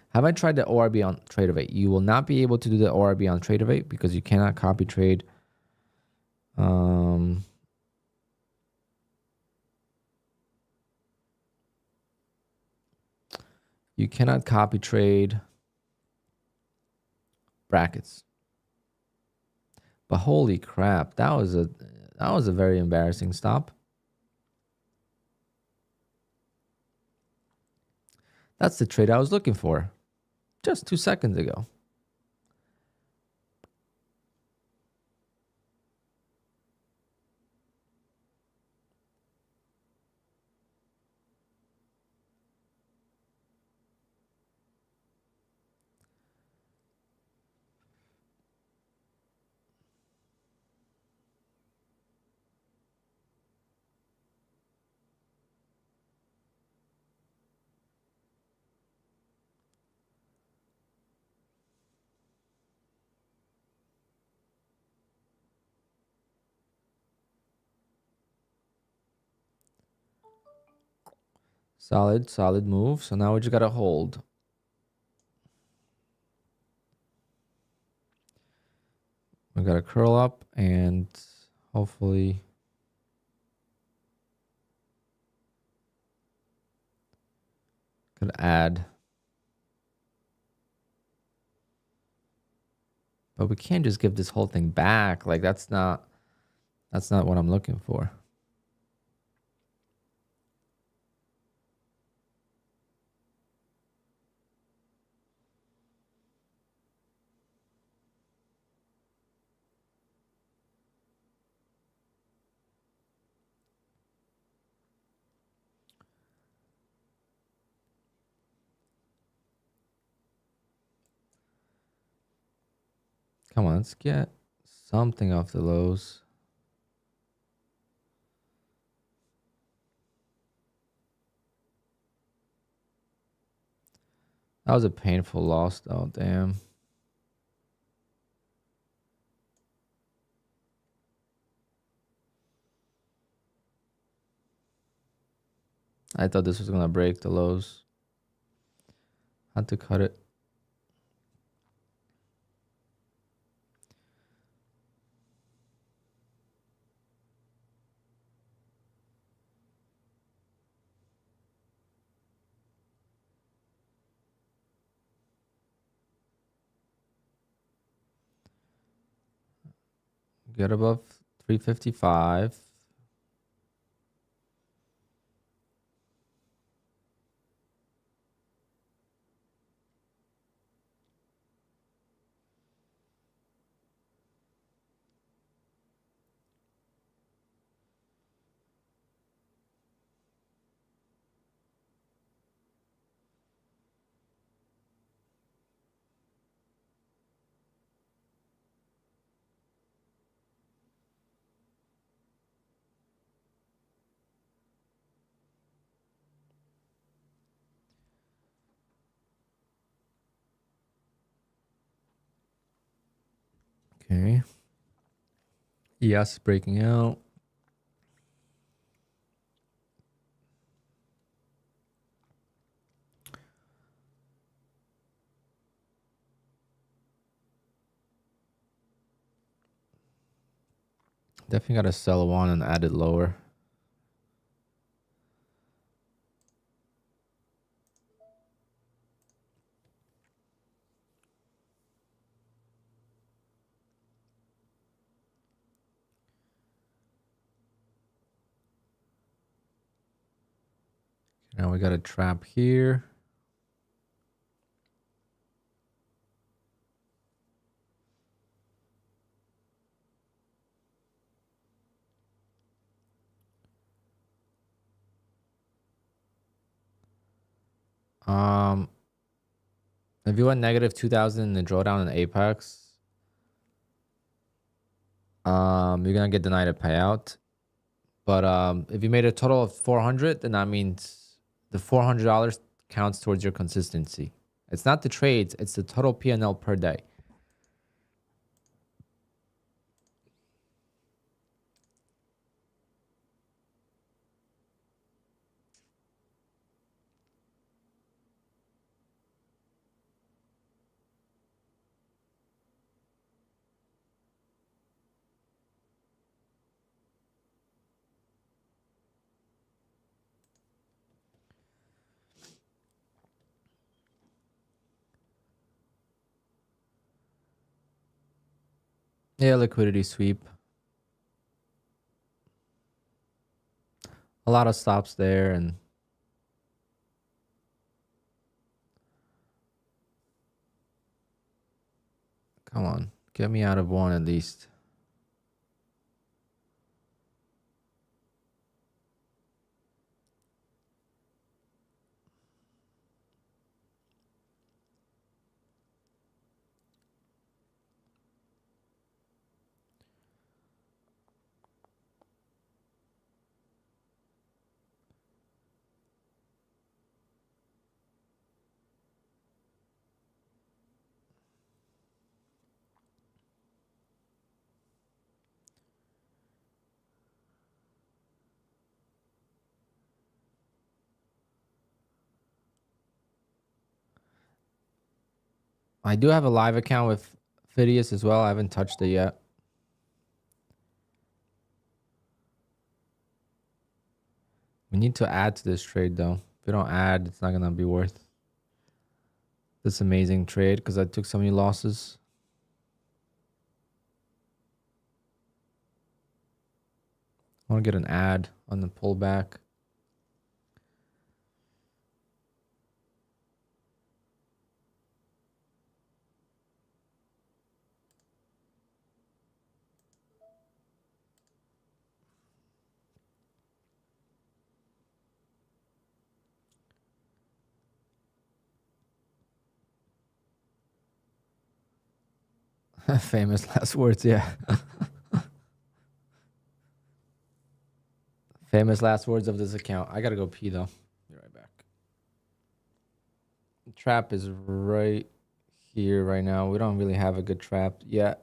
Have I tried the ORB on Tradeovate? You will not be able to do the ORB on Tradeovate because you cannot copy trade. You cannot copy trade brackets. But holy crap, that was a very embarrassing stop. That's the trade I was looking for just 2 seconds ago. Solid move. So now we just got to hold. We got to curl up and hopefully could add. But we can't just give this whole thing back. Like that's not what I'm looking for. Come on, let's get something off the lows. That was a painful loss though, damn. I thought this was gonna break the lows. Had to cut it. Get above 355. Okay. Yes, breaking out. Definitely got to sell one and add it lower. Now we got a trap here. If you went negative 2,000 in the drawdown in Apex, you're gonna get denied a payout. But if you made a total of 400, then that means the $400 counts towards your consistency. It's not the trades; it's the total P&L per day. Yeah, liquidity sweep. A lot of stops there, and come on, get me out of one at least. I do have a live account with Phidias as well. I haven't touched it yet. We need to add to this trade though. If we don't add, it's not gonna be worth this amazing trade because I took so many losses. I want to get an ad on the pullback. Famous last words, yeah. Famous last words of this account. I gotta go pee though. Be right back. The trap is right here right now. We don't really have a good trap yet.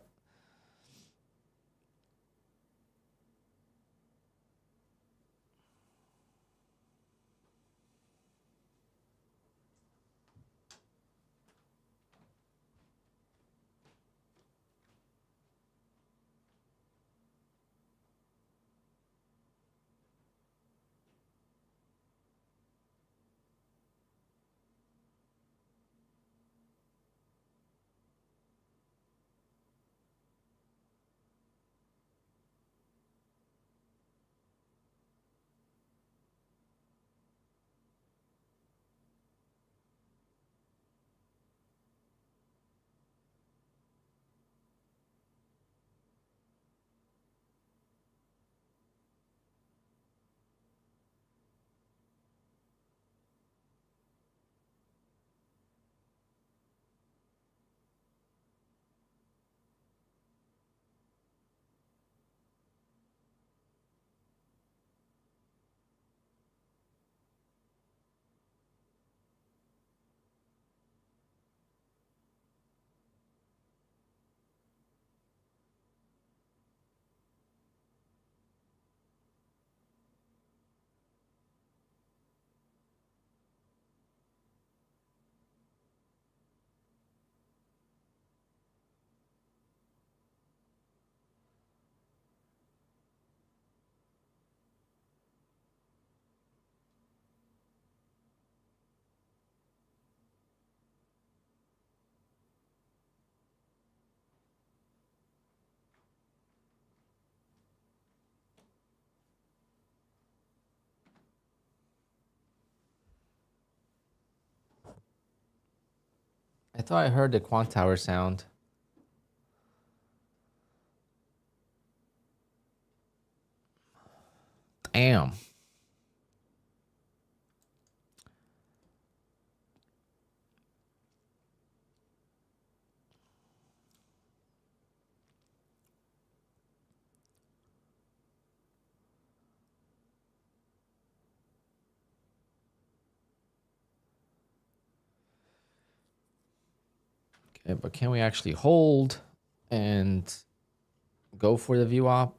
I thought I heard the QUANTOWER sound. Damn. Okay, but can we actually hold and go for the VWAP?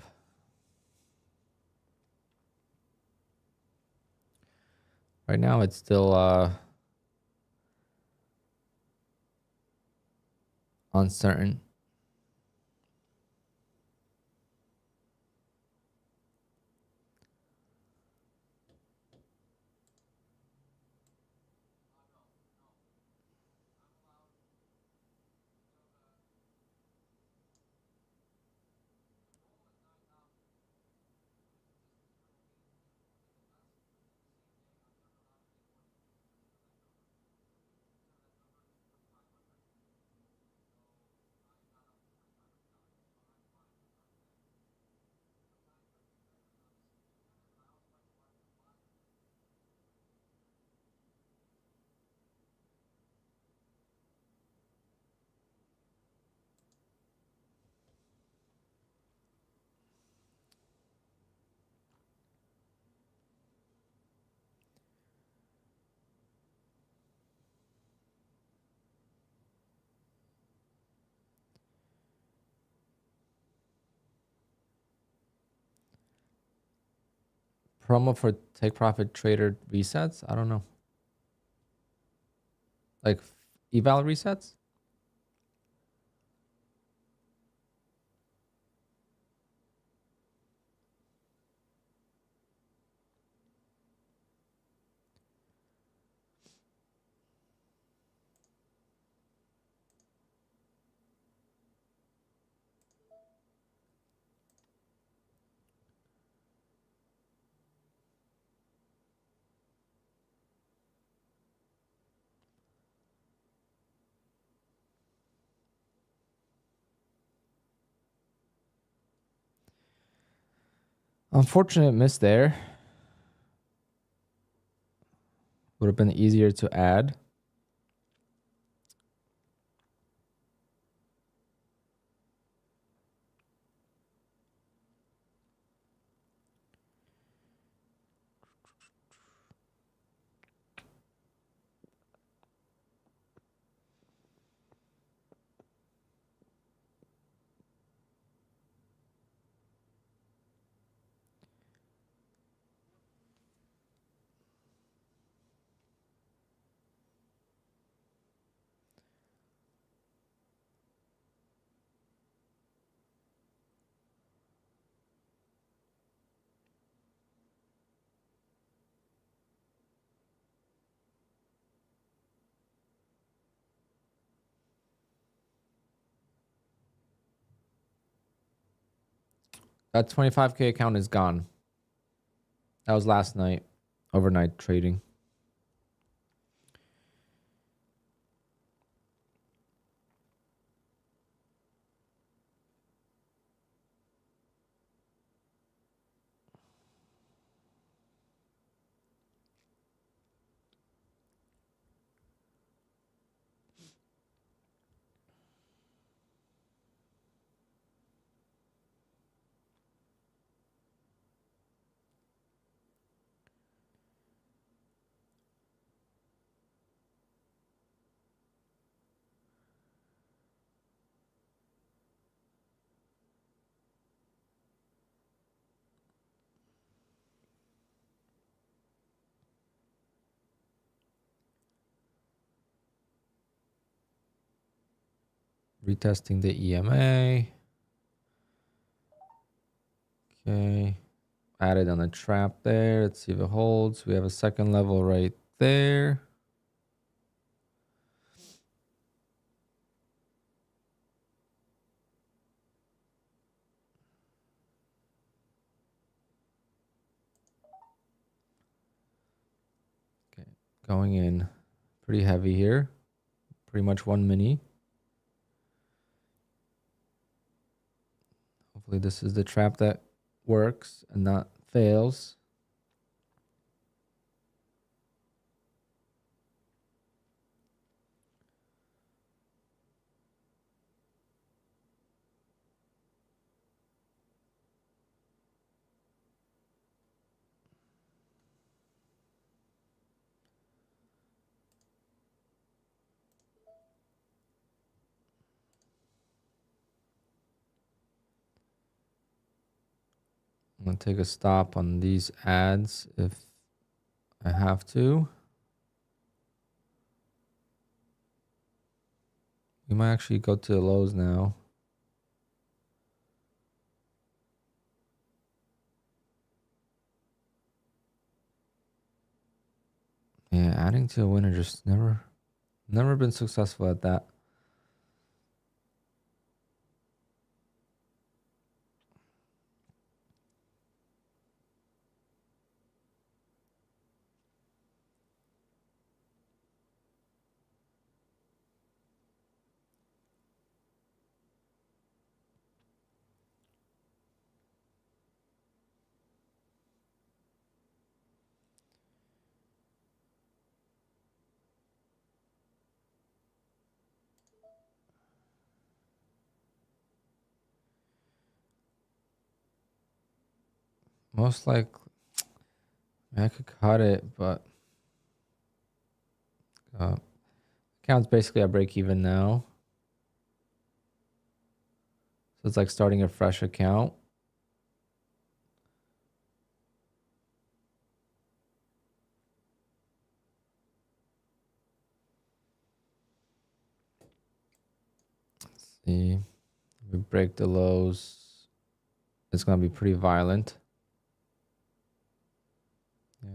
Right now it's still uncertain. Promo for take profit trader resets? I don't know. Like eval resets? Unfortunate miss there. Would have been easier to add. That 25K account is gone. That was last night, overnight trading. Retesting the EMA. Okay. Added on a trap there. Let's see if it holds. We have a second level right there. Okay. Going in pretty heavy here. pretty much one mini. Hopefully this is the trap that works and not fails. I'm going to take a stop on these ads if I have to. We might actually go to the lows now. Yeah, adding to a winner just never been successful at that. Most likely, I could cut it, but account's basically at break even now. So it's like starting a fresh account. Let's see. We break the lows. It's going to be pretty violent. Yeah.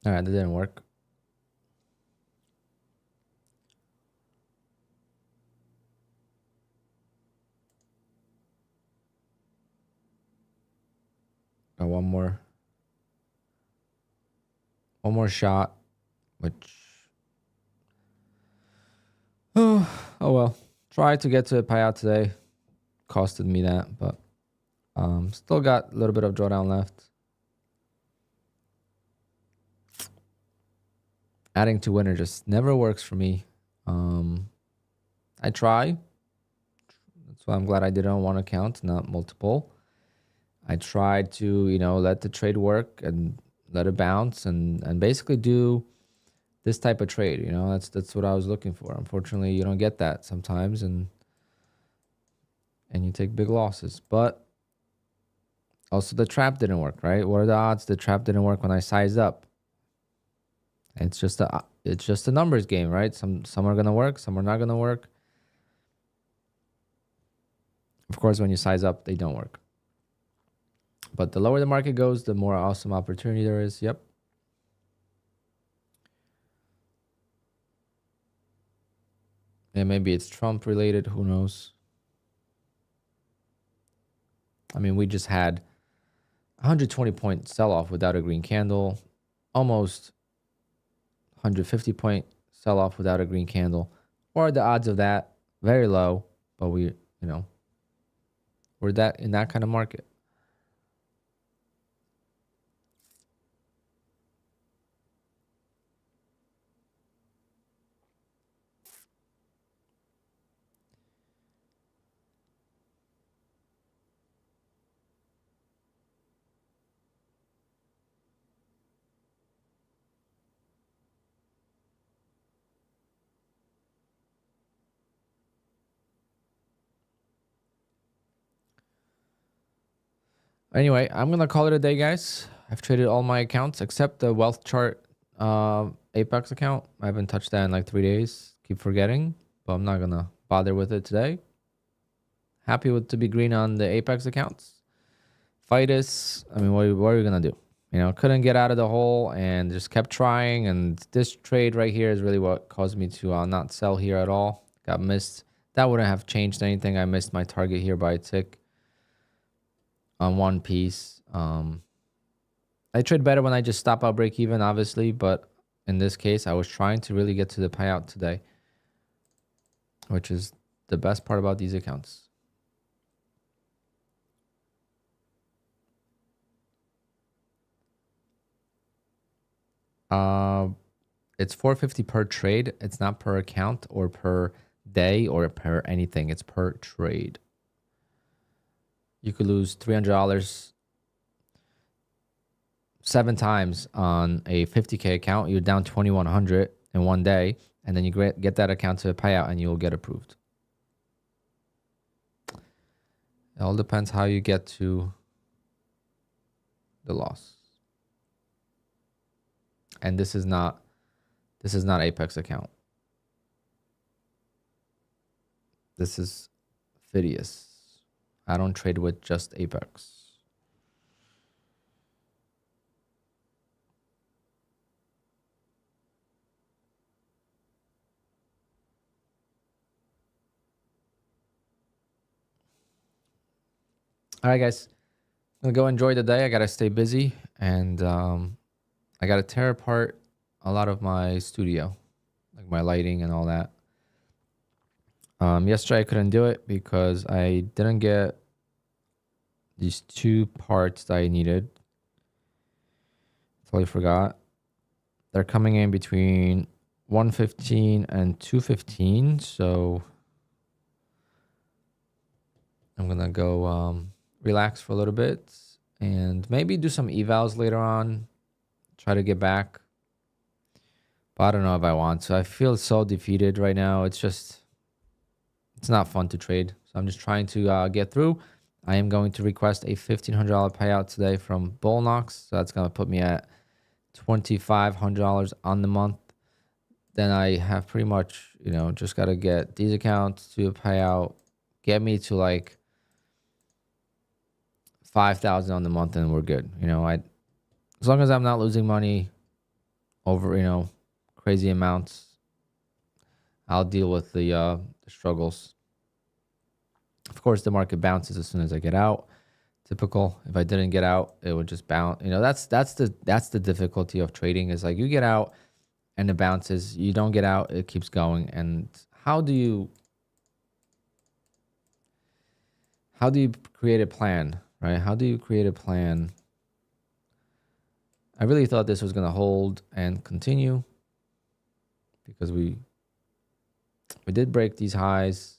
All right, that didn't work. Got one more shot, which oh well. Tried to get to a payout today. Costed me that, but still got a little bit of drawdown left. Adding to winner just never works for me. I try. That's why I'm glad I did it on one account, not multiple. I tried to, let the trade work and let it bounce and basically do this type of trade. That's what I was looking for. Unfortunately, you don't get that sometimes, and you take big losses. But also the trap didn't work, right? What are the odds the trap didn't work when I sized up? It's just a numbers game, right? Some are gonna work, some are not gonna work. Of course, when you size up, they don't work. But the lower the market goes, the more awesome opportunity there is. Yep. And maybe it's Trump related. Who knows? I mean, we just had 120-point sell-off without a green candle. Almost 150-point sell-off without a green candle. What are the odds of that? Very low. But we're in that kind of market. Anyway, I'm going to call it a day, guys. I've traded all my accounts except the wealth chart Apex account. I haven't touched that in like 3 days. Keep forgetting, but I'm not going to bother with it today. Happy to be green on the Apex accounts. Fightus, I mean, what are you going to do? Couldn't get out of the hole and just kept trying. And this trade right here is really what caused me to not sell here at all. Got missed. That wouldn't have changed anything. I missed my target here by a tick. on one piece. I trade better when I just stop out break even, obviously, but in this case, I was trying to really get to the payout today, which is the best part about these accounts. It's 450 per trade. It's not per account or per day or per anything. It's per trade. You could lose $300 7 times on a 50K account. You're down 2,100 in one day, and then you get that account to a payout and you'll get approved. It all depends how you get to the loss. And this is not Apex account. This is Phidias. I don't trade with just Apex. All right, guys. I'm going to go enjoy the day. I got to stay busy. And I got to tear apart a lot of my studio, like my lighting and all that. Yesterday I couldn't do it because I didn't get these 2 parts that I needed. Totally forgot. They're coming in between 1:15 and 2:15, so I'm gonna go relax for a little bit and maybe do some evals later on. Try to get back, but I don't know if I want to. I feel so defeated right now. It's not fun to trade. So I'm just trying to get through. I am going to request a $1,500 payout today from Bullnox. So that's going to put me at $2,500 on the month. Then I have pretty much, just got to get these accounts to a payout, get me to like 5,000 on the month, and we're good. As long as I'm not losing money over, crazy amounts, I'll deal with the struggles. Of course, the market bounces as soon as I get out. Typical. If I didn't get out, it would just bounce. That's the difficulty of trading, is like you get out and it bounces. You don't get out, it keeps going. And how do you create a plan, right? How do you create a plan? I really thought this was going to hold and continue because we did break these highs.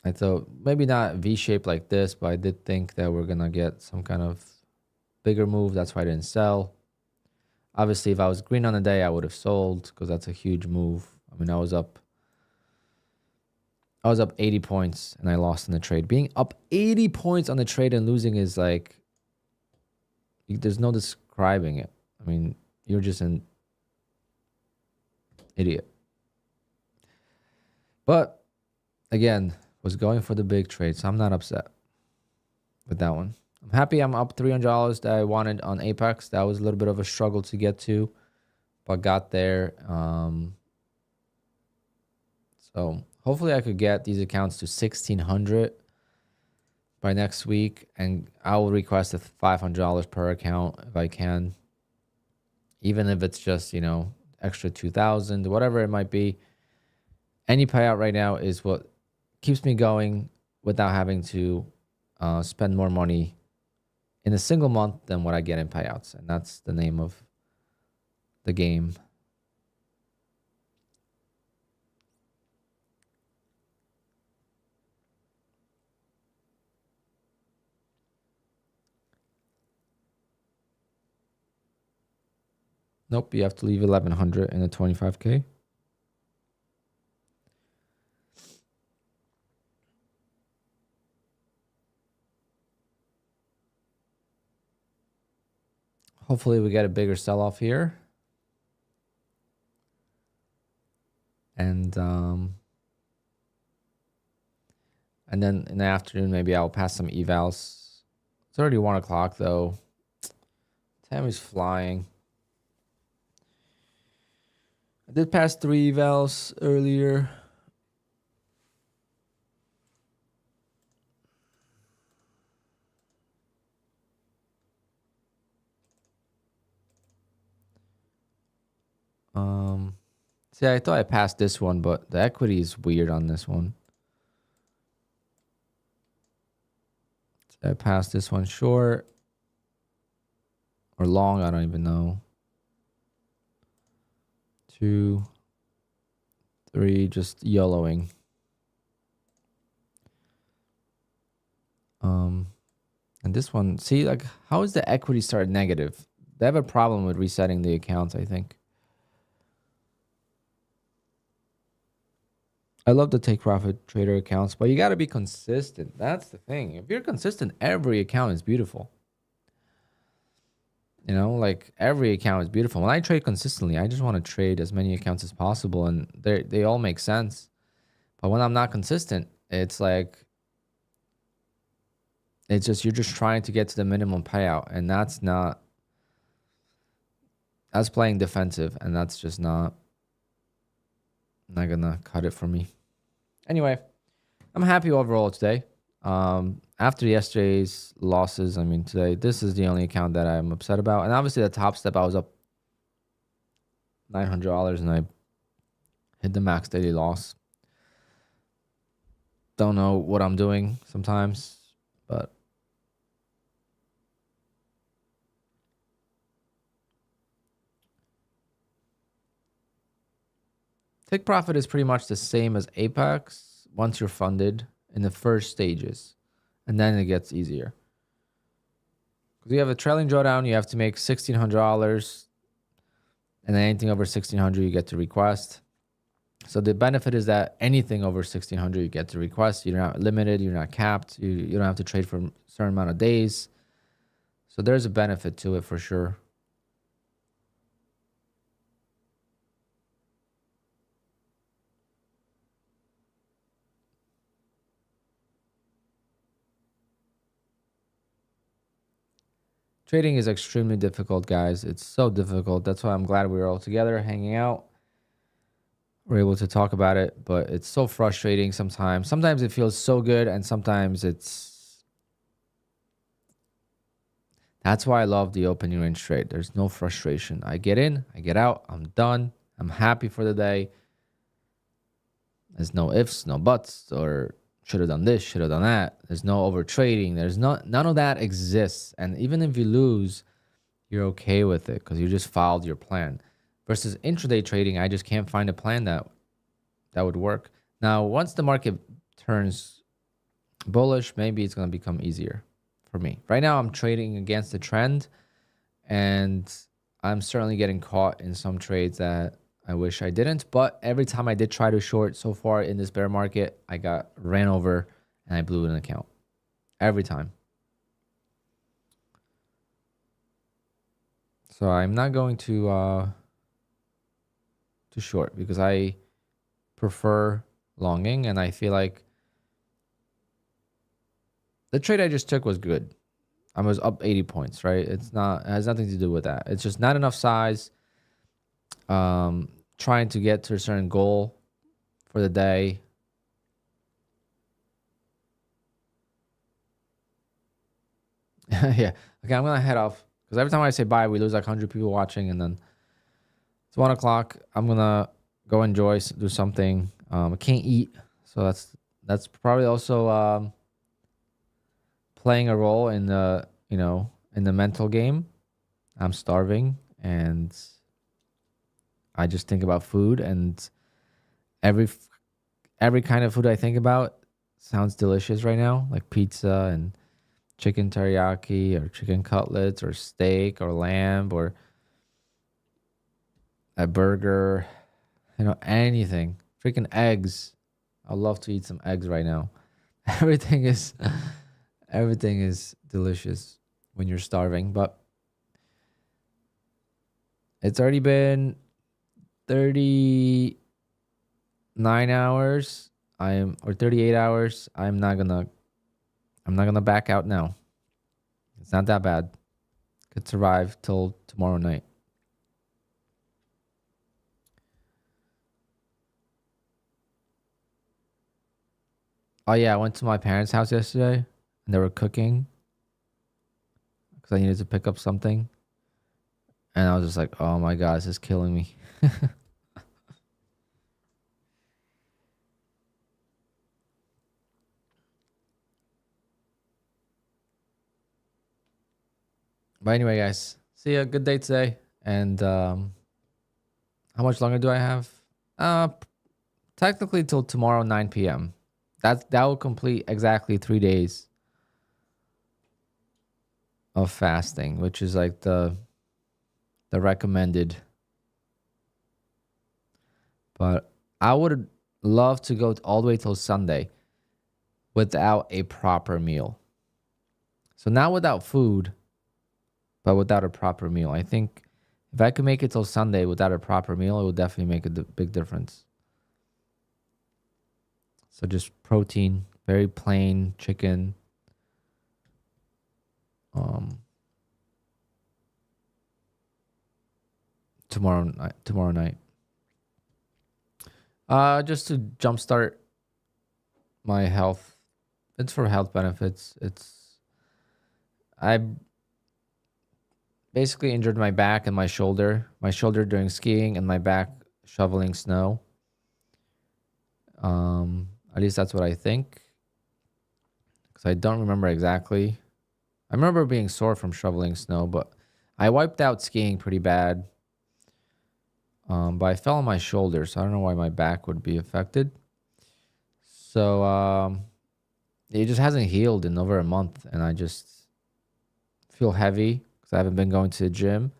I thought maybe not V-shaped like this, but I did think that we're going to get some kind of bigger move. That's why I didn't sell. Obviously, if I was green on the day, I would have sold because that's a huge move. I mean, I was up 80 points and I lost in the trade. Being up 80 points on the trade and losing is like, there's no describing it. I mean, you're just an idiot. But again, was going for the big trade, so I'm not upset with that one. I'm happy I'm up $300 that I wanted on Apex. That was a little bit of a struggle to get to, but got there. So hopefully I could get these accounts to 1,600 by next week, and I will request a $500 per account if I can, even if it's just, extra 2,000, whatever it might be. Any payout right now is what keeps me going without having to spend more money in a single month than what I get in payouts. And that's the name of the game. Nope, you have to leave 1,100 in a 25K. Hopefully we get a bigger sell-off here. And then in the afternoon, maybe I'll pass some evals. It's already 1 o'clock though. Time is flying. I did pass 3 evals earlier. See, I thought I passed this one, but the equity is weird on this one. So I passed this one short or long, I don't even know. 2, 3, just yellowing. And this one, see, like, how is the equity start negative? They have a problem with resetting the accounts, I think. I love the take profit trader accounts, but you got to be consistent. That's the thing. If you're consistent, every account is beautiful. You know, like every account is beautiful. When I trade consistently, I just want to trade as many accounts as possible, and they all make sense. But when I'm not consistent, it's like it's just you're just trying to get to the minimum payout, and that's playing defensive, and that's just not gonna cut it for me. Anyway, I'm happy overall today. After yesterday's losses, I mean today, this is the only account that I'm upset about. And obviously the top step, I was up $900 and I hit the max daily loss. Don't know what I'm doing sometimes, but take profit is pretty much the same as Apex once you're funded in the first stages, and then it gets easier. Because you have a trailing drawdown, you have to make $1,600, and then anything over 1,600 you get to request. So the benefit is that anything over 1,600 you get to request. You're not limited, you're not capped, you don't have to trade for a certain amount of days. So there's a benefit to it for sure. Trading is extremely difficult, guys. It's so difficult. That's why I'm glad we were all together hanging out. We're able to talk about it, but it's so frustrating sometimes. Sometimes it feels so good, and sometimes it's... That's why I love the opening range trade. There's no frustration. I get in, I get out, I'm done. I'm happy for the day. There's no ifs, no buts, or should have done this, should have done that. There's no over trading. There's none of that exists. And even if you lose, you're okay with it because you just followed your plan. Versus intraday trading, I just can't find a plan that would work. Now, once the market turns bullish, maybe it's going to become easier for me. Right now, I'm trading against the trend, and I'm certainly getting caught in some trades that I wish I didn't. But every time I did try to short so far in this bear market, I got ran over and I blew an account. Every time. So I'm not going to short because I prefer longing, and I feel like the trade I just took was good. I was up 80 points, right? It has nothing to do with that. It's just not enough size. Trying to get to a certain goal for the day. Yeah. Okay, I'm gonna head off because every time I say bye, we lose like 100 people watching, and then it's 1 o'clock. I'm gonna go enjoy, do something. I can't eat, so that's probably also playing a role in the in the mental game. I'm starving, and I just think about food, and every kind of food I think about sounds delicious right now, like pizza and chicken teriyaki or chicken cutlets or steak or lamb or a burger, anything. Freaking eggs. I love to eat some eggs right now. Everything is delicious when you're starving, but it's already been 39 hours. Or 38 hours. I'm not gonna back out now. It's not that bad. Could survive till tomorrow night. Oh yeah, I went to my parents' house yesterday and they were cooking because I needed to pick up something. And I was just like, oh my God, this is killing me. But anyway, guys, see ya. Good day today. And how much longer do I have? Technically till tomorrow 9 p.m. That will complete exactly 3 days of fasting, which is like the recommended. But I would love to go all the way till Sunday without a proper meal. So not without food, but without a proper meal. I think if I could make it till Sunday without a proper meal, it would definitely make a big difference. So just protein, very plain chicken. Tomorrow night. Just to jumpstart my health. It's for health benefits. I basically injured my back and my shoulder. My shoulder during skiing and my back shoveling snow. At least that's what I think. Because I don't remember exactly. I remember being sore from shoveling snow, but I wiped out skiing pretty bad. But I fell on my shoulder, so I don't know why my back would be affected. So it just hasn't healed in over a month, and I just feel heavy because I haven't been going to the gym.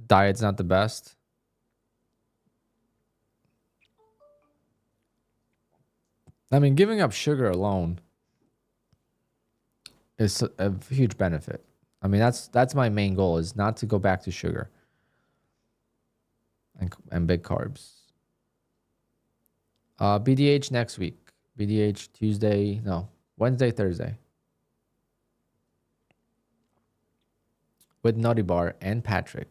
Diet's not the best. I mean, giving up sugar alone is a huge benefit. I mean, that's my main goal, is not to go back to sugar and big carbs. BDH next week. BDH Wednesday, Thursday. With Nutty Bar and Patrick.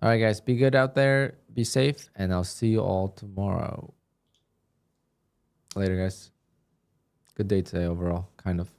All right, guys. Be good out there. Be safe. And I'll see you all tomorrow. Later, guys. Good day today overall, kind of.